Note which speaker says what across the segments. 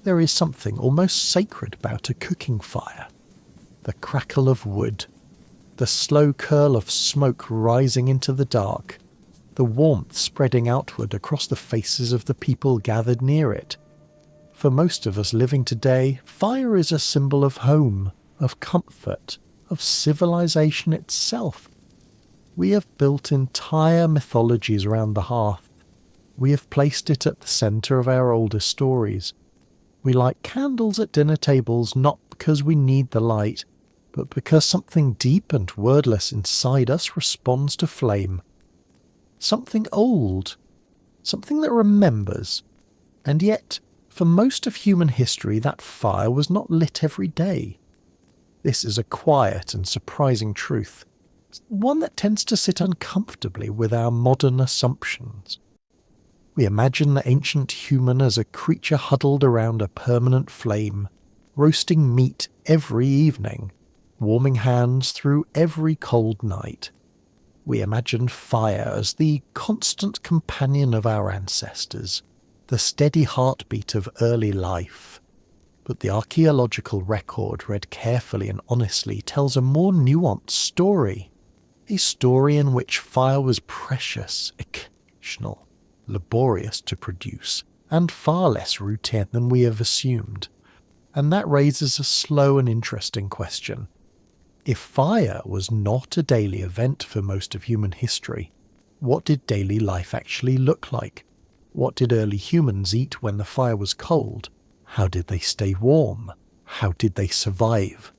Speaker 1: There is something almost sacred about a cooking fire. The crackle of wood, the slow curl of smoke rising into the dark, the warmth spreading outward across the faces of the people gathered near it. For most of us living today, fire is a symbol of home, of comfort, of civilization itself. We have built entire mythologies around the hearth. We have placed it at the centre of our oldest stories. We light candles at dinner tables not because we need the light, but because something deep and wordless inside us responds to flame. Something old, something that remembers. And yet, for most of human history, that fire was not lit every day. This is a quiet and surprising truth, one that tends to sit uncomfortably with our modern assumptions. We imagine the ancient human as a creature huddled around a permanent flame, roasting meat every evening, warming hands through every cold night. We imagine fire as the constant companion of our ancestors, the steady heartbeat of early life. But the archaeological record, read carefully and honestly, tells a more nuanced story. A story in which fire was precious, occasional, laborious to produce, and far less routine than we have assumed. And that raises a slow and interesting question. If fire was not a daily event for most of human history, what did daily life actually look like? What did early humans eat when the fire was cold? How did they stay warm? How did they survive?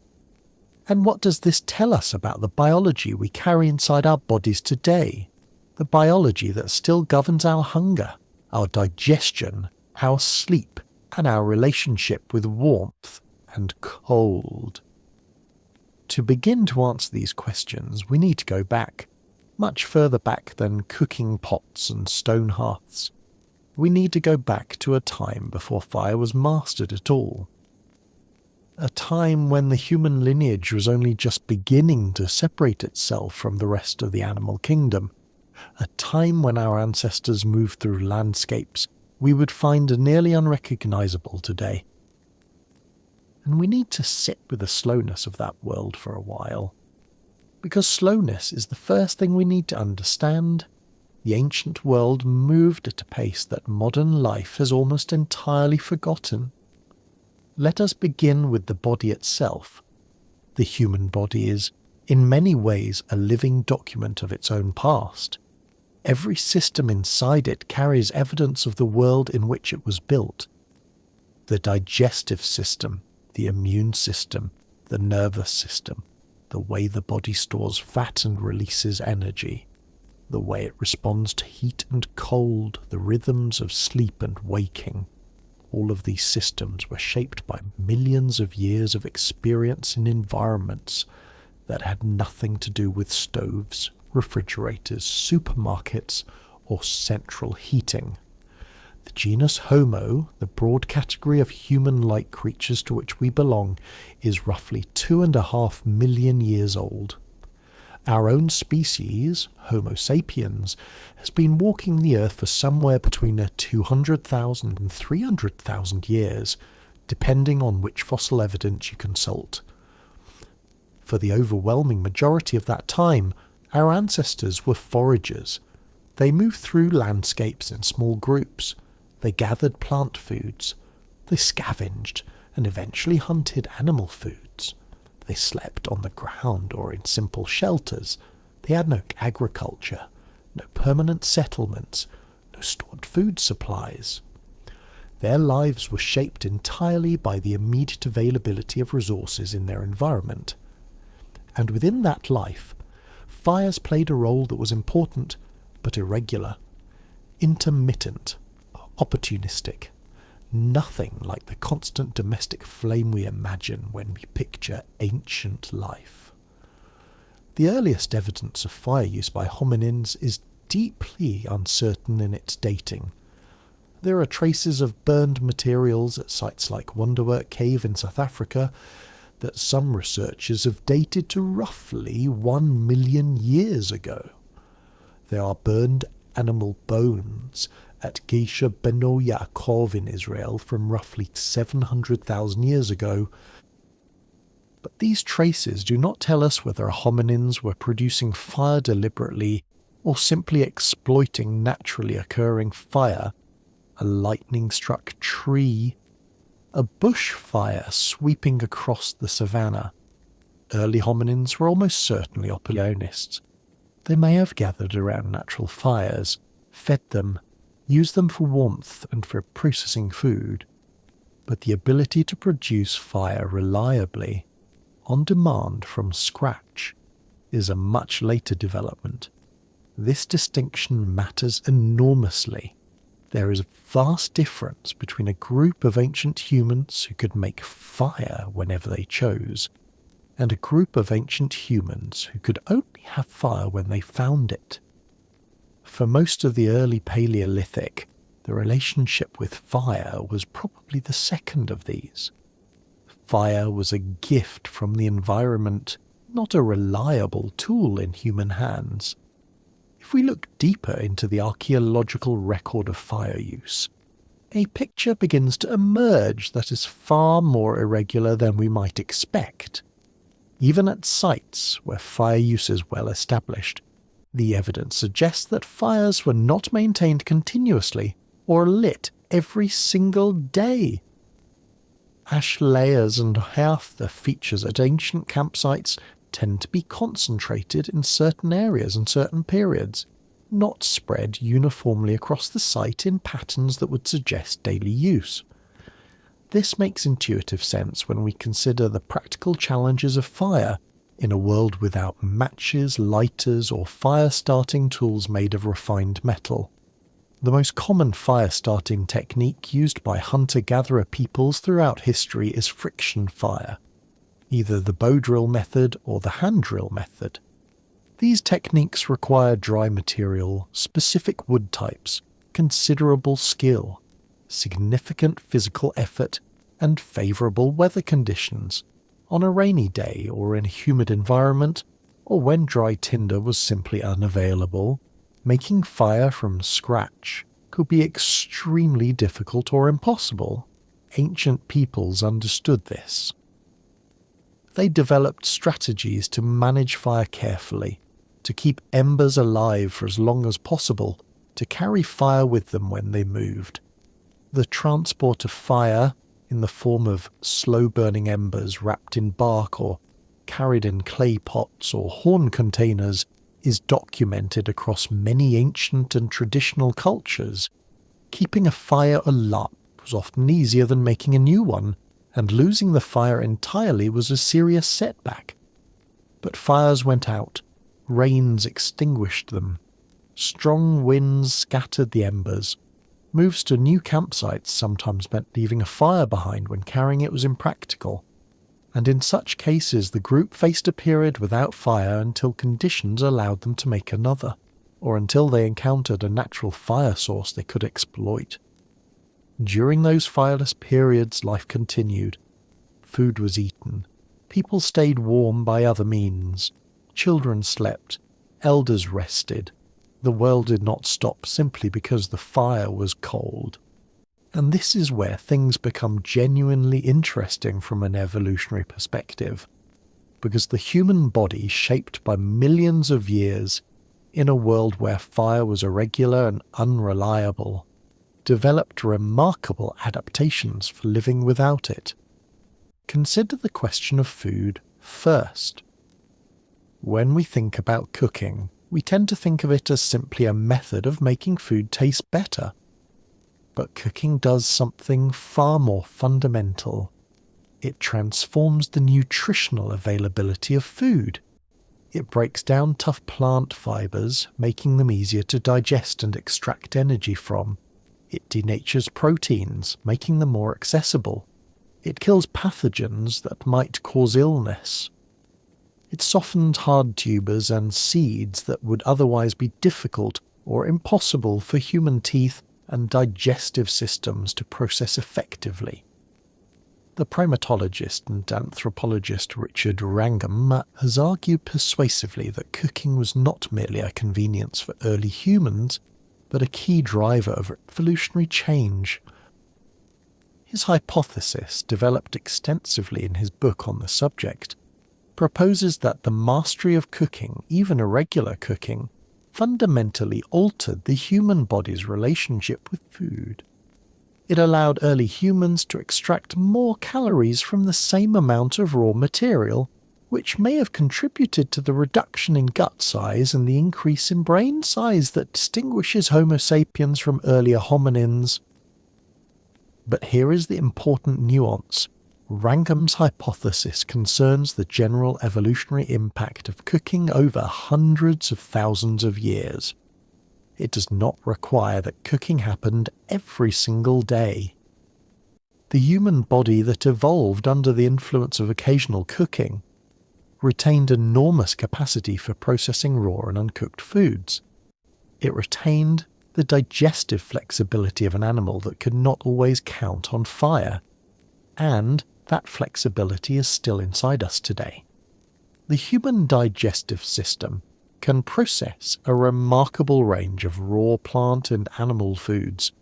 Speaker 1: And what does this tell us about the biology we carry inside our bodies today? The biology that still governs our hunger, our digestion, our sleep, and our relationship with warmth and cold. To begin to answer these questions, we need to go back, much further back than cooking pots and stone hearths. We need to go back to a time before fire was mastered at all. A time when the human lineage was only just beginning to separate itself from the rest of the animal kingdom. A time when our ancestors moved through landscapes we would find nearly unrecognizable today. And we need to sit with the slowness of that world for a while. Because slowness is the first thing we need to understand. The ancient world moved at a pace that modern life has almost entirely forgotten. Let us begin with the body itself. The human body is, in many ways, a living document of its own past. Every system inside it carries evidence of the world in which it was built. The digestive system, the immune system, the nervous system, the way the body stores fat and releases energy, the way it responds to heat and cold, the rhythms of sleep and waking. All of these systems were shaped by millions of years of experience in environments that had nothing to do with stoves, refrigerators, supermarkets, or central heating. The genus Homo, the broad category of human-like creatures to which we belong, is roughly 2.5 million years old. Our own species, Homo sapiens, has been walking the earth for somewhere between 200,000 and 300,000 years, depending on which fossil evidence you consult. For the overwhelming majority of that time, our ancestors were foragers. They moved through landscapes in small groups. They gathered plant foods. They scavenged and eventually hunted animal foods. They slept on the ground or in simple shelters. They had no agriculture, no permanent settlements, no stored food supplies. Their lives were shaped entirely by the immediate availability of resources in their environment. And within that life, fires played a role that was important but irregular, intermittent, opportunistic. Nothing like the constant domestic flame we imagine when we picture ancient life. The earliest evidence of fire use by hominins is deeply uncertain in its dating. There are traces of burned materials at sites like Wonderwork Cave in South Africa that some researchers have dated to roughly 1 million years ago. There are burned animal bones at Gesher Beno Yaakov in Israel from roughly 700,000 years ago. But these traces do not tell us whether hominins were producing fire deliberately or simply exploiting naturally occurring fire, a lightning-struck tree, a bush fire sweeping across the savannah. Early hominins were almost certainly opportunists. They may have gathered around natural fires, fed them, used them for warmth and for processing food, but the ability to produce fire reliably, on demand from scratch, is a much later development. This distinction matters enormously. There is a vast difference between a group of ancient humans who could make fire whenever they chose, and a group of ancient humans who could only have fire when they found it. For most of the early Paleolithic, the relationship with fire was probably the second of these. Fire was a gift from the environment, not a reliable tool in human hands. If we look deeper into the archaeological record of fire use, a picture begins to emerge that is far more irregular than we might expect. Even at sites where fire use is well established, the evidence suggests that fires were not maintained continuously or lit every single day. Ash layers and hearth features at ancient campsites tend to be concentrated in certain areas and certain periods, not spread uniformly across the site in patterns that would suggest daily use. This makes intuitive sense when we consider the practical challenges of fire in a world without matches, lighters, or fire-starting tools made of refined metal. The most common fire-starting technique used by hunter-gatherer peoples throughout history is friction fire, either the bow drill method or the hand drill method. These techniques require dry material, specific wood types, considerable skill, significant physical effort, and favourable weather conditions, on a rainy day or in a humid environment, or when dry tinder was simply unavailable. Making fire from scratch could be extremely difficult or impossible. Ancient peoples understood this. They developed strategies to manage fire carefully, to keep embers alive for as long as possible, to carry fire with them when they moved. The transport of fire, in the form of slow-burning embers wrapped in bark or carried in clay pots or horn containers, is documented across many ancient and traditional cultures. Keeping a fire alive was often easier than making a new one, and losing the fire entirely was a serious setback. But fires went out, rains extinguished them, strong winds scattered the embers. Moves to new campsites sometimes meant leaving a fire behind when carrying it was impractical, and in such cases the group faced a period without fire until conditions allowed them to make another, or until they encountered a natural fire source they could exploit. During those fireless periods, life continued. Food was eaten. People stayed warm by other means. Children slept. Elders rested. The world did not stop simply because the fire was cold. And this is where things become genuinely interesting from an evolutionary perspective, because the human body, shaped by millions of years in a world where fire was irregular and unreliable, developed remarkable adaptations for living without it. Consider the question of food first. When we think about cooking, we tend to think of it as simply a method of making food taste better. But cooking does something far more fundamental. It transforms the nutritional availability of food. It breaks down tough plant fibers, making them easier to digest and extract energy from. It denatures proteins, making them more accessible. It kills pathogens that might cause illness. It softened hard tubers and seeds that would otherwise be difficult or impossible for human teeth and digestive systems to process effectively. The primatologist and anthropologist Richard Wrangham has argued persuasively that cooking was not merely a convenience for early humans, but a key driver of evolutionary change. His hypothesis, developed extensively in his book on the subject, proposes that the mastery of cooking, even irregular cooking, fundamentally altered the human body's relationship with food. It allowed early humans to extract more calories from the same amount of raw material, which may have contributed to the reduction in gut size and the increase in brain size that distinguishes Homo sapiens from earlier hominins. But here is the important nuance. Wrangham's hypothesis concerns the general evolutionary impact of cooking over hundreds of thousands of years. It does not require that cooking happened every single day. The human body that evolved under the influence of occasional cooking retained enormous capacity for processing raw and uncooked foods. It retained the digestive flexibility of an animal that could not always count on fire, and that flexibility is still inside us today. The human digestive system can process a remarkable range of raw plant and animal foods.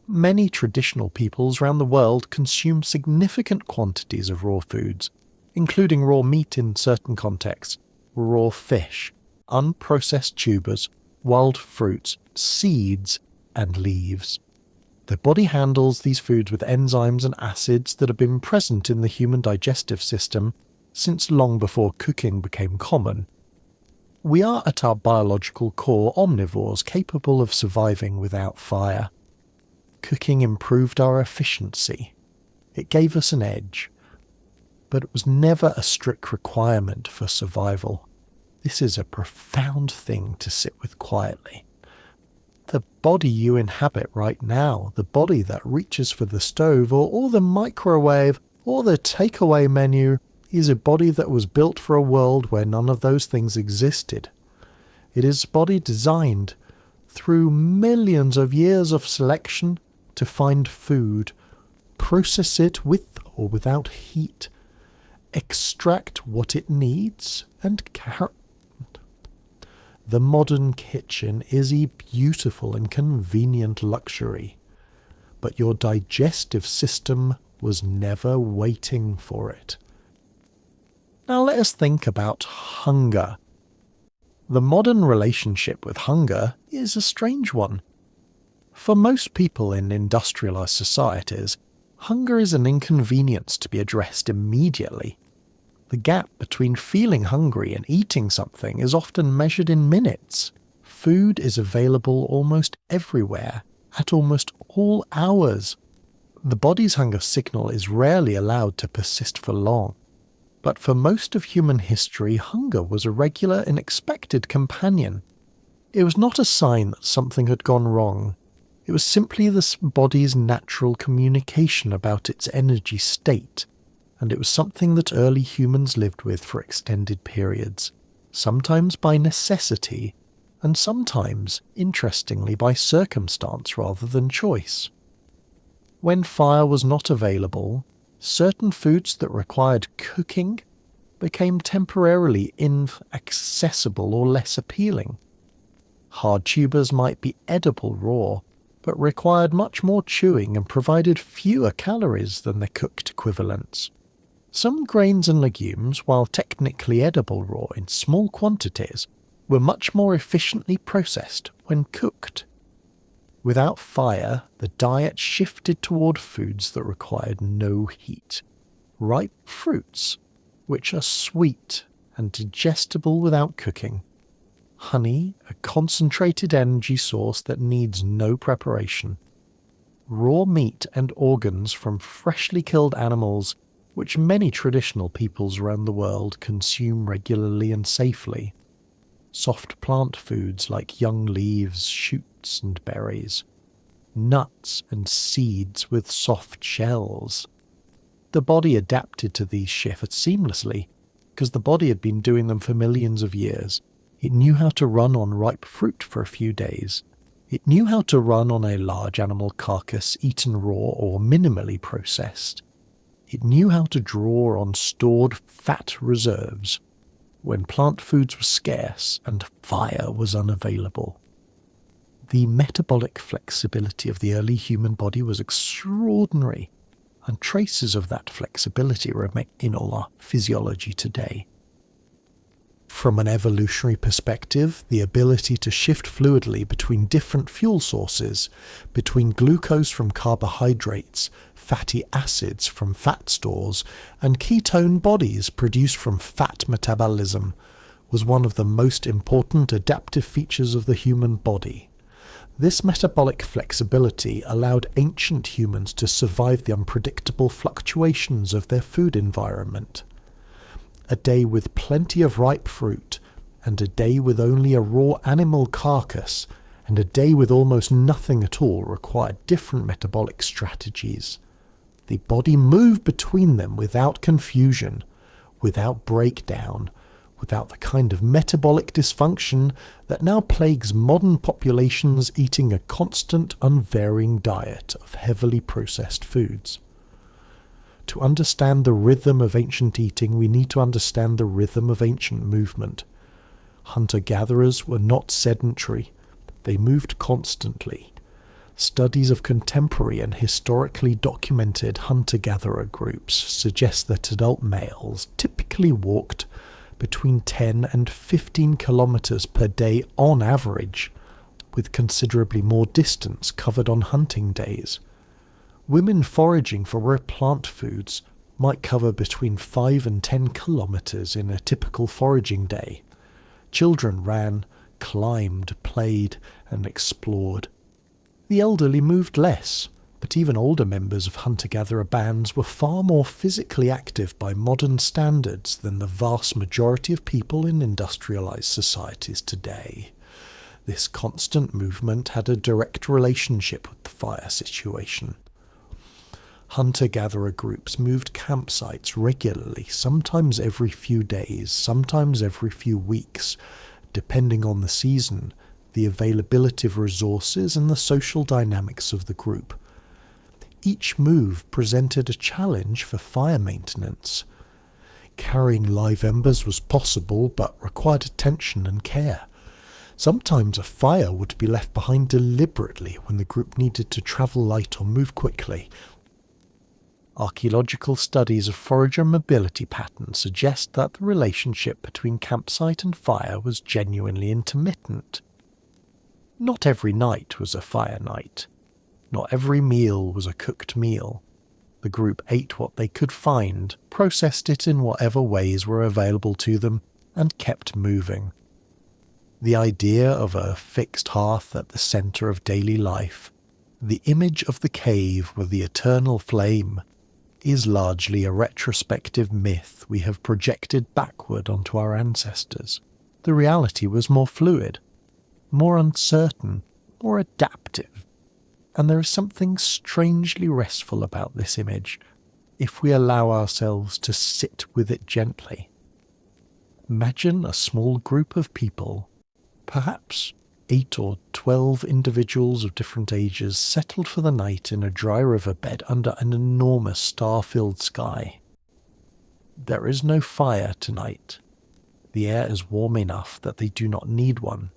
Speaker 1: Many traditional peoples around the world consume significant quantities of raw foods, including raw meat in certain contexts, raw fish, unprocessed tubers, wild fruits, seeds, and leaves. The body handles these foods with enzymes and acids that have been present in the human digestive system since long before cooking became common. We are at our biological core omnivores capable of surviving without fire. Cooking improved our efficiency. It gave us an edge. But it was never a strict requirement for survival. This is a profound thing to sit with quietly. The body you inhabit right now, the body that reaches for the stove or the microwave or the takeaway menu, is a body that was built for a world where none of those things existed. It is a body designed through millions of years of selection to find food, process it with or without heat, extract what it needs, and the modern kitchen is a beautiful and convenient luxury, but your digestive system was never waiting for it. Now let us think about hunger. The modern relationship with hunger is a strange one. For most people in industrialized societies, hunger is an inconvenience to be addressed immediately. The gap between feeling hungry and eating something is often measured in minutes. Food is available almost everywhere, at almost all hours. The body's hunger signal is rarely allowed to persist for long. But for most of human history, hunger was a regular and expected companion. It was not a sign that something had gone wrong. It was simply the body's natural communication about its energy state, and it was something that early humans lived with for extended periods, sometimes by necessity, and sometimes, interestingly, by circumstance rather than choice. When fire was not available, certain foods that required cooking became temporarily inaccessible or less appealing. Hard tubers might be edible raw, but required much more chewing and provided fewer calories than their cooked equivalents. Some grains and legumes, while technically edible raw in small quantities, were much more efficiently processed when cooked. Without fire, the diet shifted toward foods that required no heat. Ripe fruits, which are sweet and digestible without cooking. Honey, a concentrated energy source that needs no preparation. Raw meat and organs from freshly killed animals, which many traditional peoples around the world consume regularly and safely. Soft plant foods like young leaves, shoots and berries. Nuts and seeds with soft shells. The body adapted to these shifts seamlessly, because the body had been doing them for millions of years. It knew how to run on ripe fruit for a few days. It knew how to run on a large animal carcass eaten raw or minimally processed. It knew how to draw on stored fat reserves when plant foods were scarce and fire was unavailable. The metabolic flexibility of the early human body was extraordinary, and traces of that flexibility remain in all our physiology today. From an evolutionary perspective, the ability to shift fluidly between different fuel sources, between glucose from carbohydrates, fatty acids from fat stores, and ketone bodies produced from fat metabolism, was one of the most important adaptive features of the human body. This metabolic flexibility allowed ancient humans to survive the unpredictable fluctuations of their food environment. A day with plenty of ripe fruit, and a day with only a raw animal carcass, and a day with almost nothing at all required different metabolic strategies. The body moved between them without confusion, without breakdown, without the kind of metabolic dysfunction that now plagues modern populations eating a constant, unvarying diet of heavily processed foods. To understand the rhythm of ancient eating, we need to understand the rhythm of ancient movement. Hunter-gatherers were not sedentary. They moved constantly. Studies of contemporary and historically documented hunter-gatherer groups suggest that adult males typically walked between 10 and 15 kilometers per day on average, with considerably more distance covered on hunting days. Women foraging for rare plant foods might cover between 5 and 10 kilometers in a typical foraging day. Children ran, climbed, played, and explored. The elderly moved less, but even older members of hunter-gatherer bands were far more physically active by modern standards than the vast majority of people in industrialized societies today. This constant movement had a direct relationship with the fire situation. Hunter-gatherer groups moved campsites regularly, sometimes every few days, sometimes every few weeks, depending on the season, the availability of resources, and the social dynamics of the group. Each move presented a challenge for fire maintenance. Carrying live embers was possible, but required attention and care. Sometimes a fire would be left behind deliberately when the group needed to travel light or move quickly. Archaeological studies of forager mobility patterns suggest that the relationship between campsite and fire was genuinely intermittent. Not every night was a fire night. Not every meal was a cooked meal. The group ate what they could find, processed it in whatever ways were available to them, and kept moving. The idea of a fixed hearth at the centre of daily life, the image of the cave with the eternal flame, is largely a retrospective myth we have projected backward onto our ancestors. The reality was more fluid, more uncertain, more adaptive, and there is something strangely restful about this image if we allow ourselves to sit with it gently. Imagine a small group of people, perhaps 8 or 12 individuals of different ages, settled for the night in a dry riverbed under an enormous star-filled sky. There is no fire tonight. The air is warm enough that they do not need one.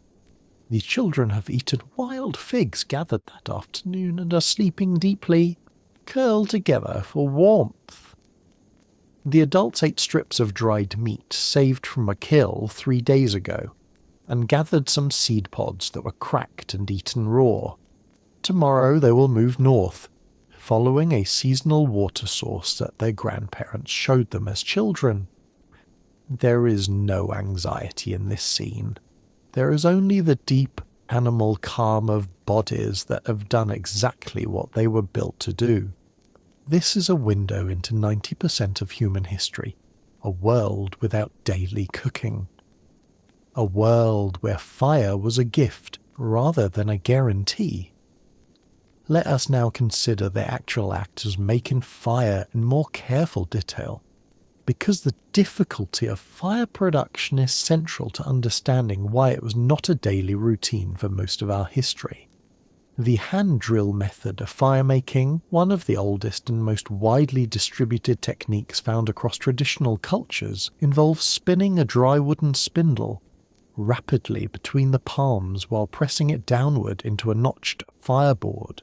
Speaker 1: The children have eaten wild figs gathered that afternoon and are sleeping deeply, curled together for warmth. The adults ate strips of dried meat saved from a kill 3 days ago, and gathered some seed pods that were cracked and eaten raw. Tomorrow they will move north, following a seasonal water source that their grandparents showed them as children. There is no anxiety in this scene. There is only the deep animal calm of bodies that have done exactly what they were built to do. This is a window into 90% of human history, a world without daily cooking. A world where fire was a gift rather than a guarantee. Let us now consider the actual act as making fire in more careful detail, because the difficulty of fire production is central to understanding why it was not a daily routine for most of our history. The hand drill method of fire-making, one of the oldest and most widely distributed techniques found across traditional cultures, involves spinning a dry wooden spindle. rapidly between the palms while pressing it downward into a notched fireboard.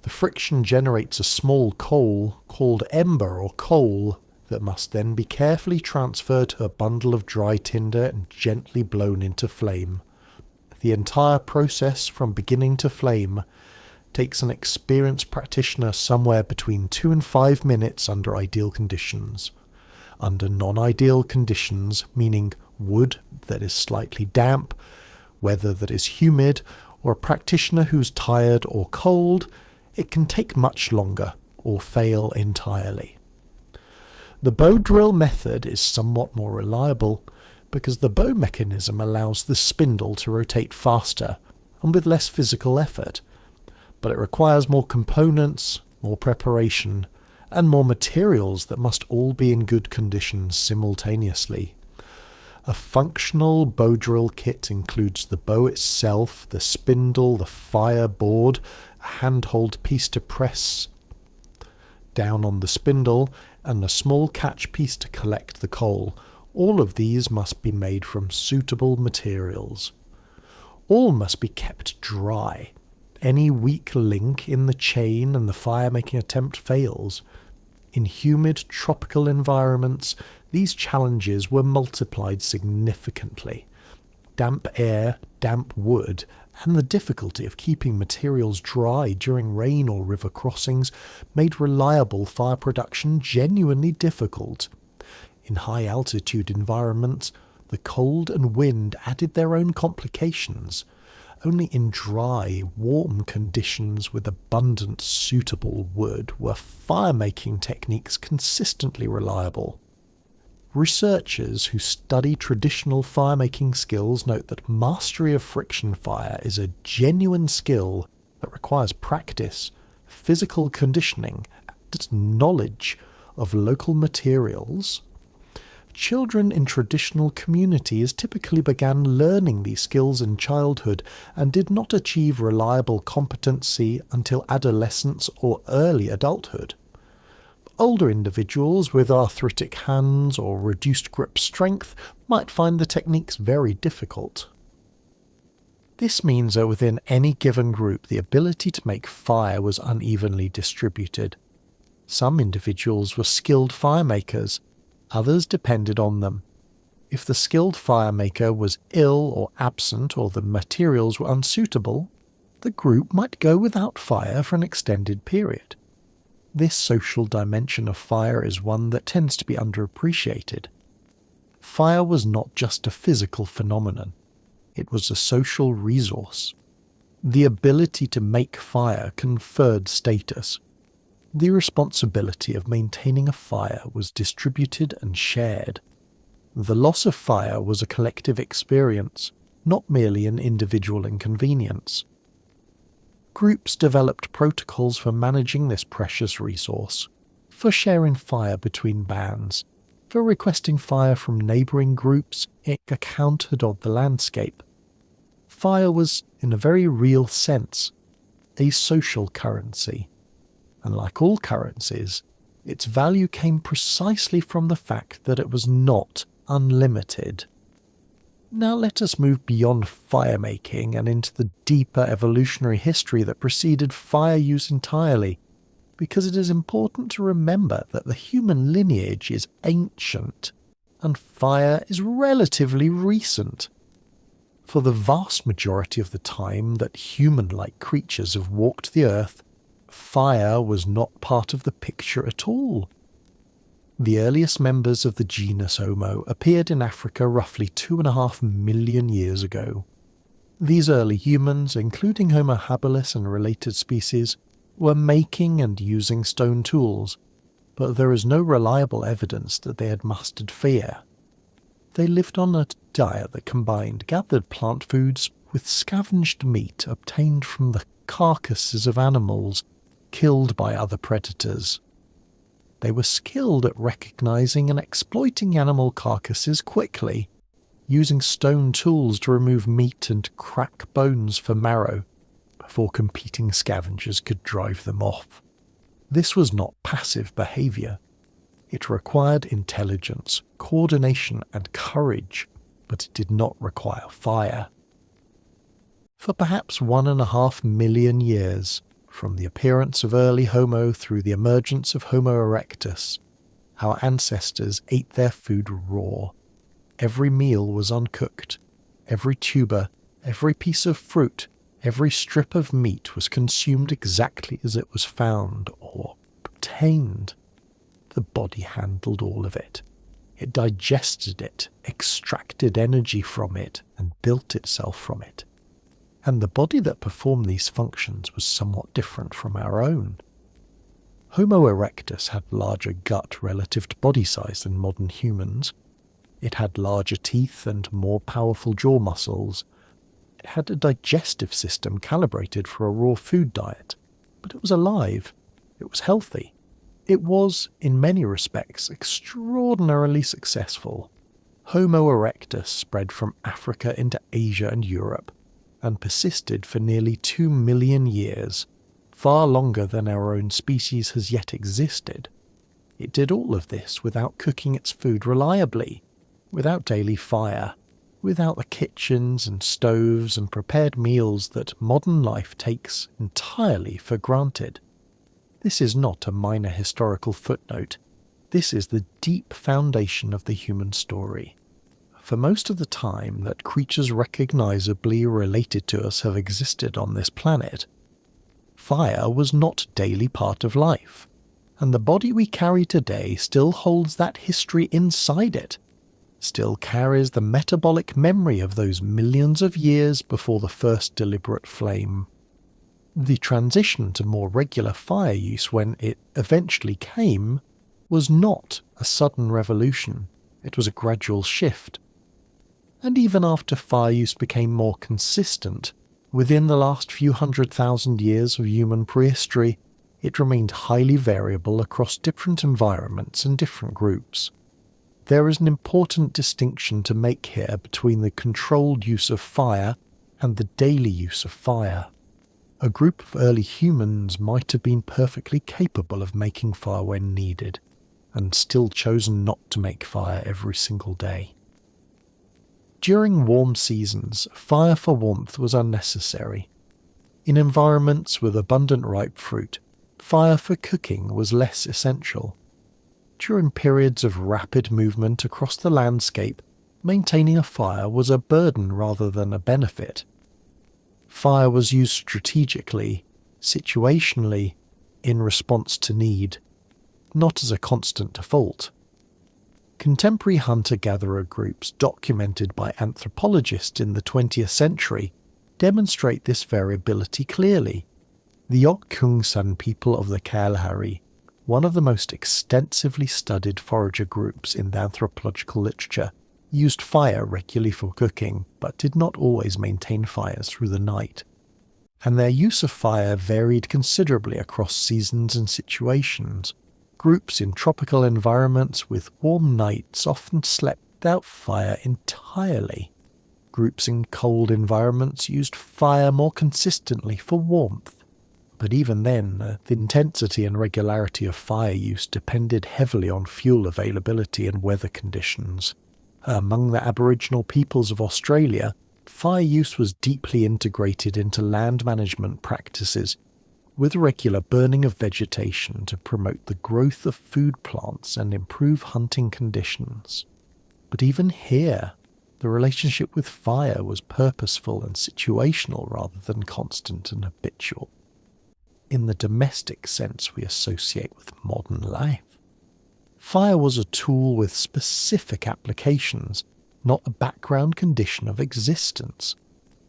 Speaker 1: The friction generates a small coal called ember or coal that must then be carefully transferred to a bundle of dry tinder and gently blown into flame. The entire process from beginning to flame takes an experienced practitioner somewhere between 2 and 5 minutes under ideal conditions. Under non-ideal conditions, meaning wood that is slightly damp, weather that is humid, or a practitioner who's tired or cold, it can take much longer or fail entirely. The bow drill method is somewhat more reliable because the bow mechanism allows the spindle to rotate faster and with less physical effort, but it requires more components, more preparation, and more materials that must all be in good condition simultaneously. A functional bow drill kit includes the bow itself, the spindle, the fire board, a handhold piece to press down on the spindle, and a small catch piece to collect the coal. All of these must be made from suitable materials. All must be kept dry. Any weak link in the chain and the fire-making attempt fails. In humid tropical environments, these challenges were multiplied significantly. Damp air, damp wood, and the difficulty of keeping materials dry during rain or river crossings made reliable fire production genuinely difficult. In high-altitude environments, the cold and wind added their own complications. Only in dry, warm conditions with abundant suitable wood were fire-making techniques consistently reliable. Researchers who study traditional fire-making skills note that mastery of friction fire is a genuine skill that requires practice, physical conditioning, and knowledge of local materials. Children in traditional communities typically began learning these skills in childhood and did not achieve reliable competency until adolescence or early adulthood. Older individuals with arthritic hands or reduced grip strength might find the techniques very difficult. This means that within any given group the ability to make fire was unevenly distributed. Some individuals were skilled firemakers, others depended on them. If the skilled firemaker was ill or absent or the materials were unsuitable, the group might go without fire for an extended period. This social dimension of fire is one that tends to be underappreciated. Fire was not just a physical phenomenon, it was a social resource. The ability to make fire conferred status. The responsibility of maintaining a fire was distributed and shared. The loss of fire was a collective experience, not merely an individual inconvenience. Groups developed protocols for managing this precious resource, for sharing fire between bands, for requesting fire from neighbouring groups it accounted on the landscape. Fire was, in a very real sense, a social currency. And like all currencies, its value came precisely from the fact that it was not unlimited. Now let us move beyond fire-making and into the deeper evolutionary history that preceded fire use entirely, because it is important to remember that the human lineage is ancient, and fire is relatively recent. For the vast majority of the time that human-like creatures have walked the earth, fire was not part of the picture at all. The earliest members of the genus Homo appeared in Africa roughly 2.5 million years ago. These early humans, including Homo habilis and related species, were making and using stone tools, but there is no reliable evidence that they had mastered fire. They lived on a diet that combined gathered plant foods with scavenged meat obtained from the carcasses of animals killed by other predators. They were skilled at recognizing and exploiting animal carcasses quickly, using stone tools to remove meat and crack bones for marrow, before competing scavengers could drive them off. This was not passive behaviour. It required intelligence, coordination, and courage. but it did not require fire. For perhaps 1.5 million years, from the appearance of early Homo through the emergence of Homo erectus, our ancestors ate their food raw. Every meal was uncooked. Every tuber, every piece of fruit, every strip of meat was consumed exactly as it was found or obtained. The body handled all of it. It digested it, extracted energy from it, and built itself from it. And the body that performed these functions was somewhat different from our own. Homo erectus had larger gut relative to body size than modern humans. It had larger teeth and more powerful jaw muscles. It had a digestive system calibrated for a raw food diet, but it was alive. It was healthy. It was, in many respects, extraordinarily successful. Homo erectus spread from Africa into Asia and Europe, and persisted for nearly 2 million years, far longer than our own species has yet existed. It did all of this without cooking its food reliably, without daily fire, without the kitchens and stoves and prepared meals that modern life takes entirely for granted. This is not a minor historical footnote. This is the deep foundation of the human story. For most of the time that creatures recognizably related to us have existed on this planet, fire was not a daily part of life, and the body we carry today still holds that history inside it, still carries the metabolic memory of those millions of years before the first deliberate flame. The transition to more regular fire use when it eventually came was not a sudden revolution, it was a gradual shift. And even after fire use became more consistent, within the last few 100,000 years of human prehistory, it remained highly variable across different environments and different groups. There is an important distinction to make here between the controlled use of fire and the daily use of fire. A group of early humans might have been perfectly capable of making fire when needed, and still chosen not to make fire every single day. During warm seasons, fire for warmth was unnecessary. In environments with abundant ripe fruit, fire for cooking was less essential. During periods of rapid movement across the landscape, maintaining a fire was a burden rather than a benefit. Fire was used strategically, situationally, in response to need, not as a constant default. Contemporary hunter-gatherer groups documented by anthropologists in the 20th century demonstrate this variability clearly. The Okkungsan people of the Kalahari, one of the most extensively studied forager groups in the anthropological literature, used fire regularly for cooking, but did not always maintain fires through the night. And their use of fire varied considerably across seasons and situations. Groups in tropical environments with warm nights often slept without fire entirely. Groups in cold environments used fire more consistently for warmth. But even then, the intensity and regularity of fire use depended heavily on fuel availability and weather conditions. Among the Aboriginal peoples of Australia, fire use was deeply integrated into land management practices, with regular burning of vegetation to promote the growth of food plants and improve hunting conditions. But even here, the relationship with fire was purposeful and situational rather than constant and habitual, in the domestic sense we associate with modern life. Fire was a tool with specific applications, not a background condition of existence.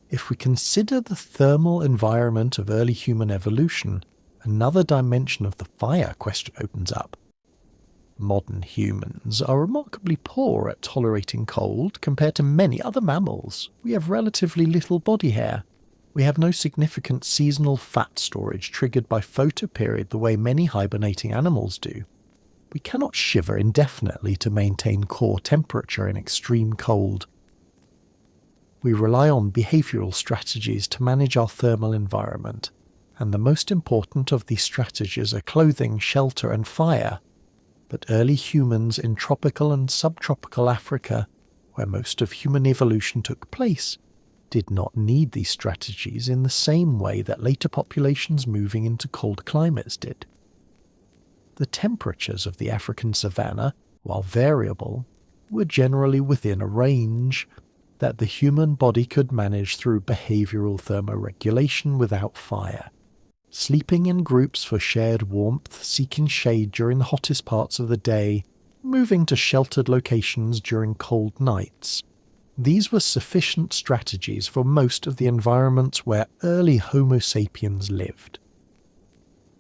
Speaker 1: If we consider the thermal environment of early human evolution, another dimension of the fire question opens up. Modern humans are remarkably poor at tolerating cold compared to many other mammals. We have relatively little body hair. We have no significant seasonal fat storage triggered by photoperiod the way many hibernating animals do. We cannot shiver indefinitely to maintain core temperature in extreme cold. We rely on behavioral strategies to manage our thermal environment, and the most important of these strategies are clothing, shelter, and fire. But early humans in tropical and subtropical Africa where most of human evolution took place, did not need these strategies in the same way that later populations moving into cold climates did. The temperatures of the African savanna, while variable, were generally within a range that the human body could manage through behavioral thermoregulation without fire, sleeping in groups for shared warmth, seeking shade during the hottest parts of the day, moving to sheltered locations during cold nights. These were sufficient strategies for most of the environments where early Homo sapiens lived.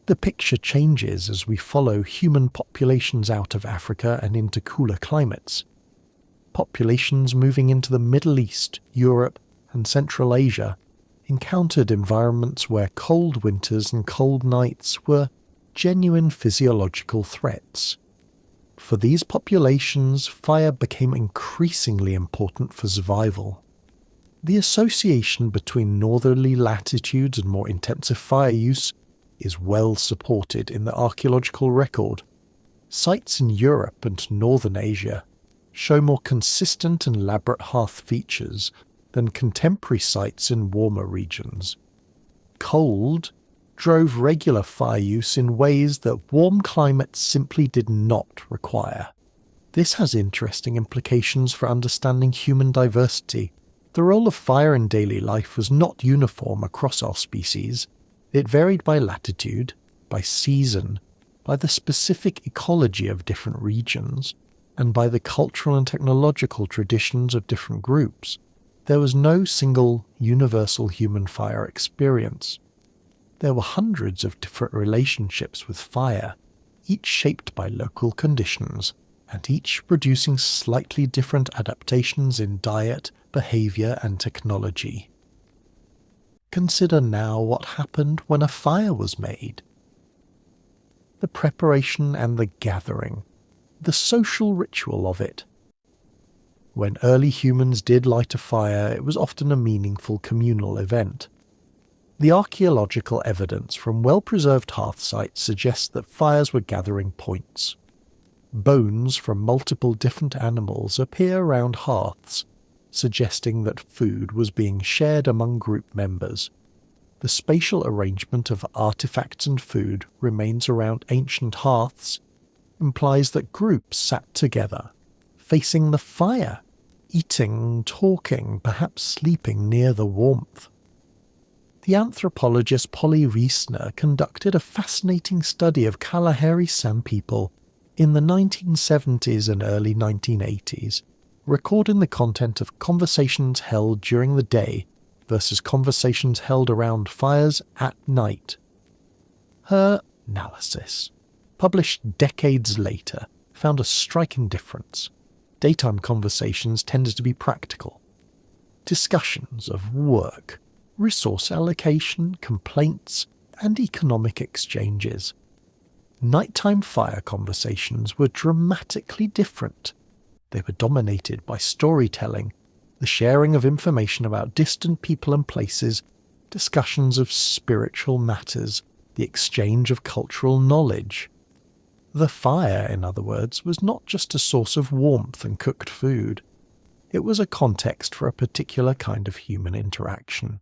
Speaker 1: The picture changes as we follow human populations out of Africa and into cooler climates. Populations moving into the Middle East, Europe, and Central Asia encountered environments where cold winters and cold nights were genuine physiological threats. For these populations, fire became increasingly important for survival. The association between northerly latitudes and more intensive fire use is well supported in the archaeological record. Sites in Europe and northern Asia show more consistent and elaborate hearth features than contemporary sites in warmer regions. Cold drove regular fire use in ways that warm climates simply did not require. This has interesting implications for understanding human diversity. The role of fire in daily life was not uniform across our species. It varied by latitude, by season, by the specific ecology of different regions, and by the cultural and technological traditions of different groups. There was no single universal human fire experience. There were hundreds of different relationships with fire, each shaped by local conditions, and each producing slightly different adaptations in diet, behavior, and technology. Consider now what happened when a fire was made. The preparation and the gathering, the social ritual of it. When early humans did light a fire, it was often a meaningful communal event. The archaeological evidence from well-preserved hearth sites suggests that fires were gathering points. Bones from multiple different animals appear around hearths, suggesting that food was being shared among group members. The spatial arrangement of artifacts and food remains around ancient hearths, implies that groups sat together, facing the fire, eating, talking, perhaps sleeping near the warmth. The anthropologist Polly Riesner conducted a fascinating study of Kalahari Sam people in the 1970s and early 1980s, recording the content of conversations held during the day versus conversations held around fires at night. Her analysis, published decades later, found a striking difference. Daytime conversations tended to be practical. Discussions of work, resource allocation, complaints, and economic exchanges. Nighttime fire conversations were dramatically different. They were dominated by storytelling, the sharing of information about distant people and places, discussions of spiritual matters, the exchange of cultural knowledge. The fire, in other words, was not just a source of warmth and cooked food. It was a context for a particular kind of human interaction,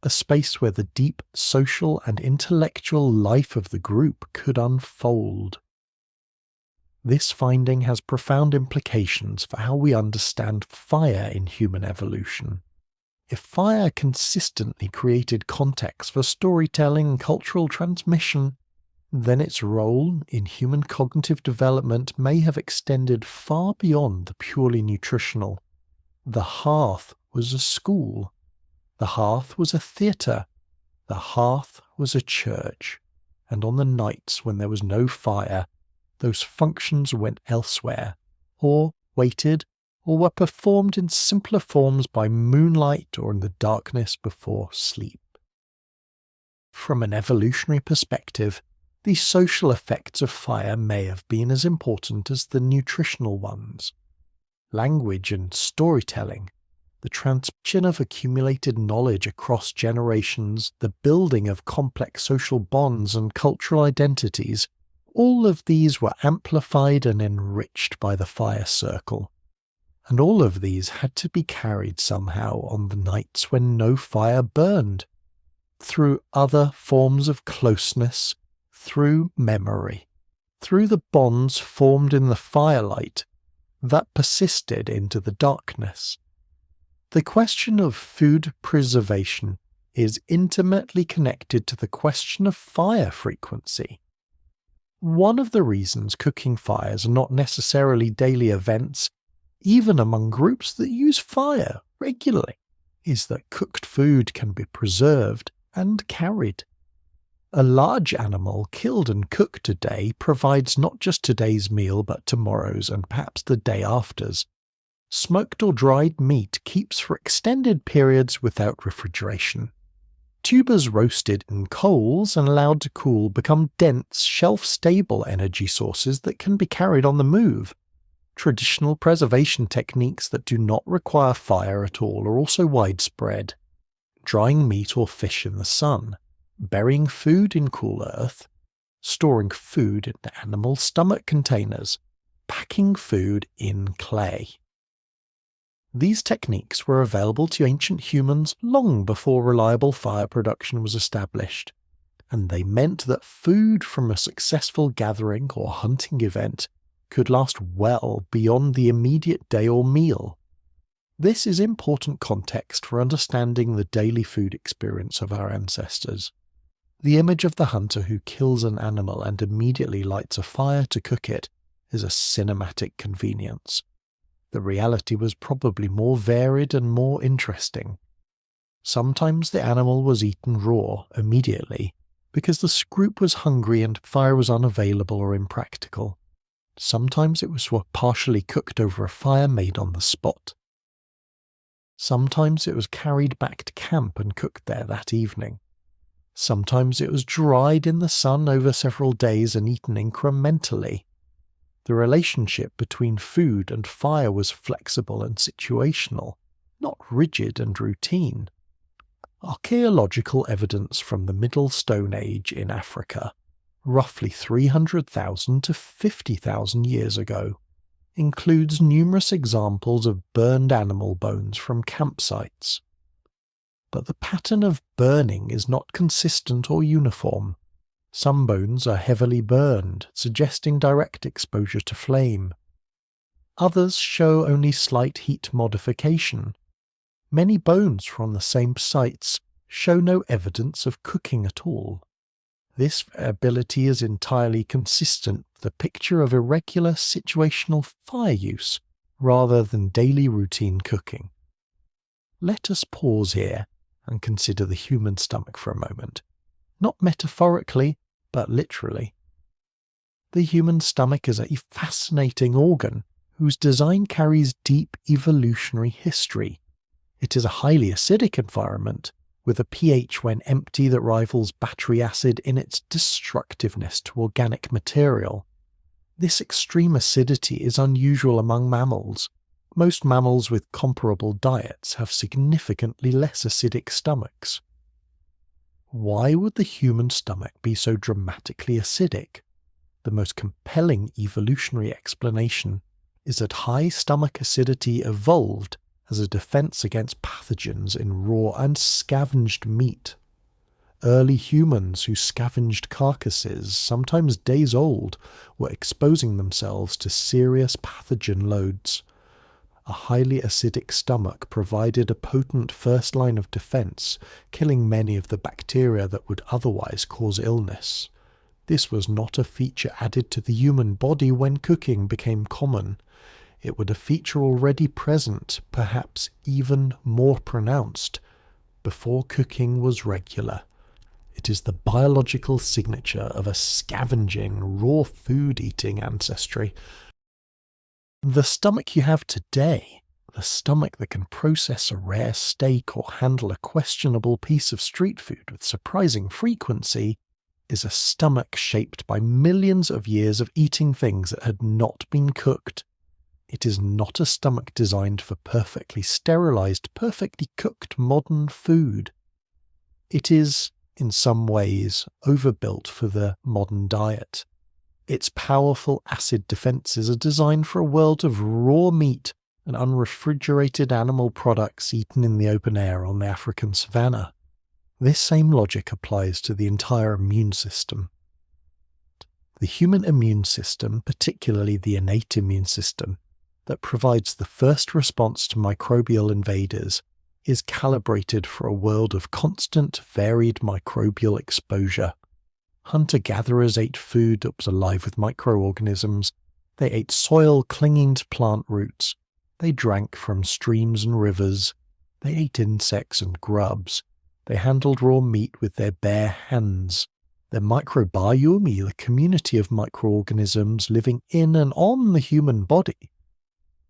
Speaker 1: a space where the deep social and intellectual life of the group could unfold. This finding has profound implications for how we understand fire in human evolution. If fire consistently created context for storytelling and cultural transmission, then its role in human cognitive development may have extended far beyond the purely nutritional. The hearth was a school. The hearth was a theatre. The hearth was a church. And on the nights when there was no fire, those functions went elsewhere, or waited, or were performed in simpler forms by moonlight or in the darkness before sleep. From an evolutionary perspective, the social effects of fire may have been as important as the nutritional ones. Language and storytelling, the transmission of accumulated knowledge across generations, the building of complex social bonds and cultural identities, all of these were amplified and enriched by the fire circle. and all of these had to be carried somehow on the nights when no fire burned, through other forms of closeness, through memory, through the bonds formed in the firelight that persisted into the darkness. The question of food preservation is intimately connected to the question of fire frequency. One of the reasons cooking fires are not necessarily daily events, even among groups that use fire regularly, is that cooked food can be preserved and carried. A large animal killed and cooked today provides not just today's meal but tomorrow's and perhaps the day after's. Smoked or dried meat keeps for extended periods without refrigeration. Tubers roasted in coals and allowed to cool become dense, shelf-stable energy sources that can be carried on the move. Traditional preservation techniques that do not require fire at all are also widespread. Drying meat or fish in the sun, burying food in cool earth, storing food in animal stomach containers, packing food in clay. These techniques were available to ancient humans long before reliable fire production was established, and they meant that food from a successful gathering or hunting event could last well beyond the immediate day or meal. This is important context for understanding the daily food experience of our ancestors. The image of the hunter who kills an animal and immediately lights a fire to cook it is a cinematic convenience. The reality was probably more varied and more interesting. Sometimes the animal was eaten raw immediately because the group was hungry and fire was unavailable or impractical. Sometimes it was partially cooked over a fire made on the spot. Sometimes it was carried back to camp and cooked there that evening. Sometimes it was dried in the sun over several days and eaten incrementally. The relationship between food and fire was flexible and situational, not rigid and routine. Archaeological evidence from the Middle Stone Age in Africa, roughly 300,000 to 50,000 years ago, includes numerous examples of burned animal bones from campsites. But the pattern of burning is not consistent or uniform. Some bones are heavily burned, suggesting direct exposure to flame. Others show only slight heat modification. Many bones from the same sites show no evidence of cooking at all. This ability is entirely consistent with a picture of irregular situational fire use rather than daily routine cooking. Let us pause here and consider the human stomach for a moment, not metaphorically, but literally. The human stomach is a fascinating organ whose design carries deep evolutionary history. It is a highly acidic environment, with a pH when empty that rivals battery acid in its destructiveness to organic material. This extreme acidity is unusual among mammals. Most mammals with comparable diets have significantly less acidic stomachs. Why would the human stomach be so dramatically acidic? The most compelling evolutionary explanation is that high stomach acidity evolved as a defense against pathogens in raw and scavenged meat. Early humans who scavenged carcasses, sometimes days old, were exposing themselves to serious pathogen loads. A highly acidic stomach provided a potent first line of defense, killing many of the bacteria that would otherwise cause illness. This was not a feature added to the human body when cooking became common. It was a feature already present, perhaps even more pronounced, before cooking was regular. It is the biological signature of a scavenging, raw food-eating ancestry. The stomach you have today, the stomach that can process a rare steak or handle a questionable piece of street food with surprising frequency, is a stomach shaped by millions of years of eating things that had not been cooked. It is not a stomach designed for perfectly sterilized, perfectly cooked modern food. It is, in some ways, overbuilt for the modern diet. Its powerful acid defenses are designed for a world of raw meat and unrefrigerated animal products eaten in the open air on the African savanna. This same logic applies to the entire immune system. The human immune system, particularly the innate immune system, that provides the first response to microbial invaders, is calibrated for a world of constant, varied microbial exposure. Hunter-gatherers ate food that was alive with microorganisms. They ate soil clinging to plant roots. They drank from streams and rivers. They ate insects and grubs. They handled raw meat with their bare hands. Their microbiome, the community of microorganisms living in and on the human body,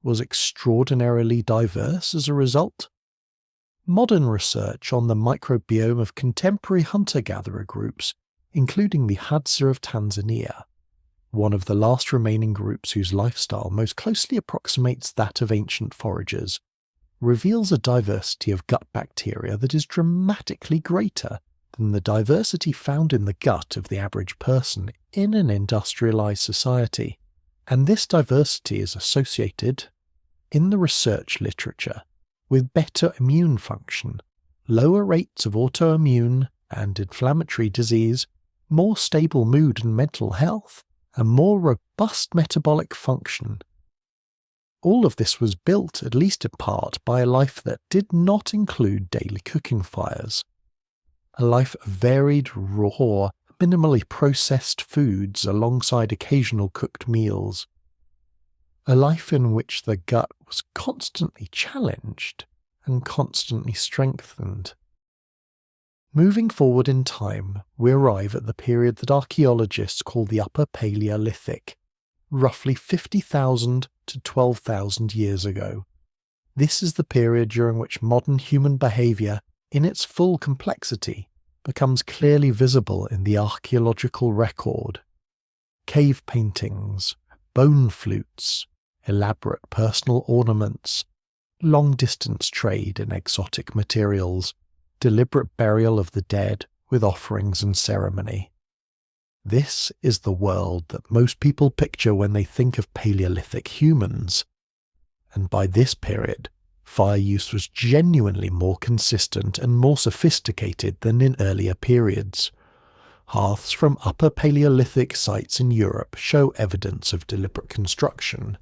Speaker 1: was extraordinarily diverse as a result. Modern research on the microbiome of contemporary hunter-gatherer groups, including the Hadza of Tanzania, one of the last remaining groups whose lifestyle most closely approximates that of ancient foragers, reveals a diversity of gut bacteria that is dramatically greater than the diversity found in the gut of the average person in an industrialized society. And this diversity is associated, in the research literature, with better immune function, lower rates of autoimmune and inflammatory disease, more stable mood and mental health, and more robust metabolic function. All of this was built, at least in part, by a life that did not include daily cooking fires. A life of varied, raw, minimally processed foods alongside occasional cooked meals. A life in which the gut was constantly challenged and constantly strengthened. Moving forward in time, we arrive at the period that archaeologists call the Upper Paleolithic, roughly 50,000 to 12,000 years ago. This is the period during which modern human behaviour, in its full complexity, becomes clearly visible in the archaeological record. Cave paintings, bone flutes, elaborate personal ornaments, long-distance trade in exotic materials, deliberate burial of the dead with offerings and ceremony. This is the world that most people picture when they think of Paleolithic humans. And by this period, fire use was genuinely more consistent and more sophisticated than in earlier periods. Hearths from Upper Paleolithic sites in Europe show evidence of deliberate construction.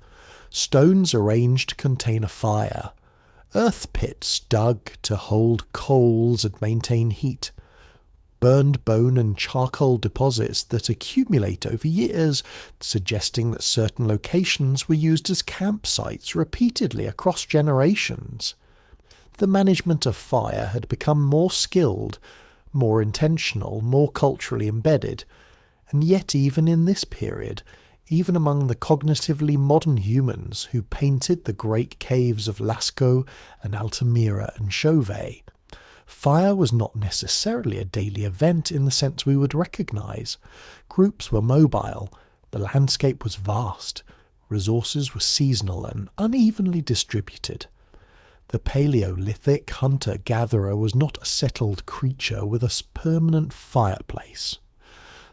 Speaker 1: Stones arranged to contain a fire. Earth pits dug to hold coals and maintain heat. Burned bone and charcoal deposits that accumulate over years, suggesting that certain locations were used as campsites repeatedly across generations. The management of fire had become more skilled, more intentional, more culturally embedded, and yet even in this period, even among the cognitively modern humans who painted the great caves of Lascaux and Altamira and Chauvet, fire was not necessarily a daily event in the sense we would recognise. Groups were mobile, the landscape was vast, resources were seasonal and unevenly distributed. The Paleolithic hunter-gatherer was not a settled creature with a permanent fireplace.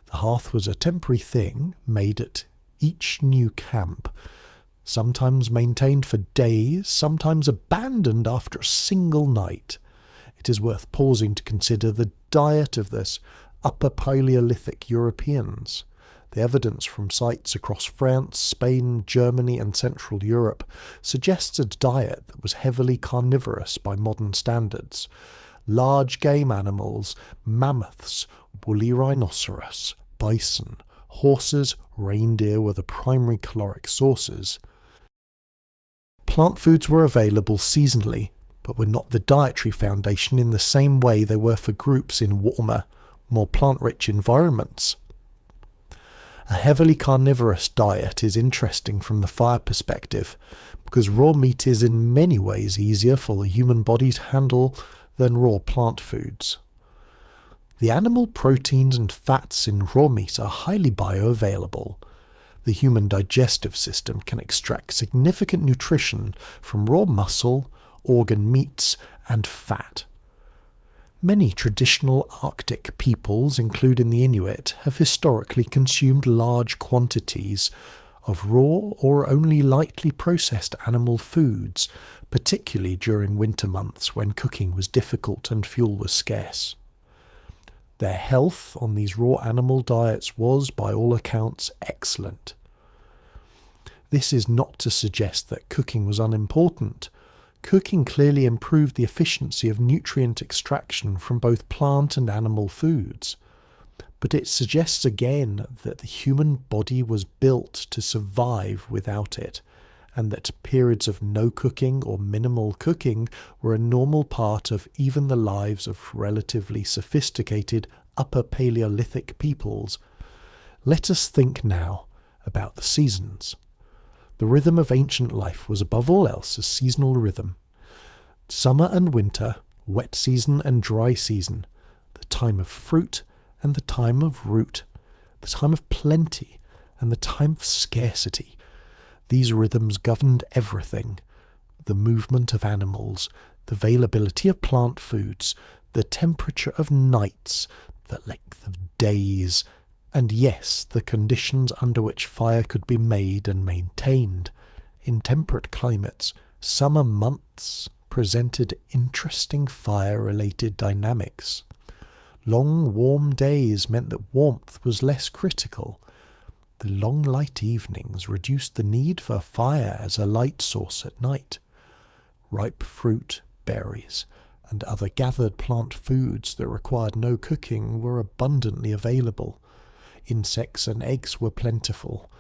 Speaker 1: The hearth was a temporary thing made at each new camp, sometimes maintained for days, sometimes abandoned after a single night. It is worth pausing to consider the diet of this Upper Paleolithic Europeans. The evidence from sites across France, Spain, Germany and Central Europe suggests a diet that was heavily carnivorous by modern standards. Large game animals, mammoths, woolly rhinoceros, bison, horses, reindeer were the primary caloric sources. Plant foods were available seasonally, but were not the dietary foundation in the same way they were for groups in warmer, more plant-rich environments. A heavily carnivorous diet is interesting from the fire perspective, because raw meat is in many ways easier for the human body to handle than raw plant foods. The animal proteins and fats in raw meat are highly bioavailable. The human digestive system can extract significant nutrition from raw muscle, organ meats, and fat. Many traditional Arctic peoples, including the Inuit, have historically consumed large quantities of raw or only lightly processed animal foods, particularly during winter months when cooking was difficult and fuel was scarce. Their health on these raw animal diets was, by all accounts, excellent. This is not to suggest that cooking was unimportant. Cooking clearly improved the efficiency of nutrient extraction from both plant and animal foods. But it suggests again that the human body was built to survive without it, and that periods of no cooking or minimal cooking were a normal part of even the lives of relatively sophisticated Upper Paleolithic peoples. Let us think now about the seasons. The rhythm of ancient life was above all else a seasonal rhythm. Summer and winter, wet season and dry season, the time of fruit and the time of root, the time of plenty and the time of scarcity. These rhythms governed everything: the movement of animals, the availability of plant foods, the temperature of nights, the length of days, and yes, the conditions under which fire could be made and maintained. In temperate climates, summer months presented interesting fire-related dynamics. Long, warm days meant that warmth was less critical. The long, light evenings reduced the need for fire as a light source at night. Ripe fruit, berries, and other gathered plant foods that required no cooking were abundantly available. Insects and eggs were plentiful.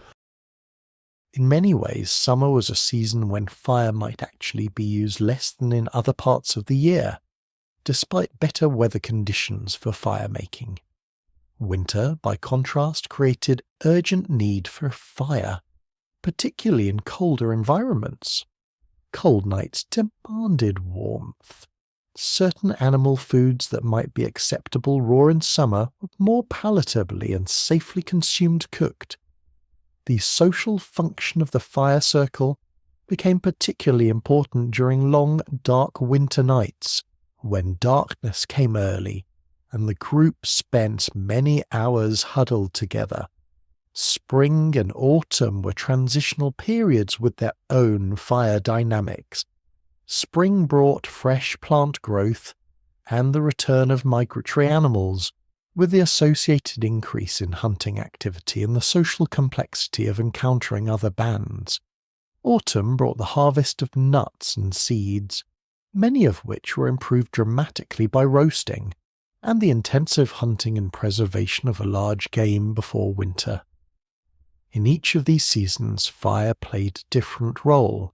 Speaker 1: In many ways, summer was a season when fire might actually be used less than in other parts of the year, despite better weather conditions for fire-making. Winter, by contrast, created urgent need for fire, particularly in colder environments. Cold nights demanded warmth. Certain animal foods that might be acceptable raw in summer were more palatably and safely consumed cooked. The social function of the fire circle became particularly important during long, dark winter nights, when darkness came early and the group spent many hours huddled together. Spring and autumn were transitional periods with their own fire dynamics. Spring brought fresh plant growth and the return of migratory animals, with the associated increase in hunting activity and the social complexity of encountering other bands. Autumn brought the harvest of nuts and seeds, many of which were improved dramatically by roasting, and the intensive hunting and preservation of a large game before winter. In each of these seasons, fire played a different role.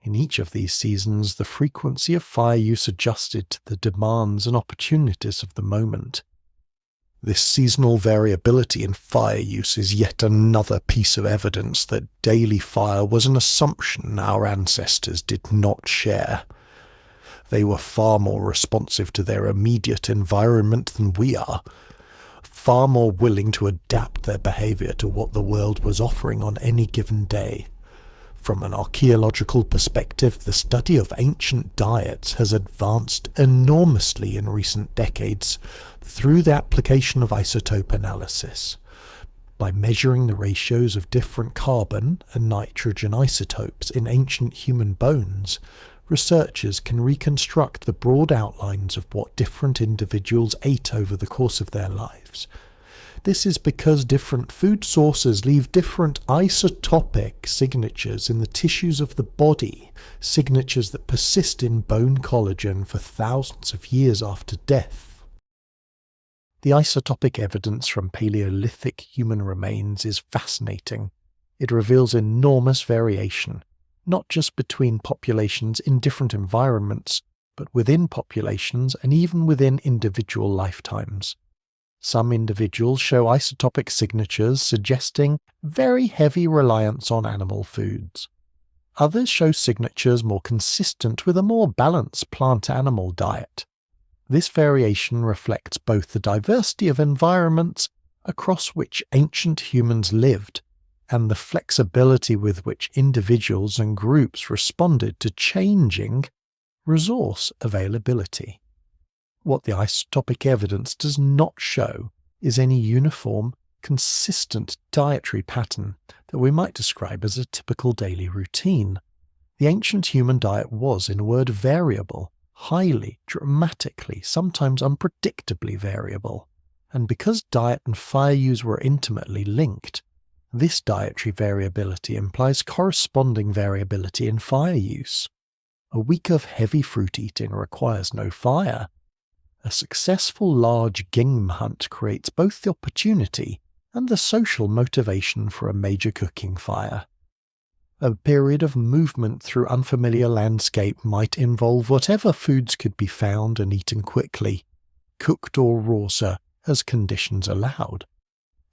Speaker 1: In each of these seasons, the frequency of fire use adjusted to the demands and opportunities of the moment. This seasonal variability in fire use is yet another piece of evidence that daily fire was an assumption our ancestors did not share. They were far more responsive to their immediate environment than we are, far more willing to adapt their behavior to what the world was offering on any given day. From an archaeological perspective, the study of ancient diets has advanced enormously in recent decades through the application of isotope analysis. By measuring the ratios of different carbon and nitrogen isotopes in ancient human bones, researchers can reconstruct the broad outlines of what different individuals ate over the course of their lives. This is because different food sources leave different isotopic signatures in the tissues of the body, signatures that persist in bone collagen for thousands of years after death. The isotopic evidence from Paleolithic human remains is fascinating. It reveals enormous variation, not just between populations in different environments, but within populations and even within individual lifetimes. Some individuals show isotopic signatures suggesting very heavy reliance on animal foods. Others show signatures more consistent with a more balanced plant-animal diet. This variation reflects both the diversity of environments across which ancient humans lived and the flexibility with which individuals and groups responded to changing resource availability. What the isotopic evidence does not show is any uniform, consistent dietary pattern that we might describe as a typical daily routine. The ancient human diet was, in a word, variable, highly, dramatically, sometimes unpredictably variable. And because diet and fire use were intimately linked, this dietary variability implies corresponding variability in fire use. A week of heavy fruit eating requires no fire. A successful large game hunt creates both the opportunity and the social motivation for a major cooking fire. A period of movement through unfamiliar landscape might involve whatever foods could be found and eaten quickly, cooked or raw, as conditions allowed.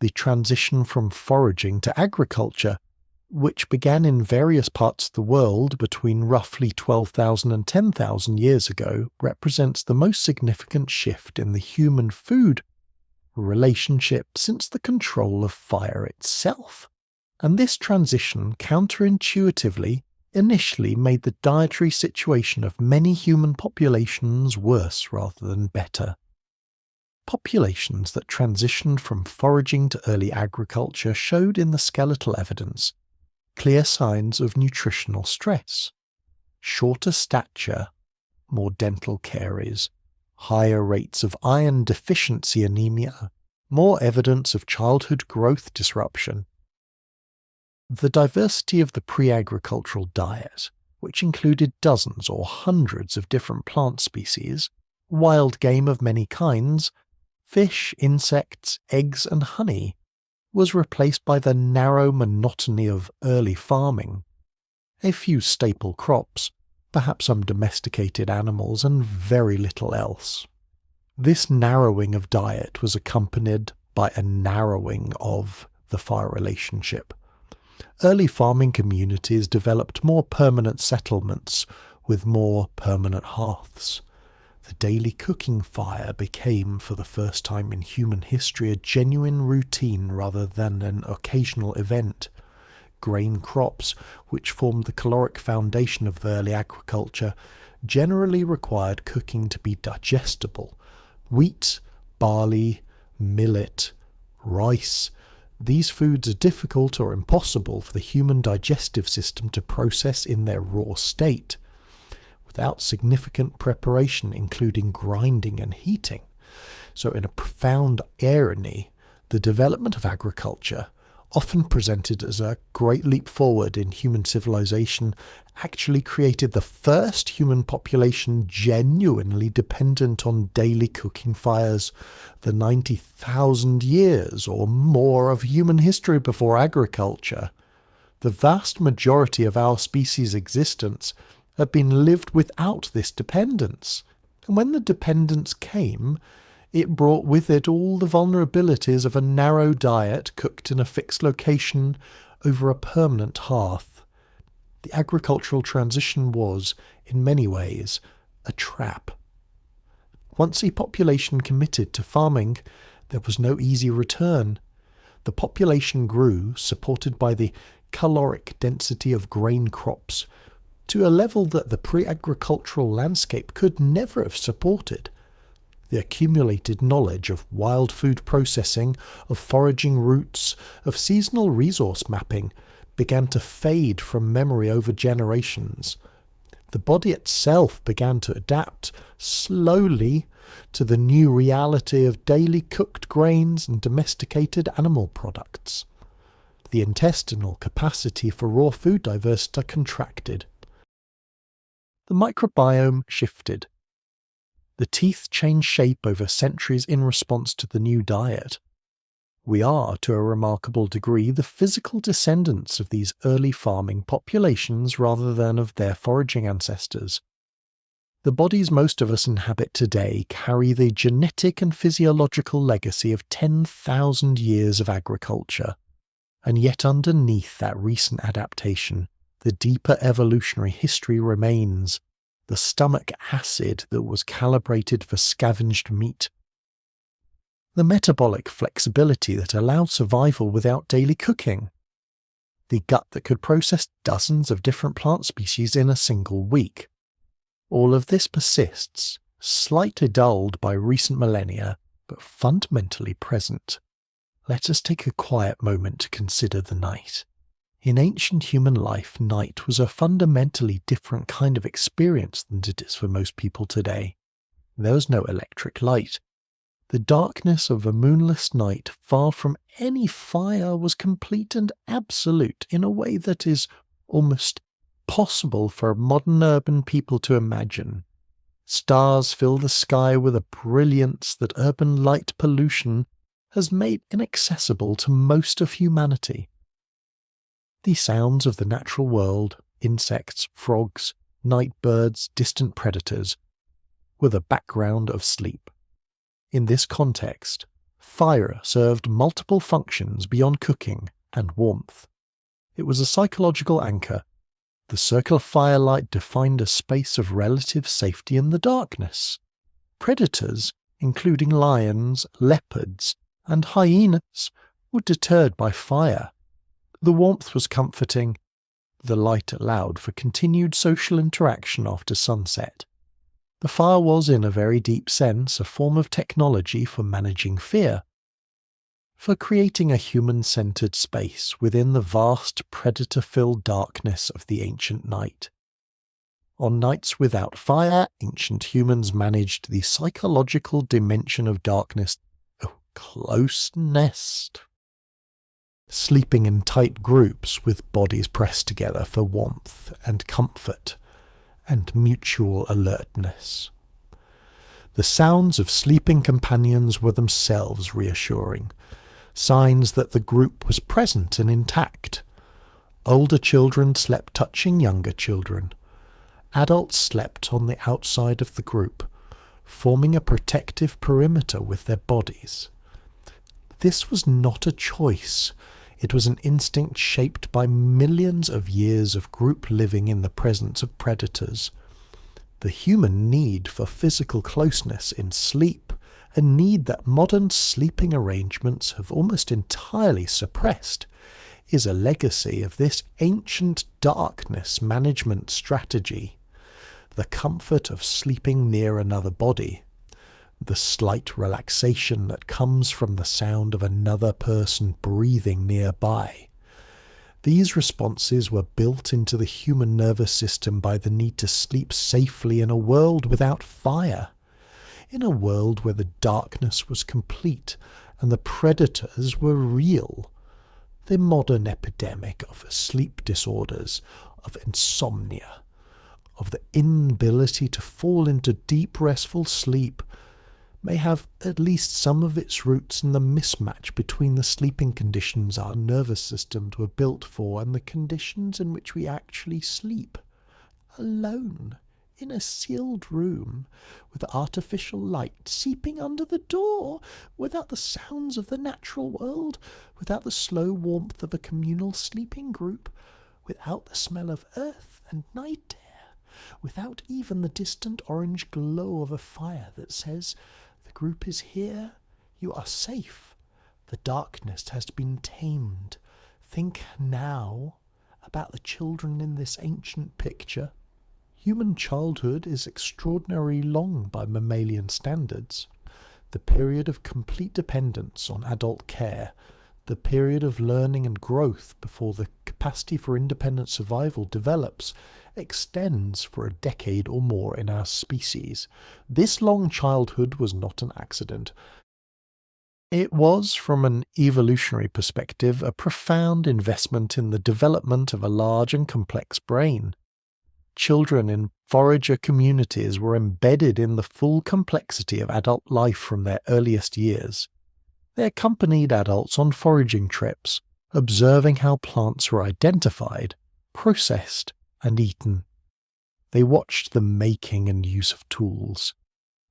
Speaker 1: The transition from foraging to agriculture, which began in various parts of the world between roughly 12,000 and 10,000 years ago, represents the most significant shift in the human food relationship since the control of fire itself. And this transition, counterintuitively, initially made the dietary situation of many human populations worse rather than better. Populations that transitioned from foraging to early agriculture showed in the skeletal evidence clear signs of nutritional stress. Shorter stature, more dental caries, higher rates of iron deficiency anemia, more evidence of childhood growth disruption. The diversity of the pre-agricultural diet, which included dozens or hundreds of different plant species, wild game of many kinds, fish, insects, eggs and honey, was replaced by the narrow monotony of early farming. A few staple crops, perhaps some domesticated animals, and very little else. This narrowing of diet was accompanied by a narrowing of the fire relationship. Early farming communities developed more permanent settlements with more permanent hearths. The daily cooking fire became, for the first time in human history, a genuine routine rather than an occasional event. Grain crops, which formed the caloric foundation of early agriculture, generally required cooking to be digestible. Wheat, barley, millet, rice, these foods are difficult or impossible for the human digestive system to process in their raw state, without significant preparation, including grinding and heating. So in a profound irony, the development of agriculture, often presented as a great leap forward in human civilization, actually created the first human population genuinely dependent on daily cooking fires. The 90,000 years or more of human history before agriculture, the vast majority of our species' existence had been lived without this dependence. And when the dependence came, it brought with it all the vulnerabilities of a narrow diet cooked in a fixed location over a permanent hearth. The agricultural transition was, in many ways, a trap. Once a population committed to farming, there was no easy return. The population grew, supported by the caloric density of grain crops, to a level that the pre-agricultural landscape could never have supported. The accumulated knowledge of wild food processing, of foraging routes, of seasonal resource mapping began to fade from memory over generations. The body itself began to adapt, slowly, to the new reality of daily cooked grains and domesticated animal products. The intestinal capacity for raw food diversity contracted. The microbiome shifted. The teeth changed shape over centuries in response to the new diet. We are, to a remarkable degree, the physical descendants of these early farming populations rather than of their foraging ancestors. The bodies most of us inhabit today carry the genetic and physiological legacy of 10,000 years of agriculture. And yet underneath that recent adaptation, the deeper evolutionary history remains, the stomach acid that was calibrated for scavenged meat, the metabolic flexibility that allowed survival without daily cooking, the gut that could process dozens of different plant species in a single week. All of this persists, slightly dulled by recent millennia, but fundamentally present. let us take a quiet moment to consider the night. In ancient human life, night was a fundamentally different kind of experience than it is for most people today. There was no electric light. The darkness of a moonless night, far from any fire, was complete and absolute in a way that is almost possible for modern urban people to imagine. Stars fill the sky with a brilliance that urban light pollution has made inaccessible to most of humanity. The sounds of the natural world, insects, frogs, night birds, distant predators, were the background of sleep. In this context, fire served multiple functions beyond cooking and warmth. It was a psychological anchor. The circle of firelight defined a space of relative safety in the darkness. Predators, including lions, leopards, and hyenas, were deterred by fire. The warmth was comforting. The light allowed for continued social interaction after sunset. The fire was, in a very deep sense, a form of technology for managing fear, for creating a human-centered space within the vast predator-filled darkness of the ancient night. On nights without fire, ancient humans managed the psychological dimension of darkness, a close nest, sleeping in tight groups with bodies pressed together for warmth and comfort and mutual alertness. The sounds of sleeping companions were themselves reassuring, signs that the group was present and intact. Older children slept touching younger children. Adults slept on the outside of the group, forming a protective perimeter with their bodies. This was not a choice. It was an instinct shaped by millions of years of group living in the presence of predators. The human need for physical closeness in sleep, a need that modern sleeping arrangements have almost entirely suppressed, is a legacy of this ancient darkness management strategy. The comfort of sleeping near another body, the slight relaxation that comes from the sound of another person breathing nearby. These responses were built into the human nervous system by the need to sleep safely in a world without fire, in a world where the darkness was complete and the predators were real. The modern epidemic of sleep disorders, of insomnia, of the inability to fall into deep restful sleep, may have at least some of its roots in the mismatch between the sleeping conditions our nervous systems were built for and the conditions in which we actually sleep. Alone, in a sealed room, with artificial light seeping under the door, without the sounds of the natural world, without the slow warmth of a communal sleeping group, without the smell of earth and night air, without even the distant orange glow of a fire that says, "The group is here, you are safe, the darkness has been tamed." Think now about the children in this ancient picture. Human childhood is extraordinarily long by mammalian standards. The period of complete dependence on adult care, the period of learning and growth before the capacity for independent survival develops, extends for a decade or more in our species. This long childhood was not an accident. It was, from an evolutionary perspective, a profound investment in the development of a large and complex brain. Children in forager communities were embedded in the full complexity of adult life from their earliest years. They accompanied adults on foraging trips, observing how plants were identified, processed, and eaten. They watched the making and use of tools.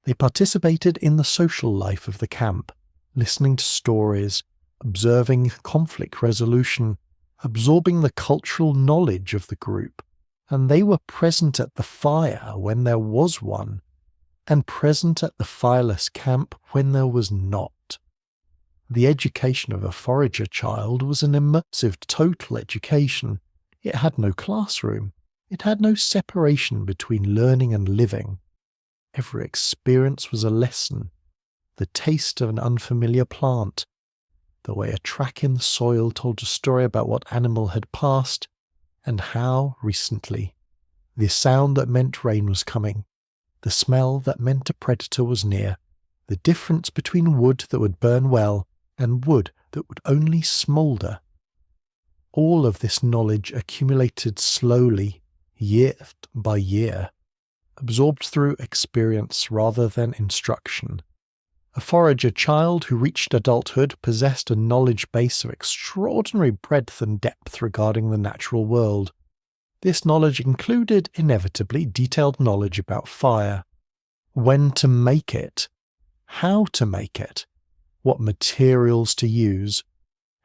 Speaker 1: They participated in the social life of the camp, listening to stories, observing conflict resolution, absorbing the cultural knowledge of the group, and they were present at the fire when there was one, and present at the fireless camp when there was not. The education of a forager child was an immersive total education. It had no classroom. It had no separation between learning and living. Every experience was a lesson. The taste of an unfamiliar plant, the way a track in the soil told a story about what animal had passed, and how, recently, the sound that meant rain was coming, the smell that meant a predator was near, the difference between wood that would burn well and wood that would only smoulder. All of this knowledge accumulated slowly, year by year, absorbed through experience rather than instruction. A forager child who reached adulthood possessed a knowledge base of extraordinary breadth and depth regarding the natural world. This knowledge included, inevitably, detailed knowledge about fire, when to make it, how to make it, what materials to use,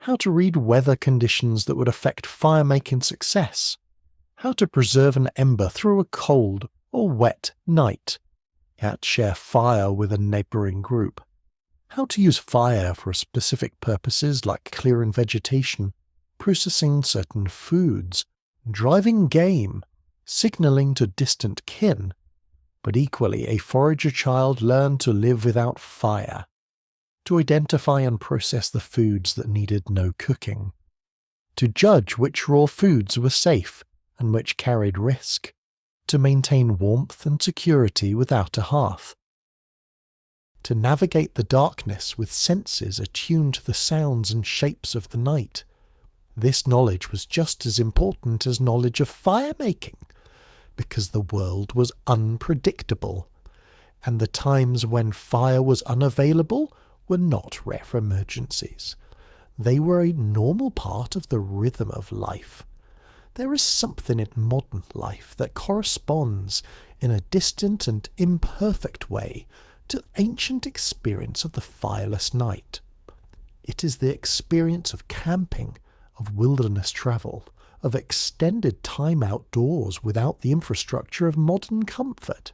Speaker 1: how to read weather conditions that would affect fire-making success, how to preserve an ember through a cold or wet night, yet share fire with a neighbouring group, how to use fire for specific purposes like clearing vegetation, processing certain foods, driving game, signalling to distant kin. But equally, a forager child learned to live without fire, to identify and process the foods that needed no cooking, to judge which raw foods were safe and which carried risk, to maintain warmth and security without a hearth, to navigate the darkness with senses attuned to the sounds and shapes of the night. This knowledge was just as important as knowledge of fire-making, because the world was unpredictable, and the times when fire was unavailable were not rare emergencies. They were a normal part of the rhythm of life. There is something in modern life that corresponds, in a distant and imperfect way, to the ancient experience of the fireless night. It is the experience of camping, of wilderness travel, of extended time outdoors without the infrastructure of modern comfort.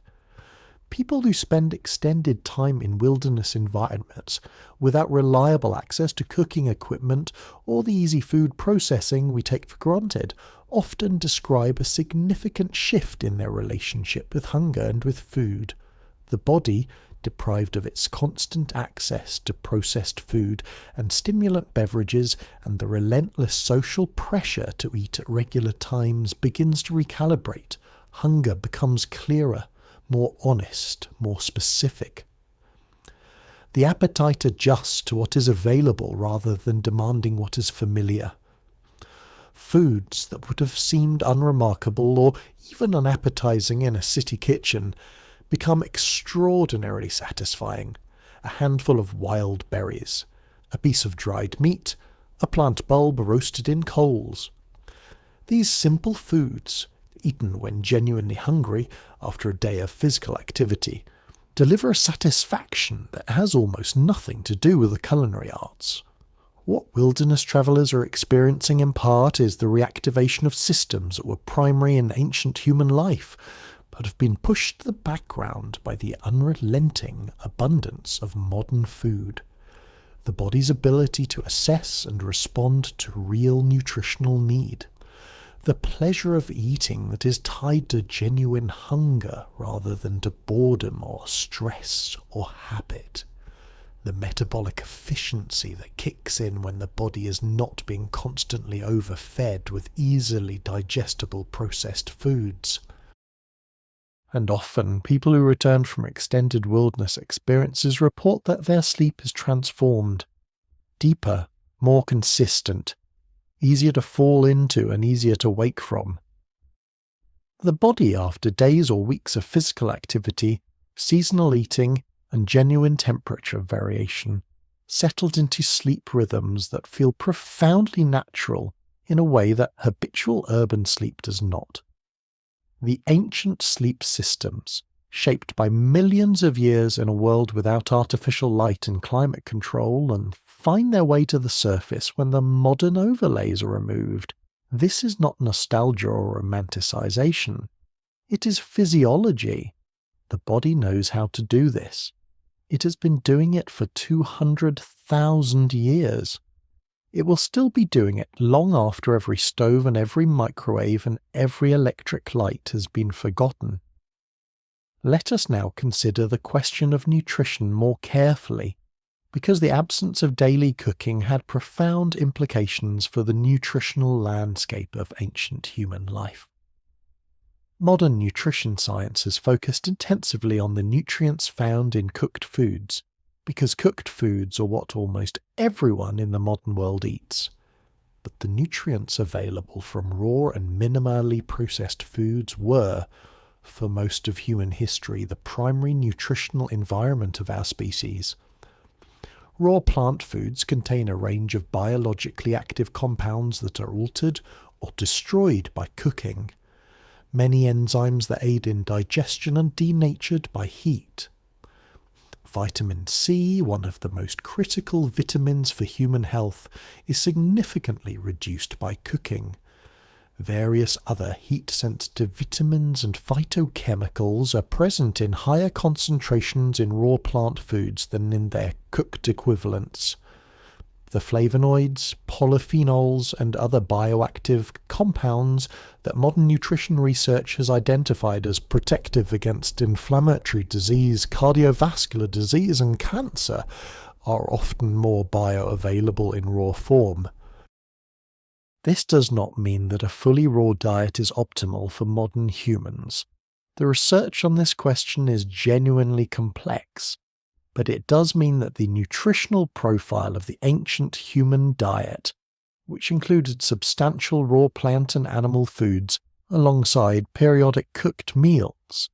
Speaker 1: People who spend extended time in wilderness environments without reliable access to cooking equipment or the easy food processing we take for granted often describe a significant shift in their relationship with hunger and with food. The body, deprived of its constant access to processed food and stimulant beverages and the relentless social pressure to eat at regular times, begins to recalibrate. Hunger becomes clearer, more honest, more specific. The appetite adjusts to what is available rather than demanding what is familiar. Foods that would have seemed unremarkable or even unappetizing in a city kitchen become extraordinarily satisfying. A handful of wild berries, a piece of dried meat, a plant bulb roasted in coals. These simple foods, eaten when genuinely hungry after a day of physical activity, deliver a satisfaction that has almost nothing to do with the culinary arts. What wilderness travellers are experiencing in part is the reactivation of systems that were primary in ancient human life, but have been pushed to the background by the unrelenting abundance of modern food. The body's ability to assess and respond to real nutritional need. The pleasure of eating that is tied to genuine hunger rather than to boredom or stress or habit. The metabolic efficiency that kicks in when the body is not being constantly overfed with easily digestible processed foods. And often, people who return from extended wilderness experiences report that their sleep is transformed, deeper, more consistent, easier to fall into and easier to wake from. The body, after days or weeks of physical activity, seasonal eating, and genuine temperature variation, settled into sleep rhythms that feel profoundly natural in a way that habitual urban sleep does not. The ancient sleep systems, shaped by millions of years in a world without artificial light and climate control, and find their way to the surface when the modern overlays are removed. This is not nostalgia or romanticization. It is physiology. The body knows how to do this. It has been doing it for 200,000 years. It will still be doing it long after every stove and every microwave and every electric light has been forgotten. Let us now consider the question of nutrition more carefully, because the absence of daily cooking had profound implications for the nutritional landscape of ancient human life. Modern nutrition science has focused intensively on the nutrients found in cooked foods, because cooked foods are what almost everyone in the modern world eats. But the nutrients available from raw and minimally processed foods were, for most of human history, the primary nutritional environment of our species. Raw plant foods contain a range of biologically active compounds that are altered or destroyed by cooking. Many enzymes that aid in digestion are denatured by heat. Vitamin C, one of the most critical vitamins for human health, is significantly reduced by cooking. Various other heat-sensitive vitamins and phytochemicals are present in higher concentrations in raw plant foods than in their cooked equivalents. The flavonoids, polyphenols, and other bioactive compounds that modern nutrition research has identified as protective against inflammatory disease, cardiovascular disease, and cancer are often more bioavailable in raw form. This does not mean that a fully raw diet is optimal for modern humans. The research on this question is genuinely complex, but it does mean that the nutritional profile of the ancient human diet, which included substantial raw plant and animal foods alongside periodic cooked meals,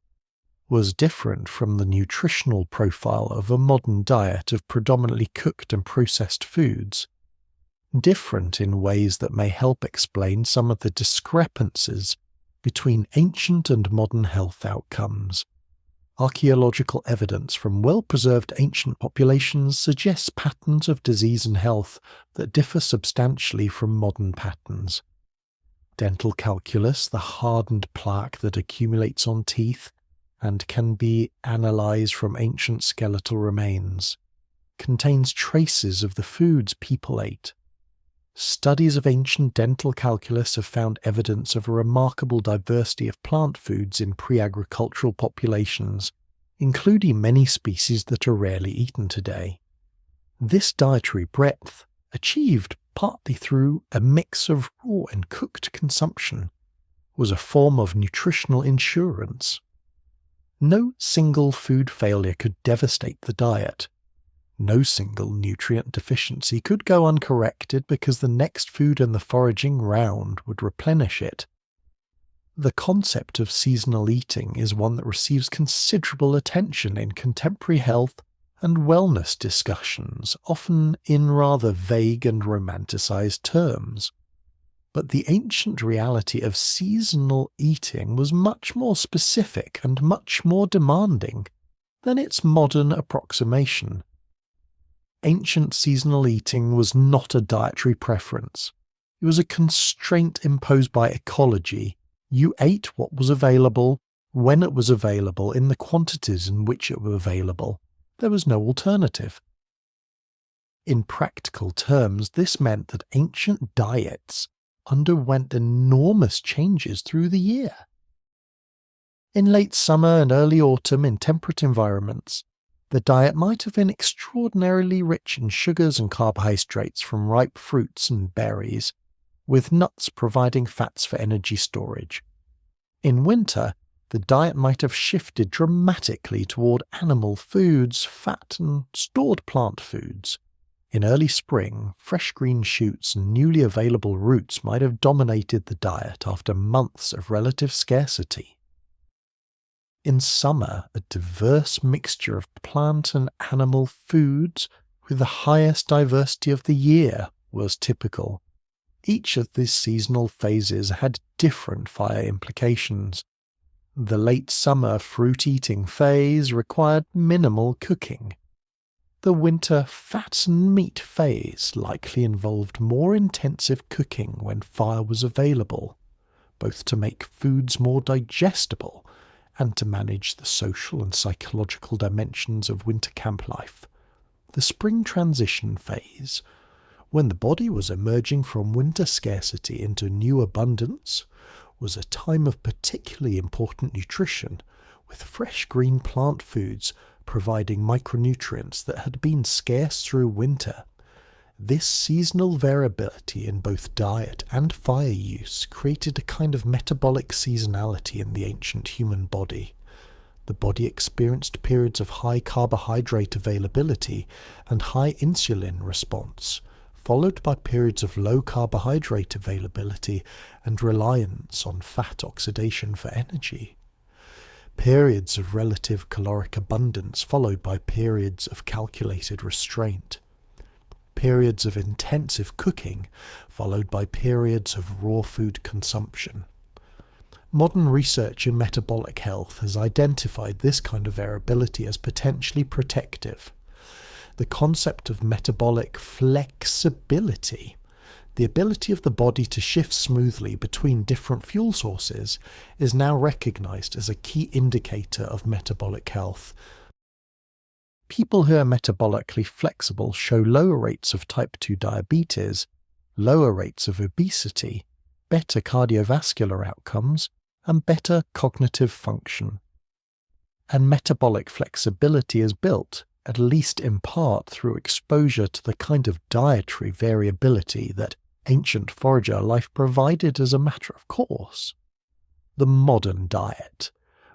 Speaker 1: was different from the nutritional profile of a modern diet of predominantly cooked and processed foods, different in ways that may help explain some of the discrepancies between ancient and modern health outcomes. Archaeological evidence from well-preserved ancient populations suggests patterns of disease and health that differ substantially from modern patterns. Dental calculus, the hardened plaque that accumulates on teeth and can be analyzed from ancient skeletal remains, contains traces of the foods people ate. Studies of ancient dental calculus have found evidence of a remarkable diversity of plant foods in pre-agricultural populations, including many species that are rarely eaten today. This dietary breadth, achieved partly through a mix of raw and cooked consumption, was a form of nutritional insurance. No single food failure could devastate the diet. No single nutrient deficiency could go uncorrected because the next food in the foraging round would replenish it. The concept of seasonal eating is one that receives considerable attention in contemporary health and wellness discussions, often in rather vague and romanticized terms. But the ancient reality of seasonal eating was much more specific and much more demanding than its modern approximation. Ancient seasonal eating was not a dietary preference. It was a constraint imposed by ecology. You ate what was available, when it was available, in the quantities in which it was available. There was no alternative. In practical terms, this meant that ancient diets underwent enormous changes through the year. In late summer and early autumn in temperate environments, the diet might have been extraordinarily rich in sugars and carbohydrates from ripe fruits and berries, with nuts providing fats for energy storage. In winter, the diet might have shifted dramatically toward animal foods, fat, and stored plant foods. In early spring, fresh green shoots and newly available roots might have dominated the diet after months of relative scarcity. In summer, a diverse mixture of plant and animal foods with the highest diversity of the year was typical. Each of these seasonal phases had different fire implications. The late summer fruit-eating phase required minimal cooking. The winter fat and meat phase likely involved more intensive cooking when fire was available, both to make foods more digestible and to manage the social and psychological dimensions of winter camp life. The spring transition phase, when the body was emerging from winter scarcity into new abundance, was a time of particularly important nutrition, with fresh green plant foods providing micronutrients that had been scarce through winter. This seasonal variability in both diet and fire use created a kind of metabolic seasonality in the ancient human body. The body experienced periods of high carbohydrate availability and high insulin response, followed by periods of low carbohydrate availability and reliance on fat oxidation for energy. Periods of relative caloric abundance followed by periods of calculated restraint. Periods of intensive cooking followed by periods of raw food consumption. Modern research in metabolic health has identified this kind of variability as potentially protective. The concept of metabolic flexibility, the ability of the body to shift smoothly between different fuel sources, is now recognized as a key indicator of metabolic health. People who are metabolically flexible show lower rates of type 2 diabetes, lower rates of obesity, better cardiovascular outcomes, and better cognitive function. And metabolic flexibility is built, at least in part, through exposure to the kind of dietary variability that ancient forager life provided as a matter of course. The modern diet,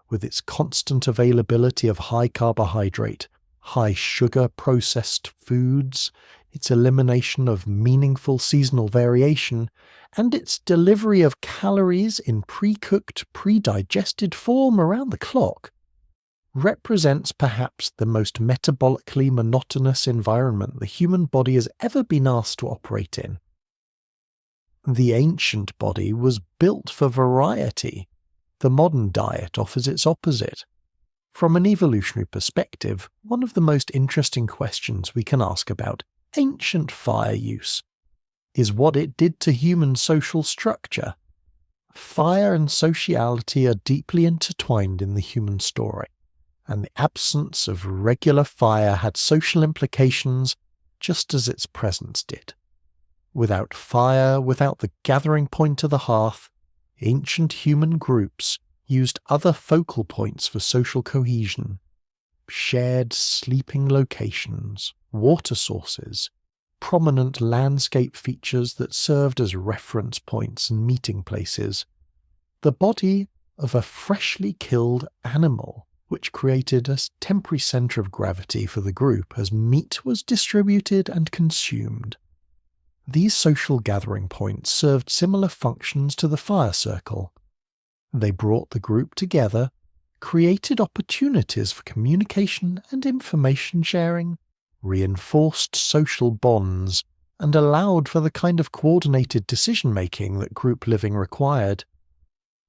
Speaker 1: with its constant availability of high carbohydrate, high sugar processed foods, its elimination of meaningful seasonal variation, and its delivery of calories in pre-cooked, pre-digested form around the clock, represents perhaps the most metabolically monotonous environment the human body has ever been asked to operate in. The ancient body was built for variety. The modern diet offers its opposite. From an evolutionary perspective, one of the most interesting questions we can ask about ancient fire use is what it did to human social structure. Fire and sociality are deeply intertwined in the human story, and the absence of regular fire had social implications just as its presence did. Without fire, without the gathering point of the hearth, ancient human groups used other focal points for social cohesion: shared sleeping locations, water sources, prominent landscape features that served as reference points and meeting places, the body of a freshly killed animal, which created a temporary centre of gravity for the group as meat was distributed and consumed. These social gathering points served similar functions to the fire circle. They brought the group together, created opportunities for communication and information sharing, reinforced social bonds, and allowed for the kind of coordinated decision-making that group living required.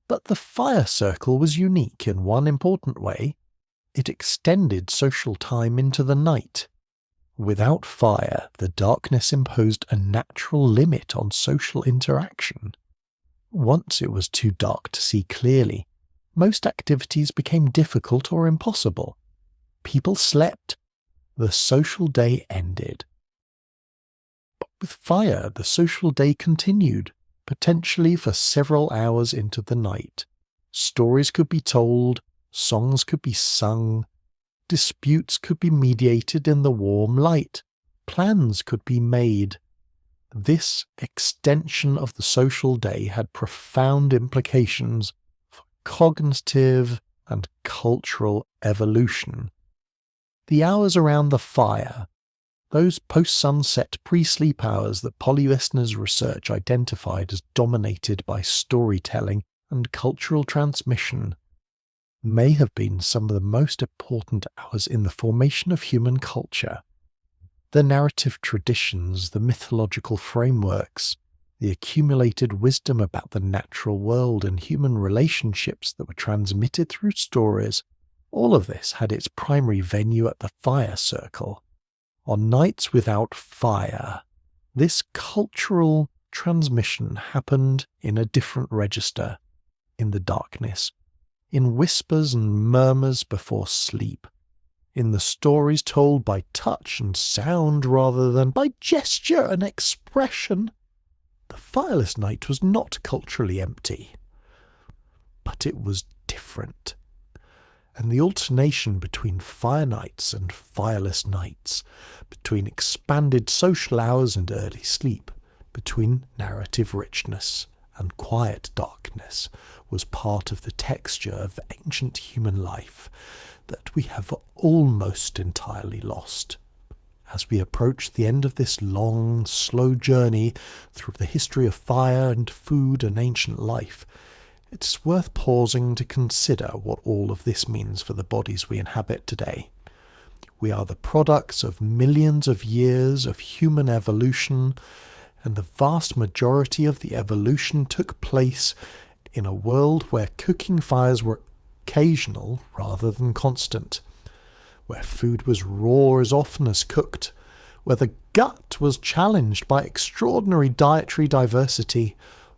Speaker 1: But the fire circle was unique in one important way: it extended social time into the night. Without fire, the darkness imposed a natural limit on social interaction. Once it was too dark to see clearly, most activities became difficult or impossible. People slept. The social day ended. But with fire, the social day continued, potentially for several hours into the night. Stories could be told, songs could be sung, disputes could be mediated in the warm light, plans could be made. This extension of the social day had profound implications for cognitive and cultural evolution. The hours around the fire, those post-sunset pre-sleep hours that polylisteners' research identified as dominated by storytelling and cultural transmission, may have been some of the most important hours in the formation of human culture. The narrative traditions, the mythological frameworks, the accumulated wisdom about the natural world and human relationships that were transmitted through stories, all of this had its primary venue at the fire circle. On nights without fire, this cultural transmission happened in a different register, in the darkness, in whispers and murmurs before sleep, in the stories told by touch and sound rather than by gesture and expression. The fireless night was not culturally empty, but it was different. and the alternation between fire nights and fireless nights, between expanded social hours and early sleep, between narrative richness and quiet darkness, was part of the texture of ancient human life that we have almost entirely lost. As we approach the end of this long, slow journey through the history of fire and food and ancient life, it's worth pausing to consider what all of this means for the bodies we inhabit today. We are the products of millions of years of human evolution, and the vast majority of the evolution took place in a world where cooking fires were occasional rather than constant, where food was raw as often as cooked, where the gut was challenged by extraordinary dietary diversity,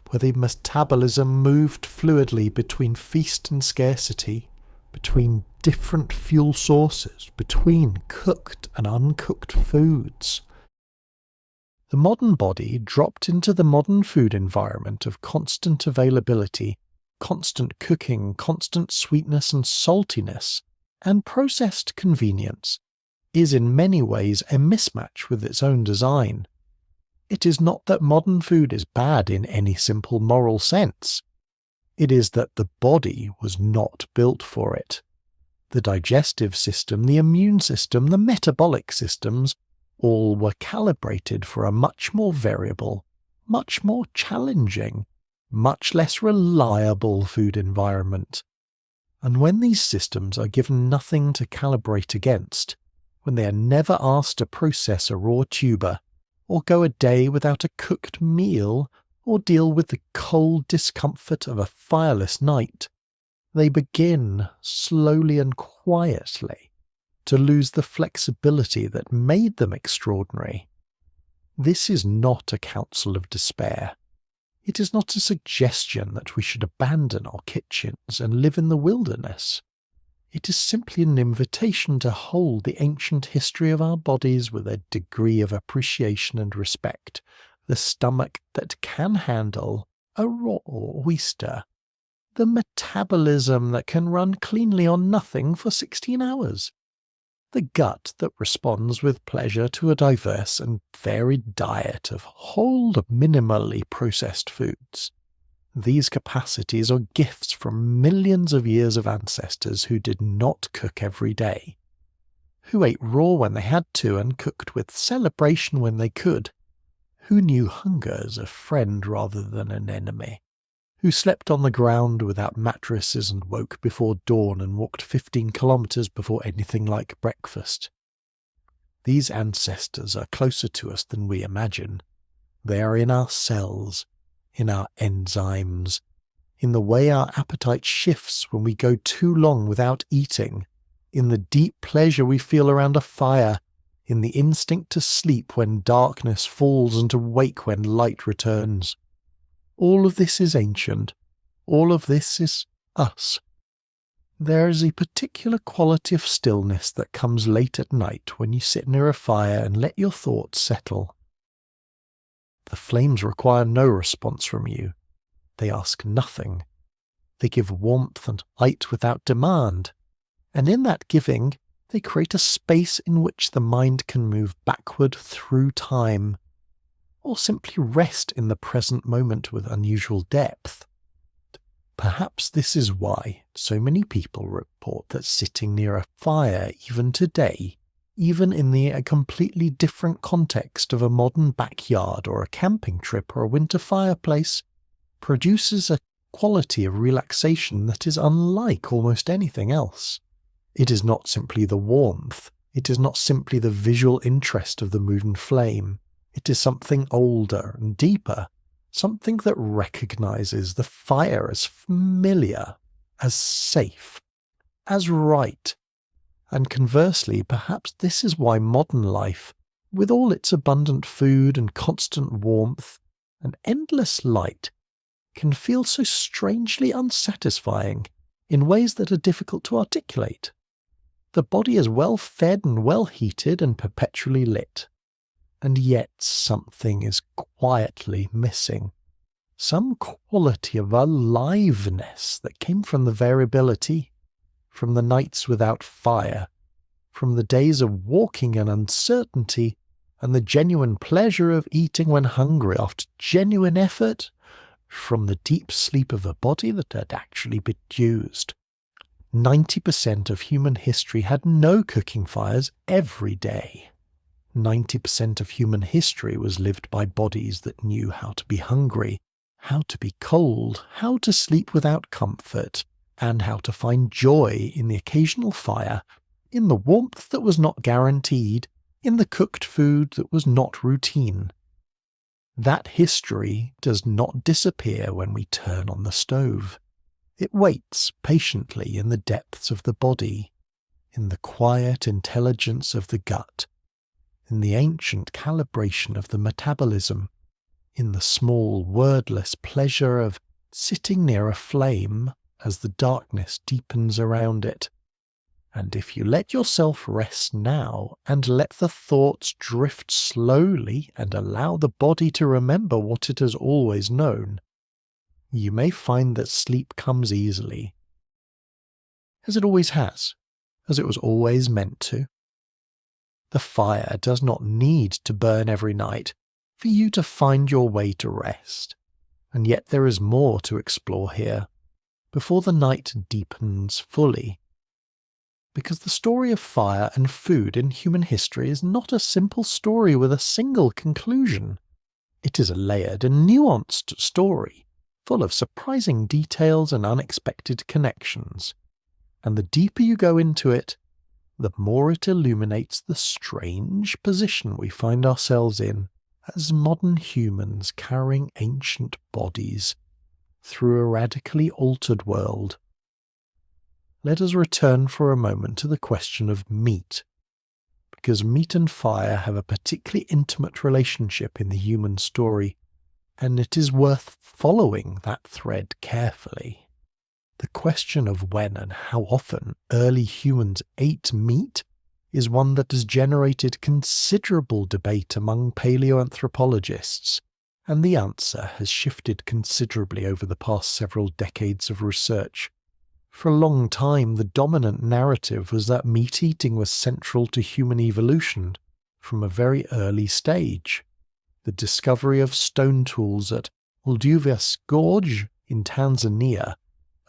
Speaker 1: where the metabolism moved fluidly between feast and scarcity, between different fuel sources, between cooked and uncooked foods. The modern body dropped into the modern food environment of constant availability, constant cooking, constant sweetness and saltiness, and processed convenience, is in many ways a mismatch with its own design. It is not that modern food is bad in any simple moral sense. It is that the body was not built for it. The digestive system, the immune system, the metabolic systems, all were calibrated for a much more variable, much more challenging, much less reliable food environment. And when these systems are given nothing to calibrate against, when they are never asked to process a raw tuber, or go a day without a cooked meal, or deal with the cold discomfort of a fireless night, they begin, slowly and quietly, to lose the flexibility that made them extraordinary. This is not a counsel of despair. It is not a suggestion that we should abandon our kitchens and live in the wilderness. It is simply an invitation to hold the ancient history of our bodies with a degree of appreciation and respect, the stomach that can handle a raw oyster, the metabolism that can run cleanly on nothing for 16 hours, the gut that responds with pleasure to a diverse and varied diet of whole, minimally processed foods. These capacities are gifts from millions of years of ancestors who did not cook every day, who ate raw when they had to and cooked with celebration when they could, who knew hunger as a friend rather than an enemy, who slept on the ground without mattresses and woke before dawn and walked 15 kilometers before anything like breakfast. These ancestors are closer to us than we imagine. They are in our cells, in our enzymes, in the way our appetite shifts when we go too long without eating, in the deep pleasure we feel around a fire, in the instinct to sleep when darkness falls and to wake when light returns. All of this is ancient. All of this is us. There is a particular quality of stillness that comes late at night when you sit near a fire and let your thoughts settle. The flames require no response from you. They ask nothing. They give warmth and light without demand. And in that giving, they create a space in which the mind can move backward through time, or simply rest in the present moment with unusual depth. Perhaps this is why so many people report that sitting near a fire even today, even in a completely different context of a modern backyard or a camping trip or a winter fireplace, produces a quality of relaxation that is unlike almost anything else. It is not simply the warmth, it is not simply the visual interest of the moving flame. It is something older and deeper, something that recognizes the fire as familiar, as safe, as right. And conversely, perhaps this is why modern life, with all its abundant food and constant warmth and endless light, can feel so strangely unsatisfying in ways that are difficult to articulate. The body is well fed and well heated and perpetually lit. And yet something is quietly missing. Some quality of aliveness that came from the variability, from the nights without fire, from the days of walking in uncertainty, and the genuine pleasure of eating when hungry after genuine effort, from the deep sleep of a body that had actually been used. 90% of human history had no cooking fires every day. 90% of human history was lived by bodies that knew how to be hungry, how to be cold, how to sleep without comfort, and how to find joy in the occasional fire, in the warmth that was not guaranteed, in the cooked food that was not routine. That history does not disappear when we turn on the stove. It waits patiently in the depths of the body, in the quiet intelligence of the gut, in the ancient calibration of the metabolism, in the small wordless pleasure of sitting near a flame as the darkness deepens around it. And if you let yourself rest now and let the thoughts drift slowly and allow the body to remember what it has always known, you may find that sleep comes easily, as it always has, as it was always meant to. The fire does not need to burn every night for you to find your way to rest, and yet there is more to explore here before the night deepens fully. Because the story of fire and food in human history is not a simple story with a single conclusion. It is a layered and nuanced story, full of surprising details and unexpected connections. And the deeper you go into it, the more it illuminates the strange position we find ourselves in as modern humans carrying ancient bodies through a radically altered world. Let us return for a moment to the question of meat, because meat and fire have a particularly intimate relationship in the human story, and it is worth following that thread carefully. The question of when and how often early humans ate meat is one that has generated considerable debate among paleoanthropologists, and the answer has shifted considerably over the past several decades of research. For a long time, the dominant narrative was that meat-eating was central to human evolution from a very early stage. The discovery of stone tools at Ulduvas Gorge in Tanzania,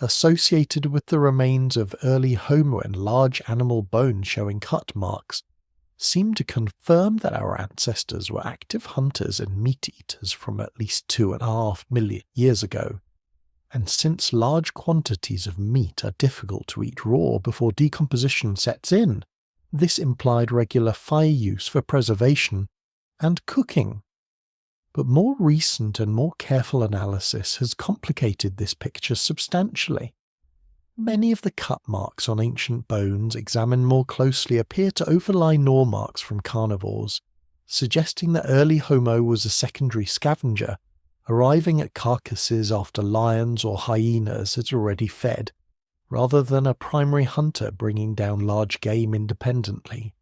Speaker 1: associated with the remains of early Homo and large animal bones showing cut marks, seemed to confirm that our ancestors were active hunters and meat-eaters from at least 2.5 million years ago. And since large quantities of meat are difficult to eat raw before decomposition sets in, this implied regular fire use for preservation and cooking. But more recent and more careful analysis has complicated this picture substantially. Many of the cut marks on ancient bones examined more closely appear to overlie gnaw marks from carnivores, suggesting that early Homo was a secondary scavenger, arriving at carcasses after lions or hyenas had already fed, rather than a primary hunter bringing down large game independently.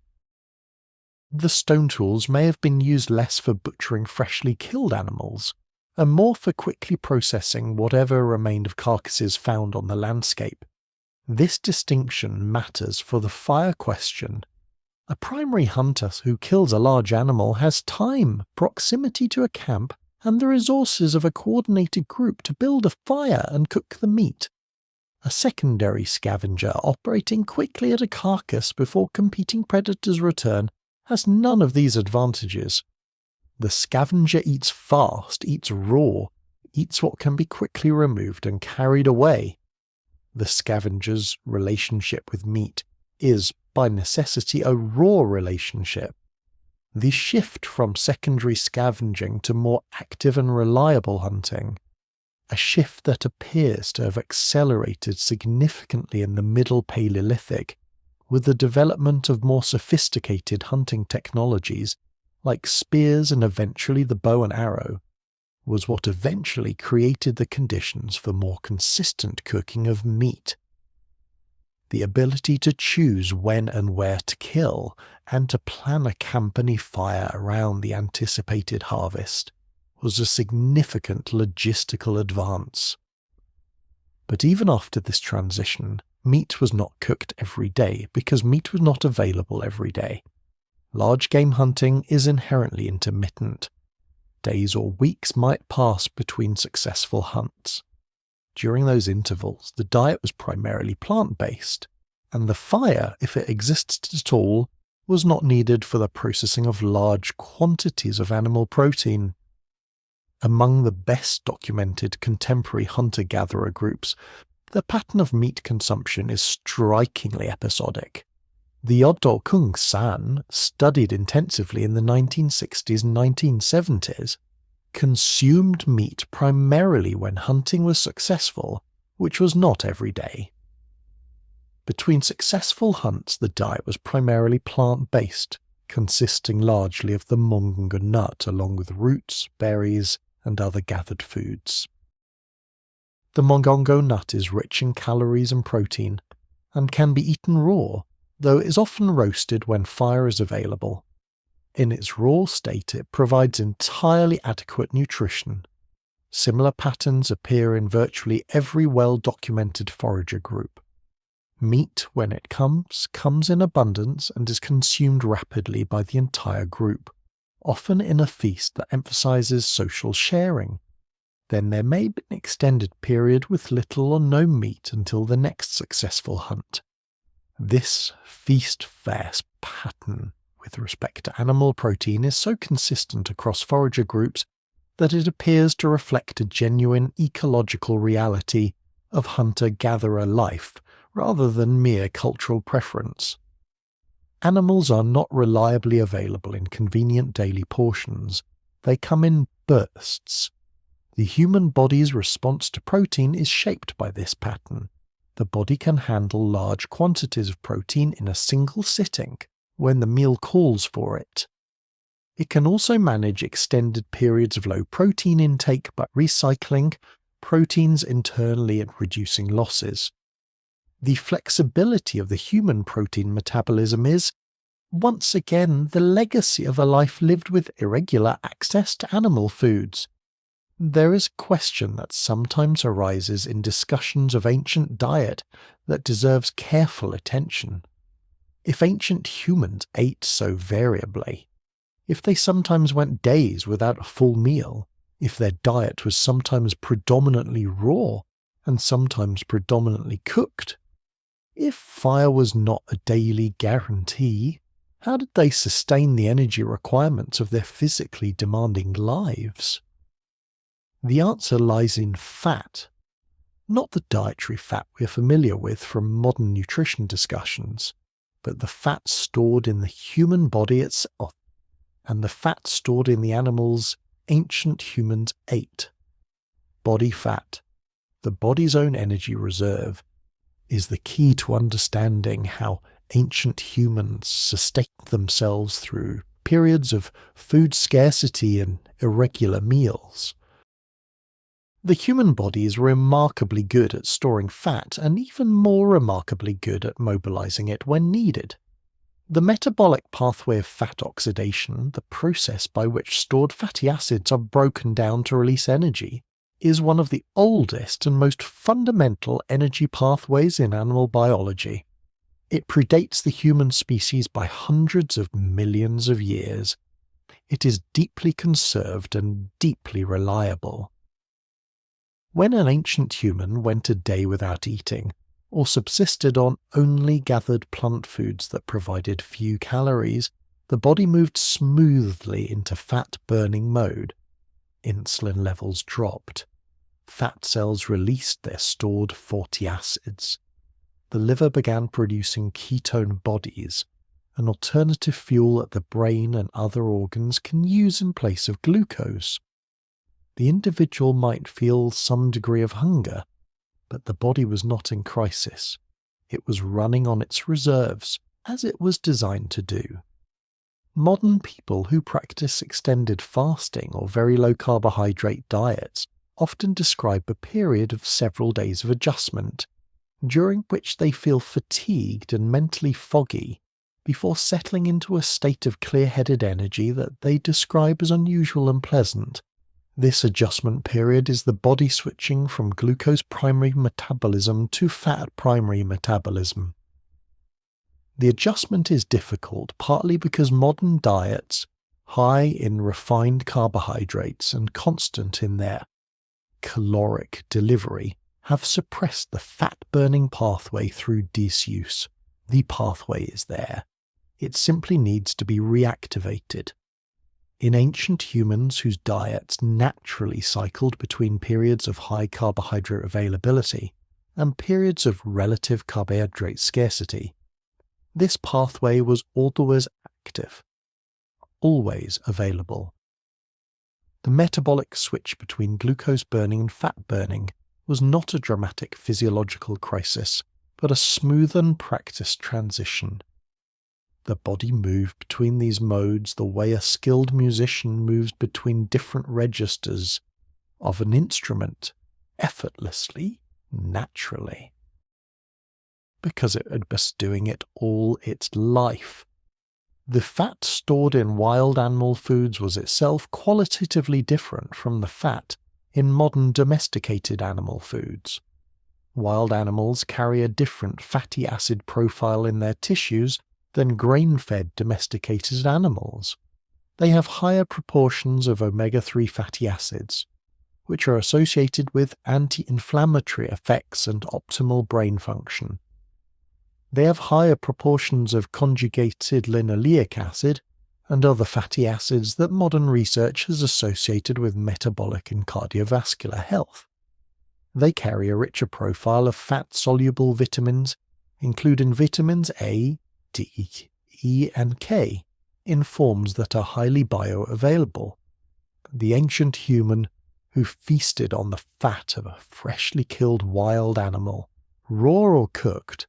Speaker 1: The stone tools may have been used less for butchering freshly killed animals, and more for quickly processing whatever remained of carcasses found on the landscape. This distinction matters for the fire question. A primary hunter who kills a large animal has time, proximity to a camp, and the resources of a coordinated group to build a fire and cook the meat. A secondary scavenger operating quickly at a carcass before competing predators return has none of these advantages. The scavenger eats fast, eats raw, eats what can be quickly removed and carried away. The scavenger's relationship with meat is, by necessity, a raw relationship. The shift from secondary scavenging to more active and reliable hunting, a shift that appears to have accelerated significantly in the Middle Paleolithic, with the development of more sophisticated hunting technologies like spears and eventually the bow and arrow, was what eventually created the conditions for more consistent cooking of meat. The ability to choose when and where to kill, and to plan a company fire around the anticipated harvest, was a significant logistical advance. But even after this transition, Meat was not cooked every day because meat was not available every day. Large game hunting is inherently intermittent. Days or weeks might pass between successful hunts. During those intervals, the diet was primarily plant-based, and the fire, if it existed at all, was not needed for the processing of large quantities of animal protein. Among the best documented contemporary hunter-gatherer groups, the pattern of meat consumption is strikingly episodic. The Oddo Kung San, studied intensively in the 1960s and 1970s, consumed meat primarily when hunting was successful, which was not every day. Between successful hunts, the diet was primarily plant-based, consisting largely of the mongo nut along with roots, berries, and other gathered foods. The mongongo nut is rich in calories and protein, and can be eaten raw, though it is often roasted when fire is available. In its raw state, it provides entirely adequate nutrition. Similar patterns appear in virtually every well-documented forager group. Meat, when it comes in abundance and is consumed rapidly by the entire group, often in a feast that emphasizes social sharing. Then there may be an extended period with little or no meat until the next successful hunt. This feast-fast pattern with respect to animal protein is so consistent across forager groups that it appears to reflect a genuine ecological reality of hunter-gatherer life rather than mere cultural preference. Animals are not reliably available in convenient daily portions. They come in bursts. The human body's response to protein is shaped by this pattern. The body can handle large quantities of protein in a single sitting when the meal calls for it. It can also manage extended periods of low protein intake by recycling proteins internally and reducing losses. The flexibility of the human protein metabolism is, once again, the legacy of a life lived with irregular access to animal foods. There is a question that sometimes arises in discussions of ancient diet that deserves careful attention. If ancient humans ate so variably, if they sometimes went days without a full meal, if their diet was sometimes predominantly raw and sometimes predominantly cooked, if fire was not a daily guarantee, how did they sustain the energy requirements of their physically demanding lives? The answer lies in fat, not the dietary fat we're familiar with from modern nutrition discussions, but the fat stored in the human body itself, and the fat stored in the animals ancient humans ate. Body fat, the body's own energy reserve, is the key to understanding how ancient humans sustained themselves through periods of food scarcity and irregular meals. The human body is remarkably good at storing fat and even more remarkably good at mobilizing it when needed. The metabolic pathway of fat oxidation, the process by which stored fatty acids are broken down to release energy, is one of the oldest and most fundamental energy pathways in animal biology. It predates the human species by hundreds of millions of years. It is deeply conserved and deeply reliable. When an ancient human went a day without eating, or subsisted on only gathered plant foods that provided few calories, the body moved smoothly into fat-burning mode. Insulin levels dropped. Fat cells released their stored fatty acids. The liver began producing ketone bodies, an alternative fuel that the brain and other organs can use in place of glucose. The individual might feel some degree of hunger, but the body was not in crisis. It was running on its reserves, as it was designed to do. Modern people who practice extended fasting or very low carbohydrate diets often describe a period of several days of adjustment, during which they feel fatigued and mentally foggy, before settling into a state of clear-headed energy that they describe as unusual and pleasant. This adjustment period is the body switching from glucose primary metabolism to fat primary metabolism. The adjustment is difficult partly because modern diets, high in refined carbohydrates and constant in their caloric delivery, have suppressed the fat-burning pathway through disuse. The pathway is there. It simply needs to be reactivated. In ancient humans whose diets naturally cycled between periods of high carbohydrate availability and periods of relative carbohydrate scarcity, this pathway was always active, always available. The metabolic switch between glucose burning and fat burning was not a dramatic physiological crisis, but a smooth and practiced transition. The body moved between these modes the way a skilled musician moves between different registers of an instrument, effortlessly, naturally. Because it had been doing it all its life. The fat stored in wild animal foods was itself qualitatively different from the fat in modern domesticated animal foods. Wild animals carry a different fatty acid profile in their tissues than grain-fed domesticated animals. They have higher proportions of omega-3 fatty acids, which are associated with anti-inflammatory effects and optimal brain function. They have higher proportions of conjugated linoleic acid and other fatty acids that modern research has associated with metabolic and cardiovascular health. They carry a richer profile of fat-soluble vitamins, including vitamins A, D, E, and K, in forms that are highly bioavailable. The ancient human who feasted on the fat of a freshly killed wild animal, raw or cooked,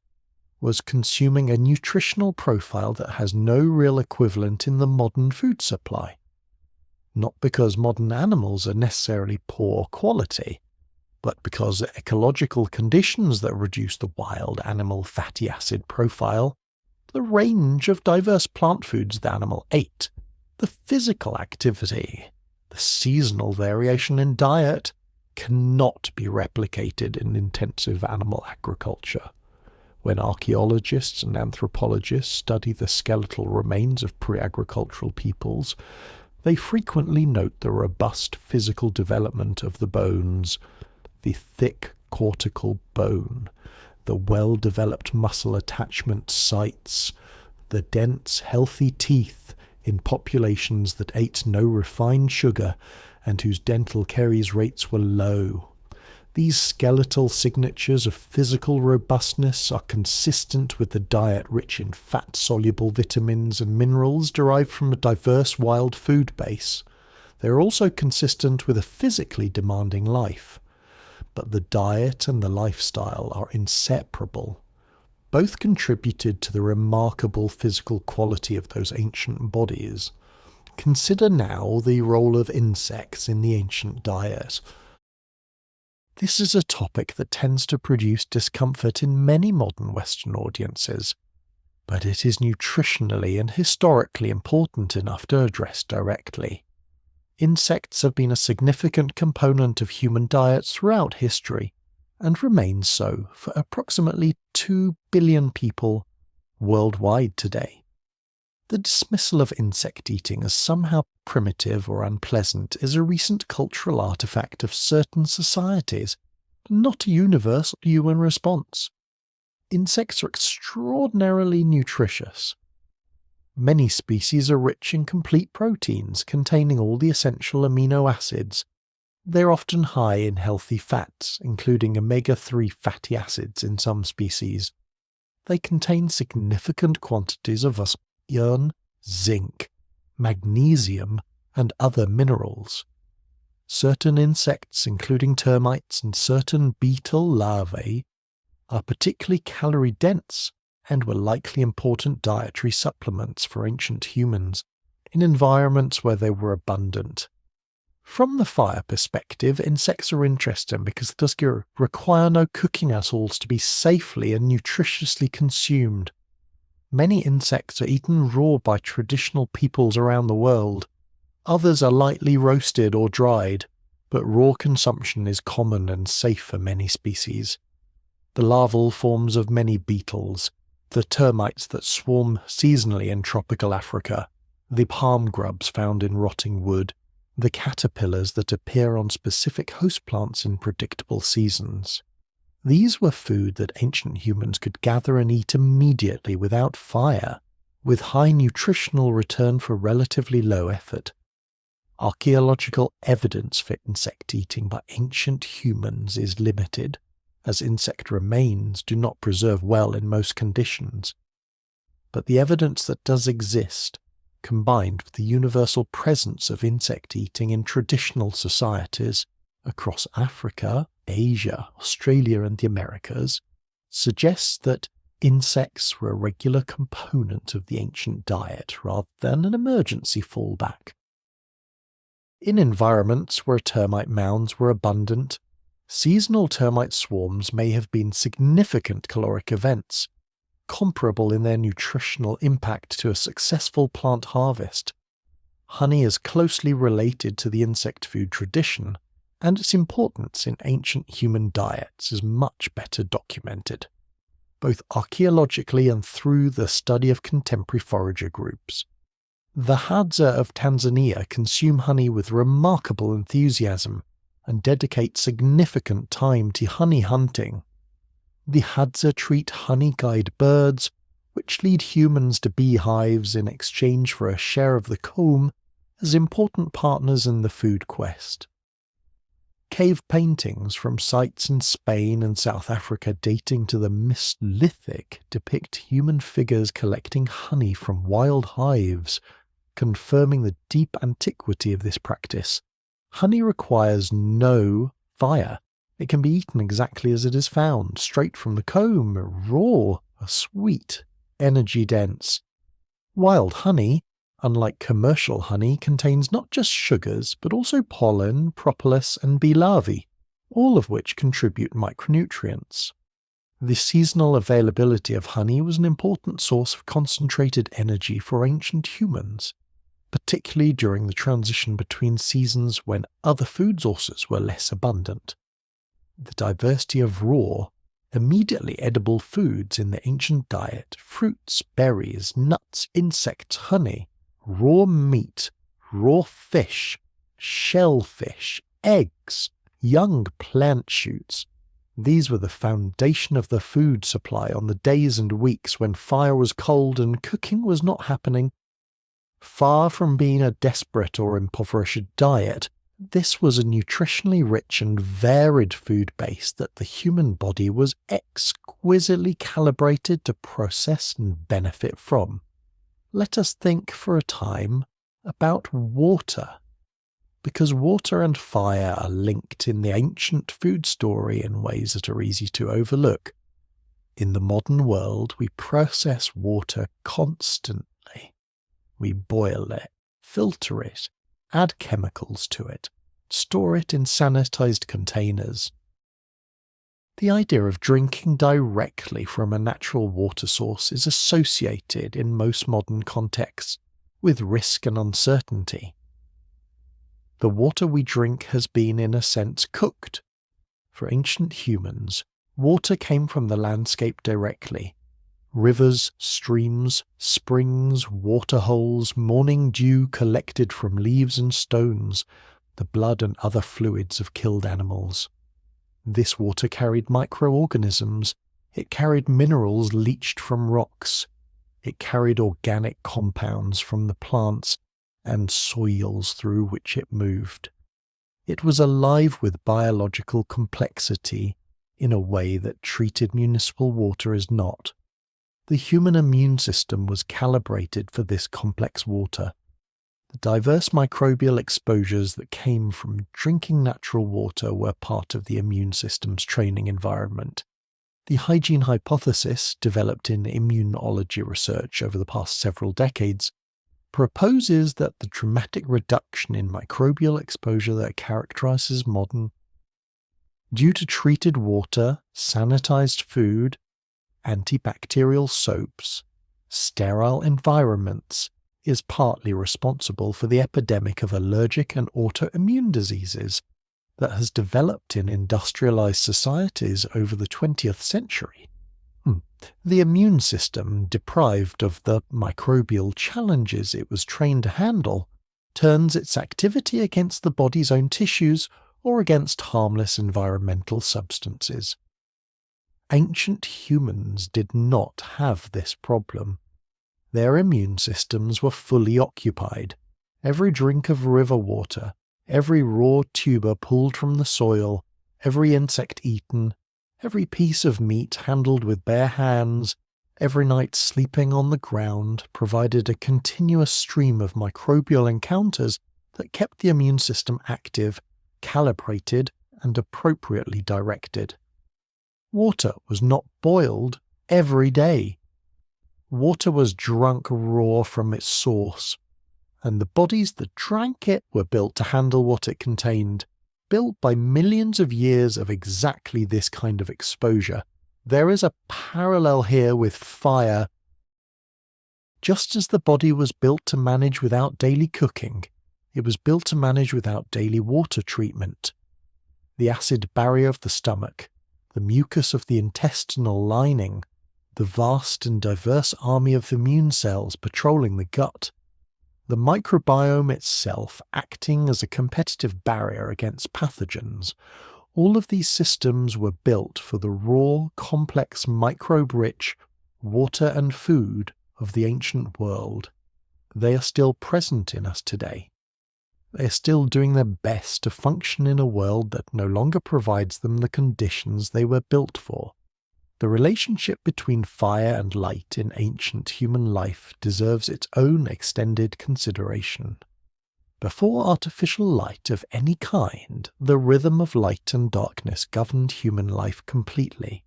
Speaker 1: was consuming a nutritional profile that has no real equivalent in the modern food supply. Not because modern animals are necessarily poor quality, but because the ecological conditions that reduce the wild animal fatty acid profile, the range of diverse plant foods the animal ate, the physical activity, the seasonal variation in diet, cannot be replicated in intensive animal agriculture. When archaeologists and anthropologists study the skeletal remains of pre-agricultural peoples, they frequently note the robust physical development of the bones, the thick cortical bone, the well-developed muscle attachment sites, the dense, healthy teeth in populations that ate no refined sugar and whose dental caries rates were low. These skeletal signatures of physical robustness are consistent with the diet rich in fat-soluble vitamins and minerals derived from a diverse wild food base. They are also consistent with a physically demanding life. But the diet and the lifestyle are inseparable. Both contributed to the remarkable physical quality of those ancient bodies. Consider now the role of insects in the ancient diet. This is a topic that tends to produce discomfort in many modern Western audiences, but it is nutritionally and historically important enough to address directly. Insects have been a significant component of human diets throughout history, and remain so for approximately 2 billion people worldwide today. The dismissal of insect eating as somehow primitive or unpleasant is a recent cultural artifact of certain societies, not a universal human response. Insects are extraordinarily nutritious. Many species are rich in complete proteins containing all the essential amino acids. They're often high in healthy fats, including omega-3 fatty acids in some species. They contain significant quantities of iron, zinc, magnesium, and other minerals. Certain insects, including termites and certain beetle larvae, are particularly calorie-dense and were likely important dietary supplements for ancient humans in environments where they were abundant. From the fire perspective, insects are interesting because they require no cooking at all to be safely and nutritiously consumed. Many insects are eaten raw by traditional peoples around the world. Others are lightly roasted or dried, but raw consumption is common and safe for many species. The larval forms of many beetles, the termites that swarm seasonally in tropical Africa, the palm grubs found in rotting wood, the caterpillars that appear on specific host plants in predictable seasons. These were food that ancient humans could gather and eat immediately without fire, with high nutritional return for relatively low effort. Archaeological evidence for insect eating by ancient humans is limited, as insect remains do not preserve well in most conditions. But the evidence that does exist, combined with the universal presence of insect eating in traditional societies across Africa, Asia, Australia and the Americas, suggests that insects were a regular component of the ancient diet rather than an emergency fallback. In environments where termite mounds were abundant, seasonal termite swarms may have been significant caloric events, comparable in their nutritional impact to a successful plant harvest. Honey is closely related to the insect food tradition, and its importance in ancient human diets is much better documented, both archaeologically and through the study of contemporary forager groups. The Hadza of Tanzania consume honey with remarkable enthusiasm and dedicate significant time to honey hunting. The Hadza treat honey-guide birds, which lead humans to beehives in exchange for a share of the comb, as important partners in the food quest. Cave paintings from sites in Spain and South Africa dating to the Mesolithic depict human figures collecting honey from wild hives, confirming the deep antiquity of this practice. Honey requires no fire. It can be eaten exactly as it is found, straight from the comb, raw, sweet, energy-dense. Wild honey, unlike commercial honey, contains not just sugars, but also pollen, propolis, and bee larvae, all of which contribute micronutrients. The seasonal availability of honey was an important source of concentrated energy for ancient humans, particularly during the transition between seasons when other food sources were less abundant. The diversity of raw, immediately edible foods in the ancient diet, fruits, berries, nuts, insects, honey, raw meat, raw fish, shellfish, eggs, young plant shoots. These were the foundation of the food supply on the days and weeks when fire was cold and cooking was not happening. Far from being a desperate or impoverished diet, this was a nutritionally rich and varied food base that the human body was exquisitely calibrated to process and benefit from. Let us think for a time about water, because water and fire are linked in the ancient food story in ways that are easy to overlook. In the modern world, we process water constantly. We boil it, filter it, add chemicals to it, store it in sanitized containers. The idea of drinking directly from a natural water source is associated in most modern contexts with risk and uncertainty. The water we drink has been, in a sense, cooked. For ancient humans, water came from the landscape directly. Rivers, streams, springs, waterholes, morning dew collected from leaves and stones, the blood and other fluids of killed animals. This water carried microorganisms, it carried minerals leached from rocks, it carried organic compounds from the plants and soils through which it moved. It was alive with biological complexity in a way that treated municipal water as not. The human immune system was calibrated for this complex water. The diverse microbial exposures that came from drinking natural water were part of the immune system's training environment. The hygiene hypothesis, developed in immunology research over the past several decades, proposes that the dramatic reduction in microbial exposure that characterizes modern, due to treated water, sanitized food, antibacterial soaps, sterile environments, is partly responsible for the epidemic of allergic and autoimmune diseases, that has developed in industrialized societies over the 20th century. The immune system, deprived of the microbial challenges it was trained to handle, turns its activity against the body's own tissues or against harmless environmental substances. Ancient humans did not have this problem. Their immune systems were fully occupied. Every drink of river water, every raw tuber pulled from the soil, every insect eaten, every piece of meat handled with bare hands, every night sleeping on the ground provided a continuous stream of microbial encounters that kept the immune system active, calibrated, and appropriately directed. Water was not boiled every day. Water was drunk raw from its source, and the bodies that drank it were built to handle what it contained, built by millions of years of exactly this kind of exposure. There is a parallel here with fire. Just as the body was built to manage without daily cooking, it was built to manage without daily water treatment. The acid barrier of the stomach, the mucus of the intestinal lining, the vast and diverse army of immune cells patrolling the gut, the microbiome itself acting as a competitive barrier against pathogens. All of these systems were built for the raw, complex, microbe-rich water and food of the ancient world. They are still present in us today. They are still doing their best to function in a world that no longer provides them the conditions they were built for. The relationship between fire and light in ancient human life deserves its own extended consideration. Before artificial light of any kind, the rhythm of light and darkness governed human life completely.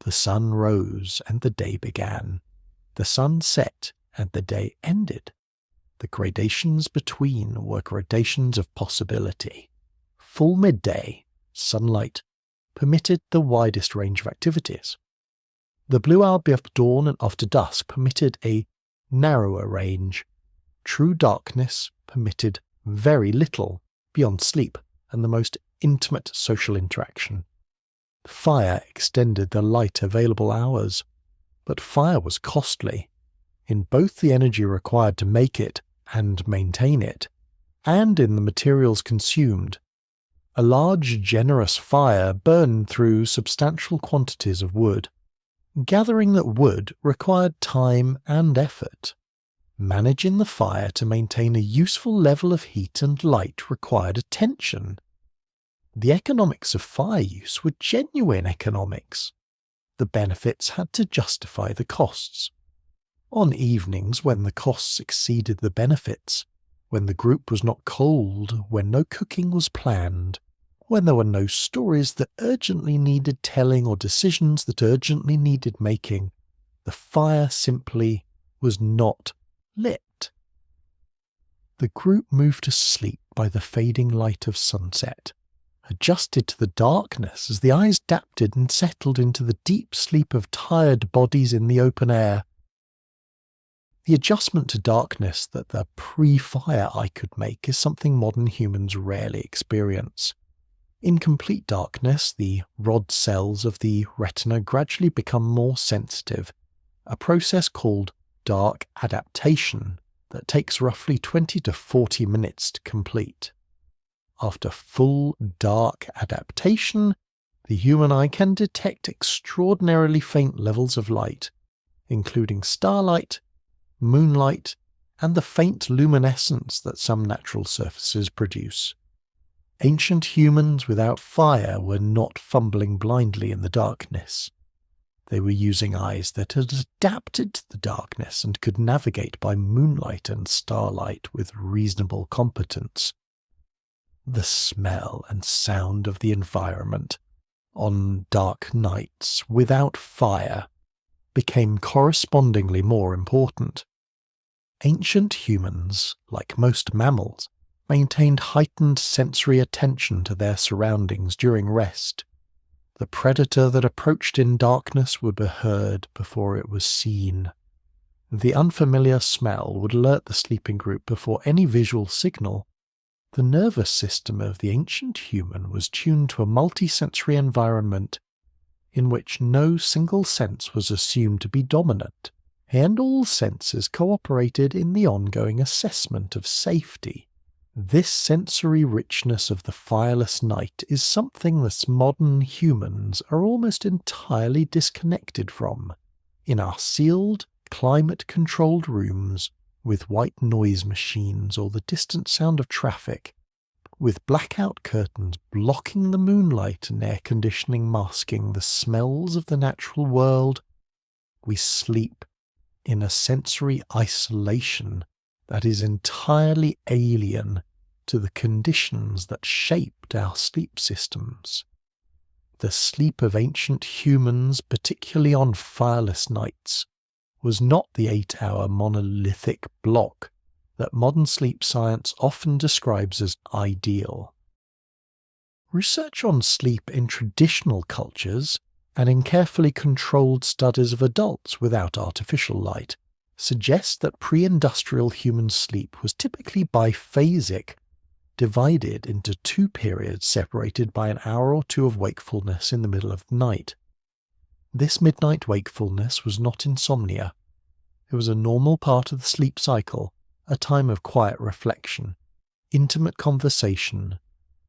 Speaker 1: The sun rose and the day began. The sun set and the day ended. The gradations between were gradations of possibility. Full midday, sunlight, permitted the widest range of activities. The blue algae of dawn and after dusk permitted a narrower range. True darkness permitted very little beyond sleep and the most intimate social interaction. Fire extended the light available hours, but fire was costly, in both the energy required to make it and maintain it, and in the materials consumed. A large, generous fire burned through substantial quantities of wood. Gathering that wood required time and effort. Managing the fire to maintain a useful level of heat and light required attention. The economics of fire use were genuine economics. The benefits had to justify the costs. On evenings when the costs exceeded the benefits, when the group was not cold, when no cooking was planned, when there were no stories that urgently needed telling or decisions that urgently needed making, the fire simply was not lit. The group moved to sleep by the fading light of sunset, adjusted to the darkness as the eyes adapted and settled into the deep sleep of tired bodies in the open air. The adjustment to darkness that the pre-fire eye could make is something modern humans rarely experience. In complete darkness, the rod cells of the retina gradually become more sensitive, a process called dark adaptation that takes roughly 20 to 40 minutes to complete. After full dark adaptation, the human eye can detect extraordinarily faint levels of light, including starlight, moonlight, and the faint luminescence that some natural surfaces produce. Ancient humans without fire were not fumbling blindly in the darkness. They were using eyes that had adapted to the darkness and could navigate by moonlight and starlight with reasonable competence. The smell and sound of the environment on dark nights without fire became correspondingly more important. Ancient humans, like most mammals, maintained heightened sensory attention to their surroundings during rest. The predator that approached in darkness would be heard before it was seen. The unfamiliar smell would alert the sleeping group before any visual signal. The nervous system of the ancient human was tuned to a multisensory environment in which no single sense was assumed to be dominant, and all senses cooperated in the ongoing assessment of safety. This sensory richness of the fireless night is something that modern humans are almost entirely disconnected from. In our sealed, climate-controlled rooms, with white noise machines or the distant sound of traffic, with blackout curtains blocking the moonlight and air conditioning masking the smells of the natural world, we sleep in a sensory isolation that is entirely alien to the conditions that shaped our sleep systems. The sleep of ancient humans, particularly on fireless nights, was not the 8-hour monolithic block that modern sleep science often describes as ideal. Research on sleep in traditional cultures and in carefully controlled studies of adults without artificial light suggests that pre-industrial human sleep was typically biphasic, divided into 2 periods separated by an hour or 2 of wakefulness in the middle of the night. This midnight wakefulness was not insomnia. It was a normal part of the sleep cycle, a time of quiet reflection, intimate conversation,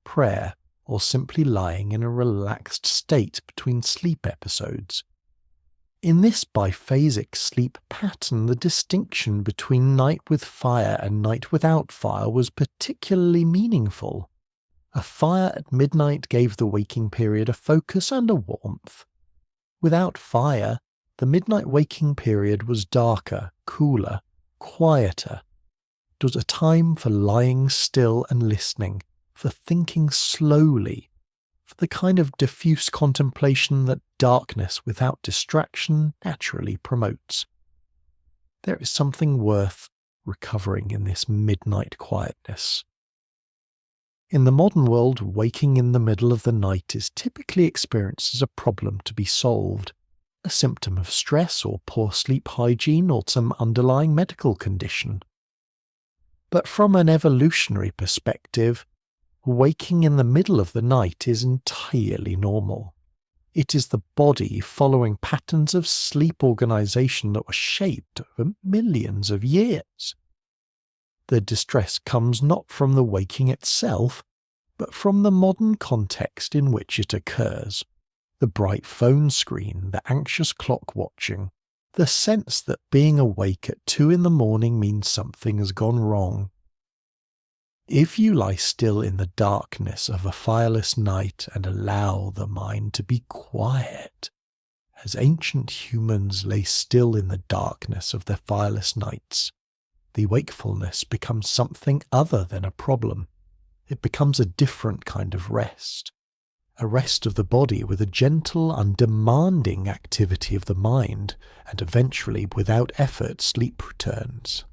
Speaker 1: prayer, or simply lying in a relaxed state between sleep episodes. In this biphasic sleep pattern, the distinction between night with fire and night without fire was particularly meaningful. A fire at midnight gave the waking period a focus and a warmth. Without fire, the midnight waking period was darker, cooler, quieter. It was a time for lying still and listening, for thinking slowly, for the kind of diffuse contemplation that darkness without distraction naturally promotes. There is something worth recovering in this midnight quietness. In the modern world, waking in the middle of the night is typically experienced as a problem to be solved, a symptom of stress or poor sleep hygiene or some underlying medical condition. But from an evolutionary perspective, waking in the middle of the night is entirely normal. It is the body following patterns of sleep organization that were shaped over millions of years. The distress comes not from the waking itself, but from the modern context in which it occurs. The bright phone screen, the anxious clock watching, the sense that being awake at 2 a.m. means something has gone wrong. If you lie still in the darkness of a fireless night and allow the mind to be quiet, as ancient humans lay still in the darkness of their fireless nights, the wakefulness becomes something other than a problem. It becomes a different kind of rest. A rest of the body with a gentle, undemanding activity of the mind, and eventually, without effort, sleep returns.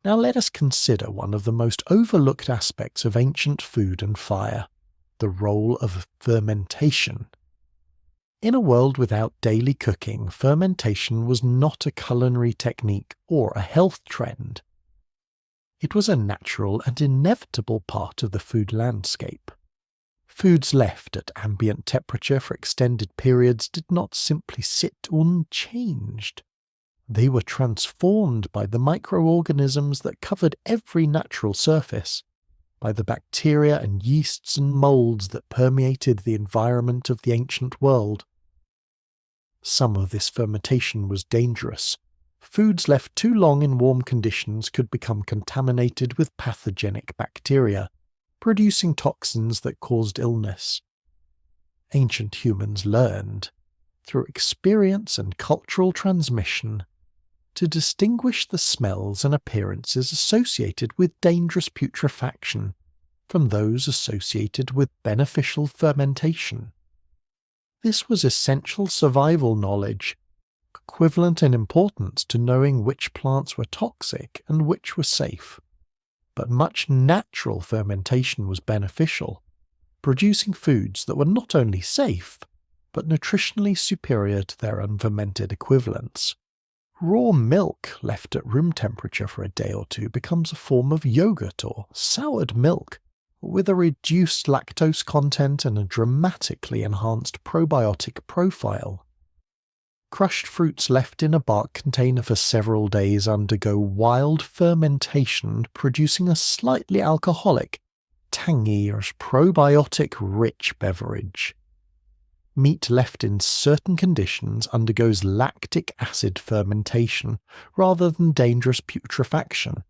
Speaker 1: Now let us consider one of the most overlooked aspects of ancient food and fire, the role of fermentation. In a world without daily cooking, fermentation was not a culinary technique or a health trend. It was a natural and inevitable part of the food landscape. Foods left at ambient temperature for extended periods did not simply sit unchanged. They were transformed by the microorganisms that covered every natural surface, by the bacteria and yeasts and molds that permeated the environment of the ancient world. Some of this fermentation was dangerous. Foods left too long in warm conditions could become contaminated with pathogenic bacteria, producing toxins that caused illness. Ancient humans learned, through experience and cultural transmission, to distinguish the smells and appearances associated with dangerous putrefaction from those associated with beneficial fermentation. This was essential survival knowledge, equivalent in importance to knowing which plants were toxic and which were safe. But much natural fermentation was beneficial, producing foods that were not only safe, but nutritionally superior to their unfermented equivalents. Raw milk left at room temperature for a day or two becomes a form of yogurt or soured milk, with a reduced lactose content and a dramatically enhanced probiotic profile. Crushed fruits left in a bark container for several days undergo wild fermentation, producing a slightly alcoholic, tangy or probiotic-rich beverage. Meat left in certain conditions undergoes lactic acid fermentation rather than dangerous putrefaction,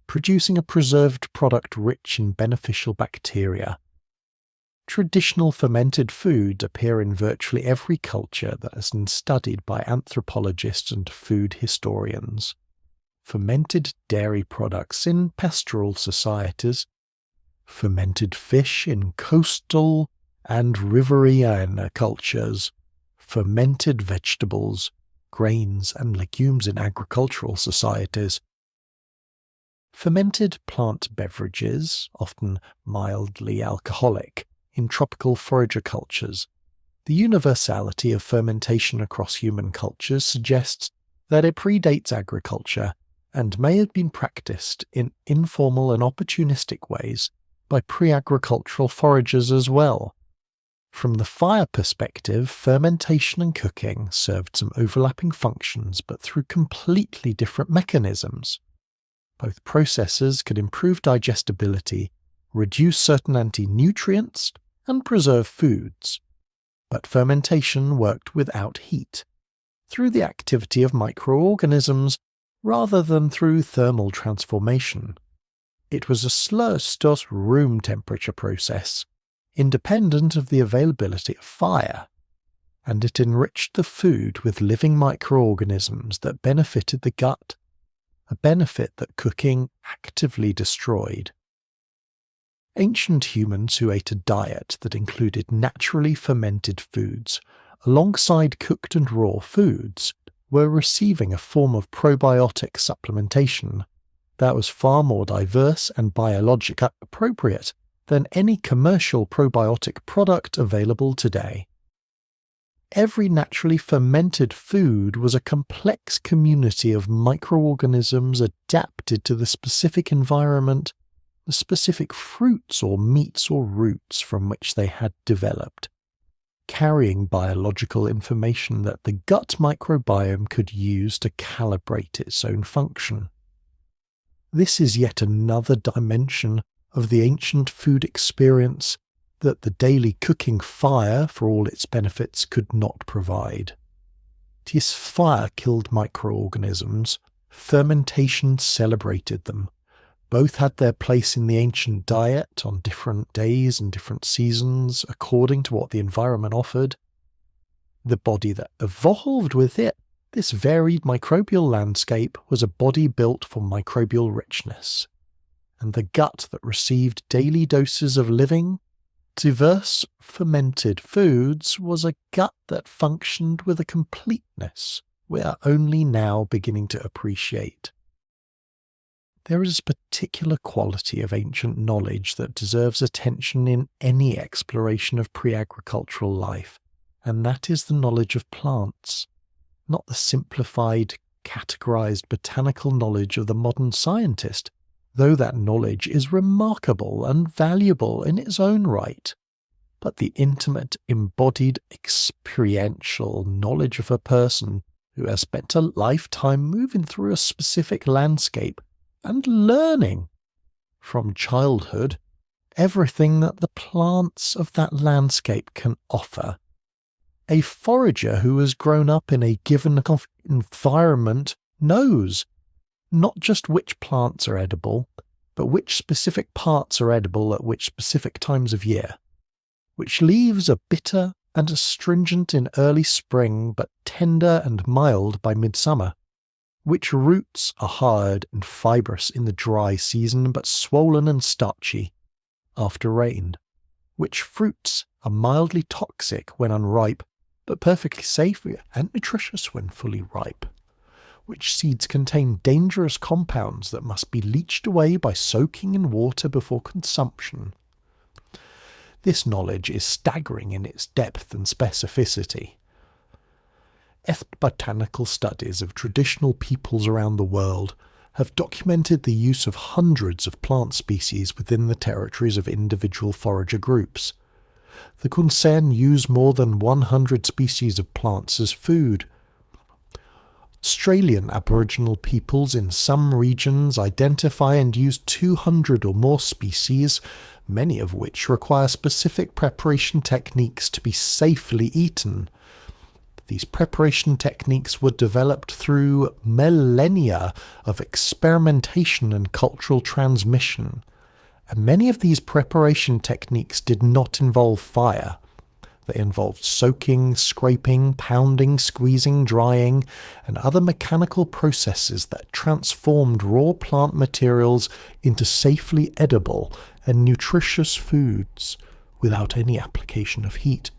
Speaker 1: producing a preserved product rich in beneficial bacteria. Traditional fermented foods appear in virtually every culture that has been studied by anthropologists and food historians. Fermented dairy products in pastoral societies, fermented fish in coastal and riverine cultures, fermented vegetables, grains and legumes in agricultural societies. Fermented plant beverages, often mildly alcoholic, in tropical forager cultures. The universality of fermentation across human cultures suggests that it predates agriculture and may have been practiced in informal and opportunistic ways by pre-agricultural foragers as well. From the fire perspective, fermentation and cooking served some overlapping functions but through completely different mechanisms. Both processes could improve digestibility, reduce certain anti-nutrients, and preserve foods. But fermentation worked without heat, through the activity of microorganisms rather than through thermal transformation. It was a slow, room temperature process, independent of the availability of fire, and it enriched the food with living microorganisms that benefited the gut, a benefit that cooking actively destroyed. Ancient humans who ate a diet that included naturally fermented foods alongside cooked and raw foods were receiving a form of probiotic supplementation that was far more diverse and biologically appropriate than any commercial probiotic product available today. Every naturally fermented food was a complex community of microorganisms adapted to the specific environment, the specific fruits or meats or roots from which they had developed, carrying biological information that the gut microbiome could use to calibrate its own function. This is yet another dimension of the ancient food experience that the daily cooking fire, for all its benefits, could not provide. Yes, fire killed microorganisms, fermentation celebrated them. Both had their place in the ancient diet on different days and different seasons, according to what the environment offered. The body that evolved with it, this varied microbial landscape, was a body built for microbial richness. And the gut that received daily doses of living, diverse fermented foods was a gut that functioned with a completeness we are only now beginning to appreciate. There is a particular quality of ancient knowledge that deserves attention in any exploration of pre-agricultural life, and that is the knowledge of plants, not the simplified, categorized botanical knowledge of the modern scientist, though that knowledge is remarkable and valuable in its own right, but the intimate, embodied, experiential knowledge of a person who has spent a lifetime moving through a specific landscape and learning, from childhood, everything that the plants of that landscape can offer. A forager who has grown up in a given environment knows not just which plants are edible, but which specific parts are edible at which specific times of year, which leaves are bitter and astringent in early spring but tender and mild by midsummer, which roots are hard and fibrous in the dry season but swollen and starchy after rain, which fruits are mildly toxic when unripe but perfectly safe and nutritious when fully ripe, which seeds contain dangerous compounds that must be leached away by soaking in water before consumption. This knowledge is staggering in its depth and specificity. ethnobotanical studies of traditional peoples around the world have documented the use of hundreds of plant species within the territories of individual forager groups. The Kunsen use more than 100 species of plants as food. Australian Aboriginal peoples in some regions identify and use 200 or more species, many of which require specific preparation techniques to be safely eaten. These preparation techniques were developed through millennia of experimentation and cultural transmission, and many of these preparation techniques did not involve fire. They involved soaking, scraping, pounding, squeezing, drying, and other mechanical processes that transformed raw plant materials into safely edible and nutritious foods without any application of heat.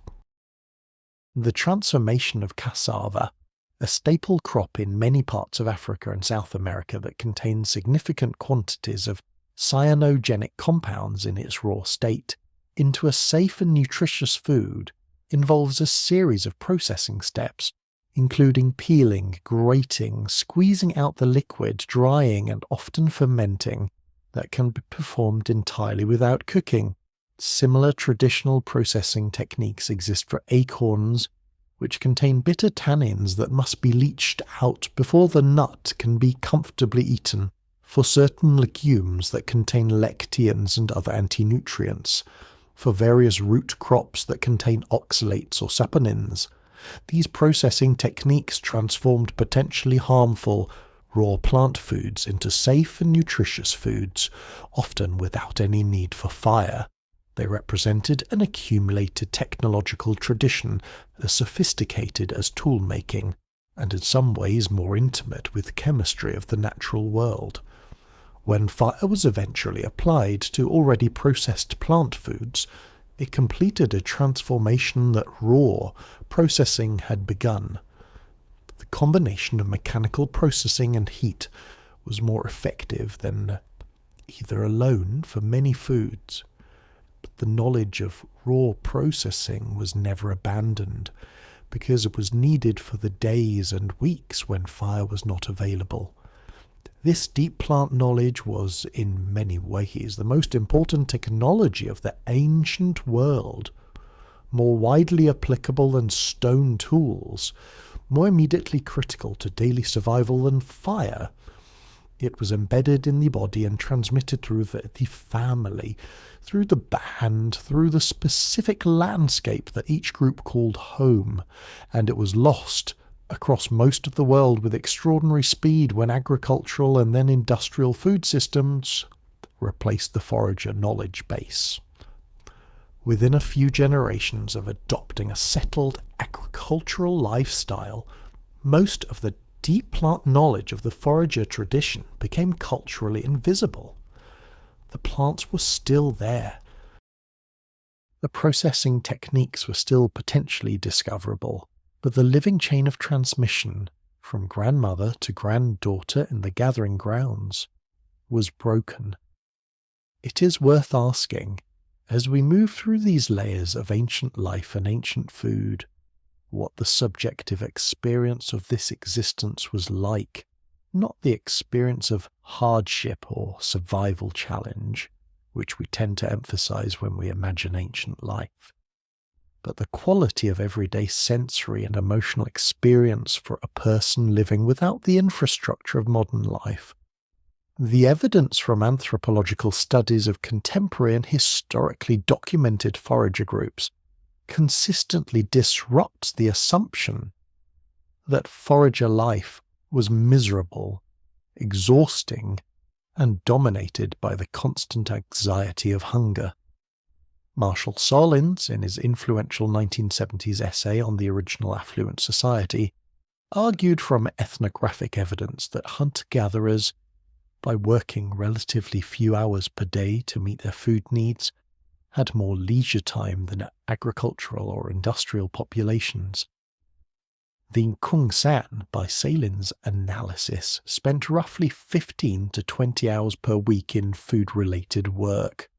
Speaker 1: The transformation of cassava, a staple crop in many parts of Africa and South America that contains significant quantities of cyanogenic compounds in its raw state, into a safe and nutritious food, involves a series of processing steps, including peeling, grating, squeezing out the liquid, drying, and often fermenting, that can be performed entirely without cooking. Similar traditional processing techniques exist for acorns, which contain bitter tannins that must be leached out before the nut can be comfortably eaten, for certain legumes that contain lectins and other anti-nutrients, for various root crops that contain oxalates or saponins. These processing techniques transformed potentially harmful raw plant foods into safe and nutritious foods, often without any need for fire. They represented an accumulated technological tradition as sophisticated as tool-making, and in some ways more intimate with chemistry of the natural world. When fire was eventually applied to already processed plant foods, it completed a transformation that raw processing had begun. The combination of mechanical processing and heat was more effective than either alone for many foods. But the knowledge of raw processing was never abandoned, because it was needed for the days and weeks when fire was not available. This deep plant knowledge was, in many ways, the most important technology of the ancient world, more widely applicable than stone tools, more immediately critical to daily survival than fire. It was embedded in the body and transmitted through the family, through the band, through the specific landscape that each group called home, and it was lost across most of the world with extraordinary speed when agricultural and then industrial food systems replaced the forager knowledge base. Within a few generations of adopting a settled agricultural lifestyle, most of the deep plant knowledge of the forager tradition became culturally invisible. The plants were still there. The processing techniques were still potentially discoverable, but the living chain of transmission, from grandmother to granddaughter in the gathering grounds, was broken. It is worth asking, as we move through these layers of ancient life and ancient food, what the subjective experience of this existence was like, not the experience of hardship or survival challenge, which we tend to emphasize when we imagine ancient life, but the quality of everyday sensory and emotional experience for a person living without the infrastructure of modern life. The evidence from anthropological studies of contemporary and historically documented forager groups consistently disrupts the assumption that forager life was miserable, exhausting, and dominated by the constant anxiety of hunger. Marshall Solins, in his influential 1970s essay on the original affluent society, argued from ethnographic evidence that hunter-gatherers, by working relatively few hours per day to meet their food needs, had more leisure time than agricultural or industrial populations. The Nkungsan, by Salin's analysis, spent roughly 15 to 20 hours per week in food-related work,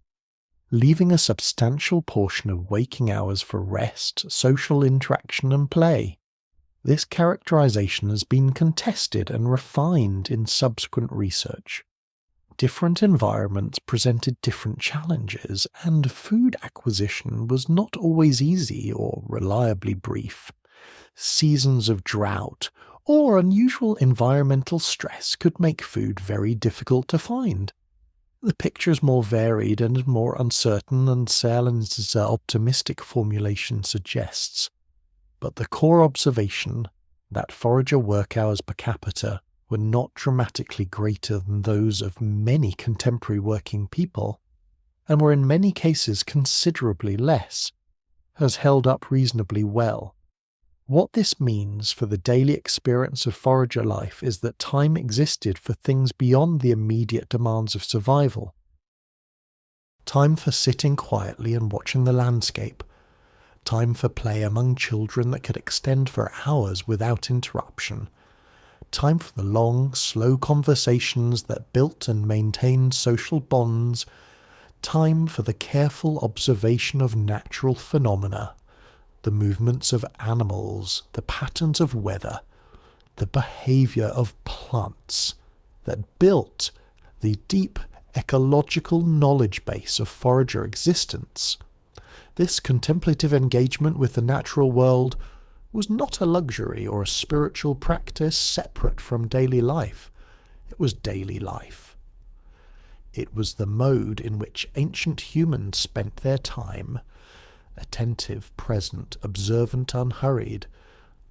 Speaker 1: leaving a substantial portion of waking hours for rest, social interaction and play. This characterization has been contested and refined in subsequent research. Different environments presented different challenges, and food acquisition was not always easy or reliably brief. Seasons of drought or unusual environmental stress could make food very difficult to find. The picture is more varied and more uncertain than Sahlen's optimistic formulation suggests. But the core observation, that forager work hours per capita were not dramatically greater than those of many contemporary working people, and were in many cases considerably less, has held up reasonably well. What this means for the daily experience of forager life is that time existed for things beyond the immediate demands of survival. Time for sitting quietly and watching the landscape. Time for play among children that could extend for hours without interruption. Time for the long, slow conversations that built and maintained social bonds. Time for the careful observation of natural phenomena, the movements of animals, the patterns of weather, the behavior of plants that built the deep ecological knowledge base of forager existence. This contemplative engagement with the natural world was not a luxury or a spiritual practice separate from daily life. It was daily life. It was the mode in which ancient humans spent their time, attentive, present, observant, unhurried,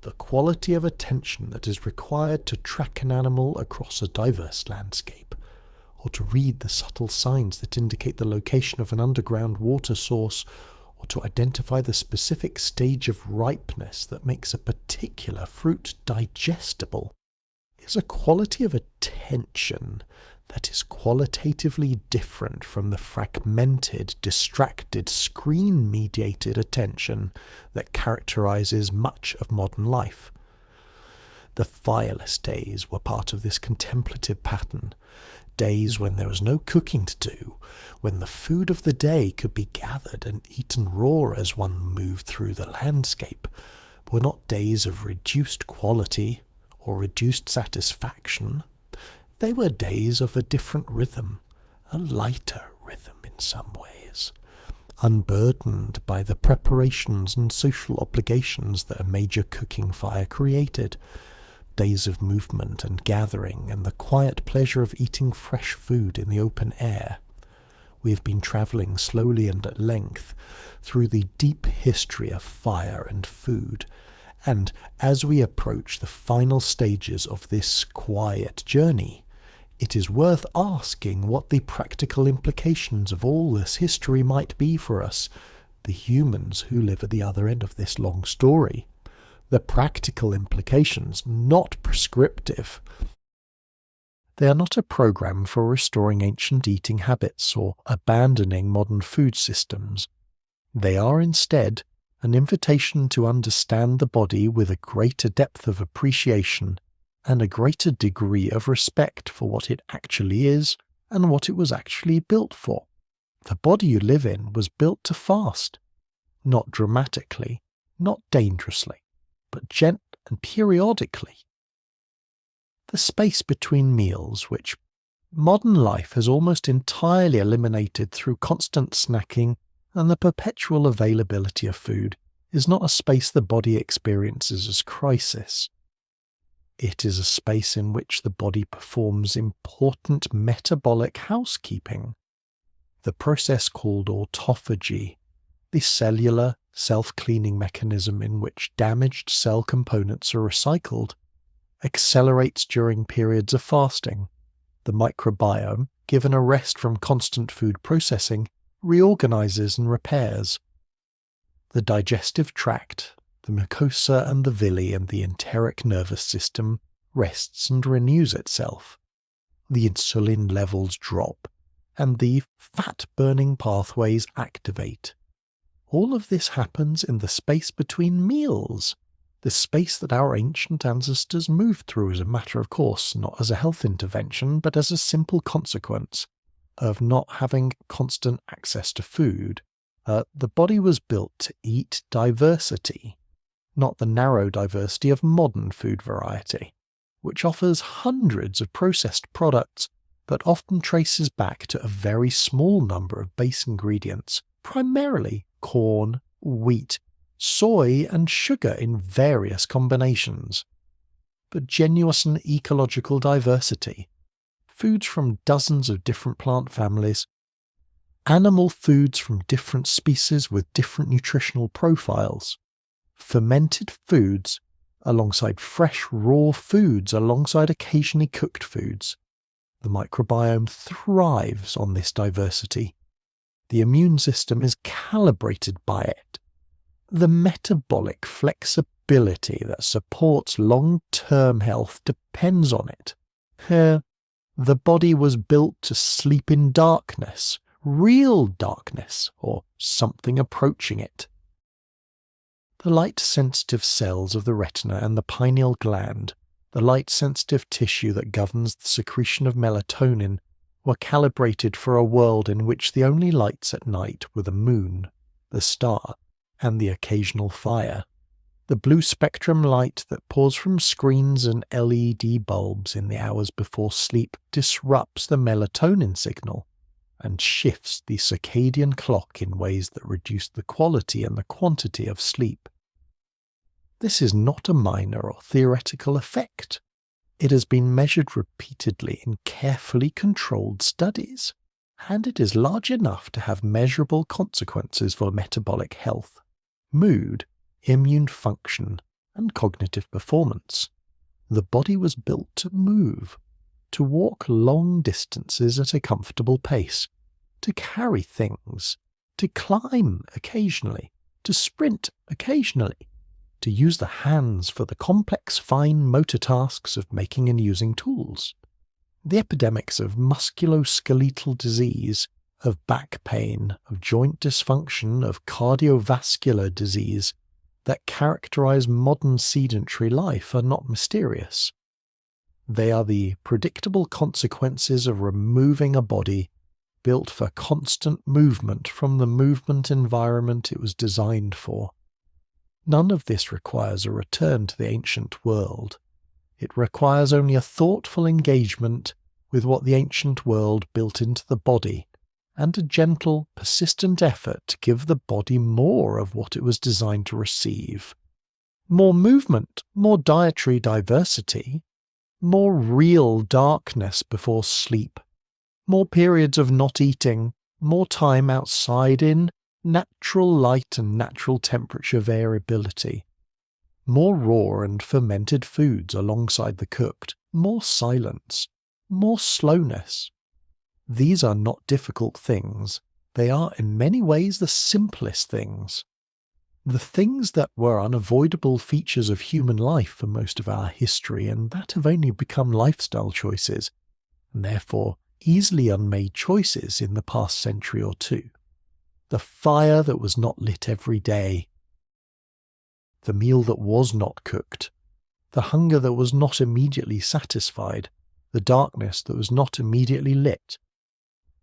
Speaker 1: the quality of attention that is required to track an animal across a diverse landscape, or to read the subtle signs that indicate the location of an underground water source, or to identify the specific stage of ripeness that makes a particular fruit digestible, is a quality of attention that is qualitatively different from the fragmented, distracted, screen-mediated attention that characterizes much of modern life. The fireless days were part of this contemplative pattern, days when there was no cooking to do, when the food of the day could be gathered and eaten raw as one moved through the landscape, were not days of reduced quality or reduced satisfaction. They were days of a different rhythm, a lighter rhythm in some ways, unburdened by the preparations and social obligations that a major cooking fire created, days of movement and gathering and the quiet pleasure of eating fresh food in the open air. We have been travelling slowly and at length through the deep history of fire and food, and as we approach the final stages of this quiet journey, it is worth asking what the practical implications of all this history might be for us, the humans who live at the other end of this long story. The practical implications, not prescriptive. They are not a program for restoring ancient eating habits or abandoning modern food systems. They are instead an invitation to understand the body with a greater depth of appreciation and a greater degree of respect for what it actually is and what it was actually built for. The body you live in was built to fast, not dramatically, not dangerously, but gently and periodically. The space between meals, which modern life has almost entirely eliminated through constant snacking and the perpetual availability of food, is not a space the body experiences as crisis. It is a space in which the body performs important metabolic housekeeping. The process called autophagy, the cellular self-cleaning mechanism in which damaged cell components are recycled, accelerates during periods of fasting. The microbiome, given a rest from constant food processing, reorganizes and repairs. The digestive tract, the mucosa and the villi and the enteric nervous system rests and renews itself. The insulin levels drop, and the fat-burning pathways activate. All of this happens in the space between meals, the space that our ancient ancestors moved through as a matter of course, not as a health intervention, but as a simple consequence of not having constant access to food. The body was built to eat diversity, not the narrow diversity of modern food variety, which offers hundreds of processed products but often traces back to a very small number of base ingredients, primarily corn, wheat, soy, and sugar in various combinations. But genuine ecological diversity, foods from dozens of different plant families, animal foods from different species with different nutritional profiles, fermented foods alongside fresh raw foods alongside occasionally cooked foods. The microbiome thrives on this diversity. The immune system is calibrated by it. The metabolic flexibility that supports long-term health depends on it. The body was built to sleep in darkness, real darkness, or something approaching it. The light-sensitive cells of the retina and the pineal gland, the light-sensitive tissue that governs the secretion of melatonin, were calibrated for a world in which the only lights at night were the moon, the star, and the occasional fire. The blue spectrum light that pours from screens and LED bulbs in the hours before sleep disrupts the melatonin signal and shifts the circadian clock in ways that reduce the quality and the quantity of sleep. This is not a minor or theoretical effect. It has been measured repeatedly in carefully controlled studies, and it is large enough to have measurable consequences for metabolic health, mood, immune function, and cognitive performance. The body was built to move, to walk long distances at a comfortable pace, to carry things, to climb occasionally, to sprint occasionally, to use the hands for the complex fine motor tasks of making and using tools. The epidemics of musculoskeletal disease, of back pain, of joint dysfunction, of cardiovascular disease that characterize modern sedentary life are not mysterious. They are the predictable consequences of removing a body built for constant movement from the movement environment it was designed for. None of this requires a return to the ancient world. It requires only a thoughtful engagement with what the ancient world built into the body, and a gentle, persistent effort to give the body more of what it was designed to receive. More movement, more dietary diversity, more real darkness before sleep, more periods of not eating, more time outside in natural light and natural temperature variability, more raw and fermented foods alongside the cooked, more silence, more slowness. These are not difficult things. They are in many ways the simplest things. The things that were unavoidable features of human life for most of our history and that have only become lifestyle choices, and therefore easily unmade choices in the past century or two. The fire that was not lit every day, the meal that was not cooked, the hunger that was not immediately satisfied, the darkness that was not immediately lit.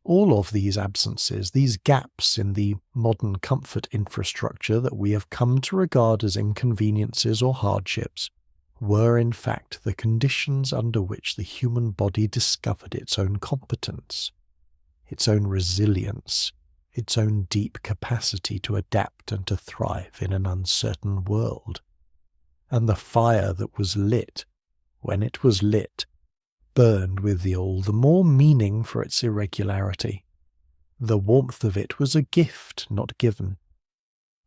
Speaker 1: All of these absences, these gaps in the modern comfort infrastructure that we have come to regard as inconveniences or hardships, were in fact the conditions under which the human body discovered its own competence, its own resilience, its own deep capacity to adapt and to thrive in an uncertain world. And the fire that was lit, when it was lit, burned with all the more meaning for its irregularity. The warmth of it was a gift not given.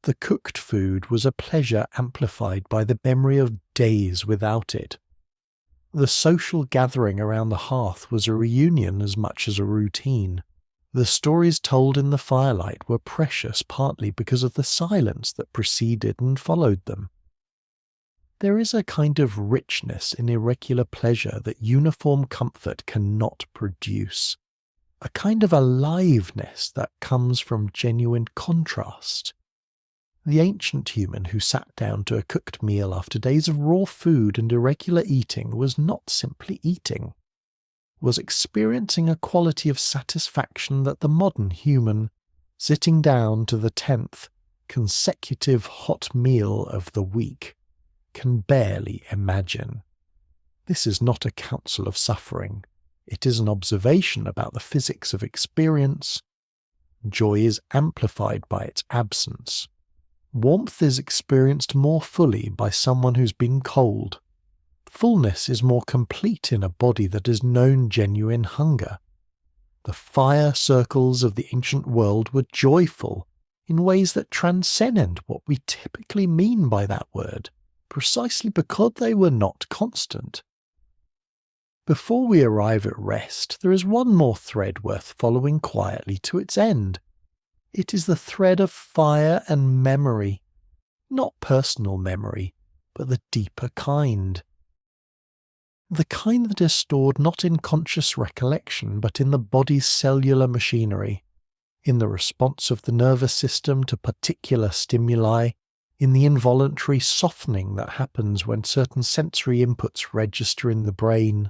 Speaker 1: The cooked food was a pleasure amplified by the memory of days without it. The social gathering around the hearth was a reunion as much as a routine. The stories told in the firelight were precious partly because of the silence that preceded and followed them. There is a kind of richness in irregular pleasure that uniform comfort cannot produce, a kind of aliveness that comes from genuine contrast. The ancient human who sat down to a cooked meal after days of raw food and irregular eating was not simply eating, was experiencing a quality of satisfaction that the modern human, sitting down to the 10th consecutive hot meal of the week, can barely imagine. This is not a counsel of suffering. It is an observation about the physics of experience. Joy is amplified by its absence. Warmth is experienced more fully by someone who's been cold. Fullness is more complete in a body that has known genuine hunger. The fire circles of the ancient world were joyful in ways that transcend what we typically mean by that word, precisely because they were not constant. Before we arrive at rest, there is one more thread worth following quietly to its end. It is the thread of fire and memory, not personal memory, but the deeper kind. The kind that is stored not in conscious recollection, but in the body's cellular machinery, in the response of the nervous system to particular stimuli, in the involuntary softening that happens when certain sensory inputs register in the brain.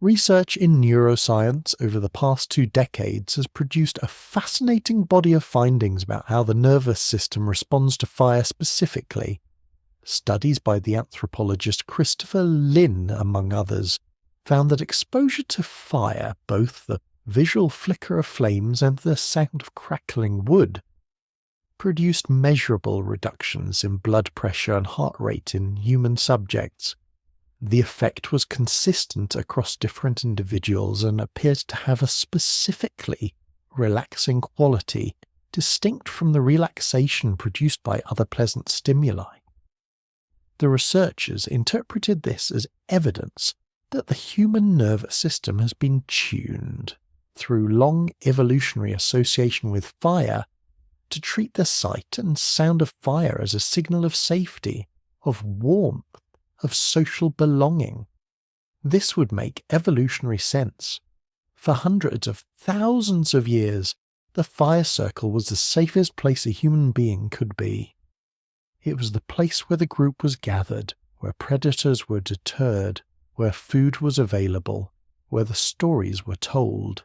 Speaker 1: Research in neuroscience over the past 2 decades has produced a fascinating body of findings about how the nervous system responds to fire specifically. Studies by the anthropologist Christopher Lynn, among others, found that exposure to fire, both the visual flicker of flames and the sound of crackling wood, produced measurable reductions in blood pressure and heart rate in human subjects. The effect was consistent across different individuals and appeared to have a specifically relaxing quality, distinct from the relaxation produced by other pleasant stimuli. The researchers interpreted this as evidence that the human nervous system has been tuned, through long evolutionary association with fire, to treat the sight and sound of fire as a signal of safety, of warmth, of social belonging. This would make evolutionary sense. For hundreds of thousands of years, the fire circle was the safest place a human being could be. It was the place where the group was gathered, where predators were deterred, where food was available, where the stories were told.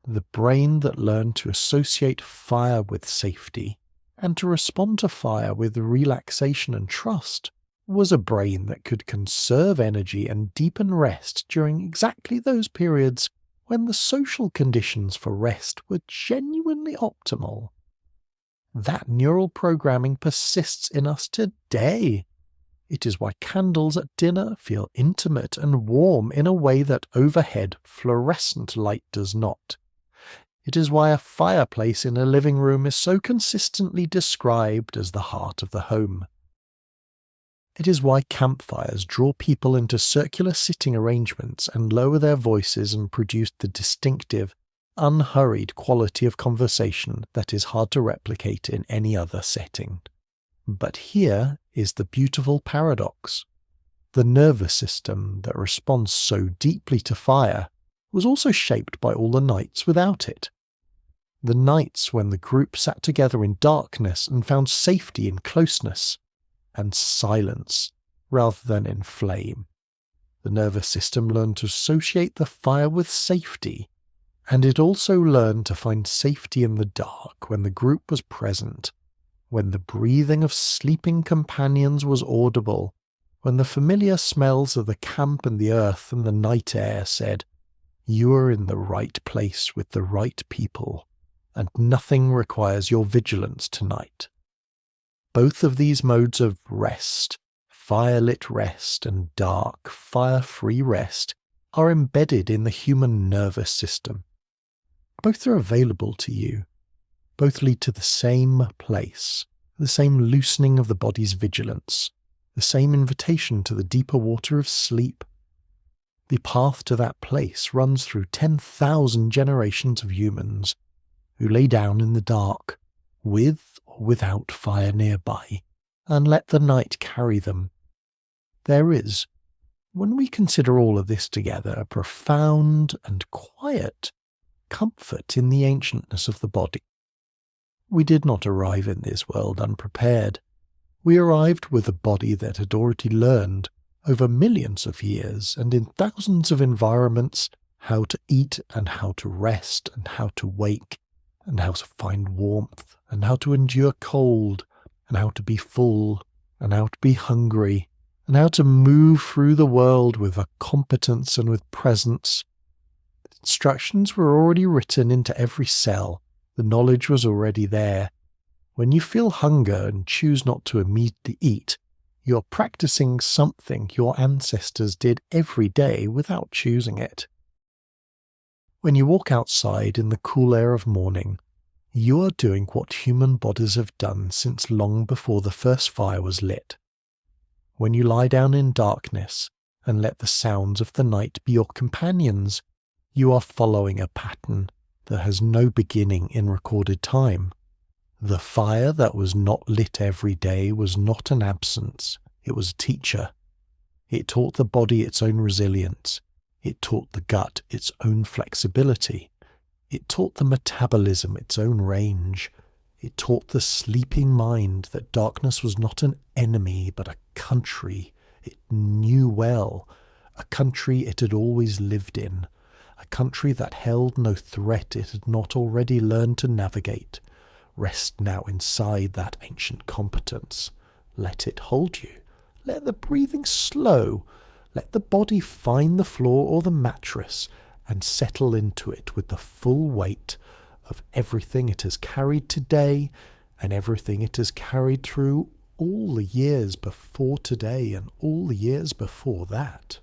Speaker 1: The brain that learned to associate fire with safety, and to respond to fire with relaxation and trust, was a brain that could conserve energy and deepen rest during exactly those periods when the social conditions for rest were genuinely optimal. That neural programming persists in us today. It is why candles at dinner feel intimate and warm in a way that overhead fluorescent light does not. It is why a fireplace in a living room is so consistently described as the heart of the home. It is why campfires draw people into circular sitting arrangements and lower their voices and produce the distinctive, unhurried quality of conversation that is hard to replicate in any other setting. But here is the beautiful paradox. The nervous system that responds so deeply to fire was also shaped by all the nights without it. The nights when the group sat together in darkness and found safety in closeness and silence rather than in flame. The nervous system learned to associate the fire with safety, and it also learned to find safety in the dark when the group was present, when the breathing of sleeping companions was audible, when the familiar smells of the camp and the earth and the night air said, "You are in the right place with the right people, and nothing requires your vigilance tonight." Both of these modes of rest, firelit rest and dark, fire-free rest, are embedded in the human nervous system. Both are available to you. Both lead to the same place, the same loosening of the body's vigilance, the same invitation to the deeper water of sleep. The path to that place runs through 10,000 generations of humans who lay down in the dark, with or without fire nearby, and let the night carry them. There is, when we consider all of this together, a profound and quiet comfort in the ancientness of the body. We did not arrive in this world unprepared. We arrived with a body that had already learned, over millions of years and in thousands of environments, how to eat and how to rest and how to wake and how to find warmth and how to endure cold and how to be full and how to be hungry, and how to move through the world with a competence and with presence. The instructions were already written into every cell. The knowledge was already there. When you feel hunger and choose not to immediately eat, you're practicing something your ancestors did every day without choosing it. When you walk outside in the cool air of morning, you are doing what human bodies have done since long before the first fire was lit. When you lie down in darkness and let the sounds of the night be your companions, you are following a pattern that has no beginning in recorded time. The fire that was not lit every day was not an absence, it was a teacher. It taught the body its own resilience. It taught the gut its own flexibility. It taught the metabolism its own range. It taught the sleeping mind that darkness was not an enemy but a country it knew well, a country it had always lived in, a country that held no threat it had not already learned to navigate. Rest now inside that ancient competence. Let it hold you. Let the breathing slow. Let the body find the floor or the mattress and settle into it with the full weight of everything it has carried today and everything it has carried through all the years before today and all the years before that.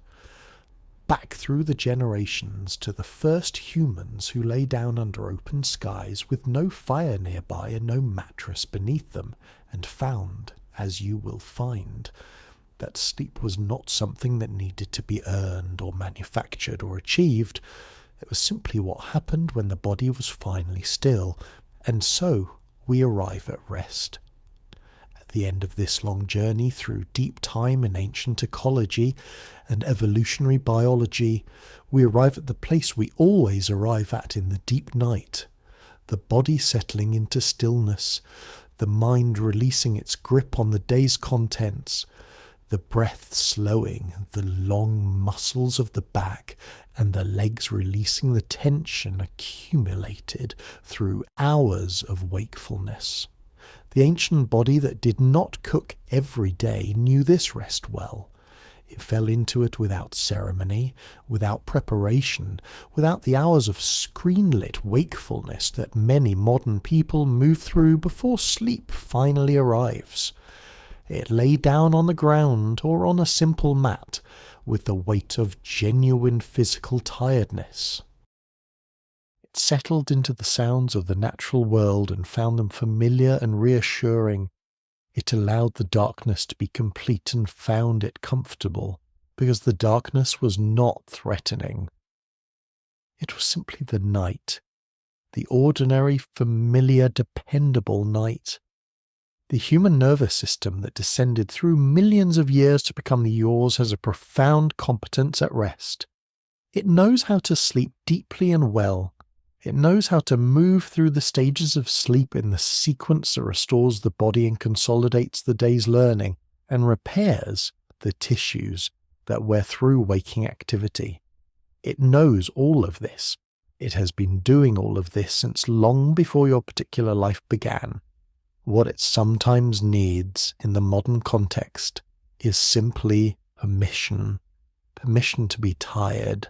Speaker 1: Back through the generations to the first humans who lay down under open skies with no fire nearby and no mattress beneath them, and found, as you will find, that sleep was not something that needed to be earned or manufactured or achieved. It was simply what happened when the body was finally still, and so we arrive at rest. At the end of this long journey through deep time in ancient ecology and evolutionary biology, we arrive at the place we always arrive at in the deep night, the body settling into stillness, the mind releasing its grip on the day's contents, the breath slowing, the long muscles of the back and the legs releasing the tension accumulated through hours of wakefulness. The ancient body that did not cook every day knew this rest well. It fell into it without ceremony, without preparation, without the hours of screen-lit wakefulness that many modern people move through before sleep finally arrives. It lay down on the ground or on a simple mat with the weight of genuine physical tiredness. It settled into the sounds of the natural world and found them familiar and reassuring. It allowed the darkness to be complete and found it comfortable, because the darkness was not threatening. It was simply the night, the ordinary, familiar, dependable night. The human nervous system that descended through millions of years to become yours has a profound competence at rest. It knows how to sleep deeply and well. It knows how to move through the stages of sleep in the sequence that restores the body and consolidates the day's learning and repairs the tissues that wear through waking activity. It knows all of this. It has been doing all of this since long before your particular life began. What it sometimes needs in the modern context is simply permission. Permission to be tired.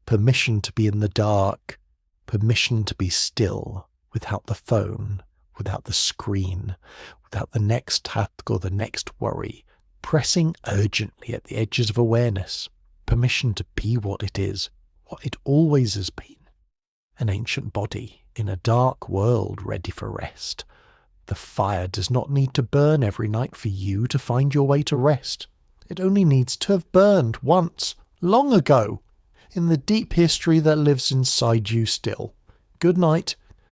Speaker 1: Permission to be in the dark. Permission to be still, without the phone, without the screen, without the next task or the next worry, pressing urgently at the edges of awareness. Permission to be what it is, what it always has been. An ancient body in a dark world ready for rest. The fire does not need to burn every night for you to find your way to rest. It only needs to have burned once, long ago, in the deep history that lives inside you still. Good night.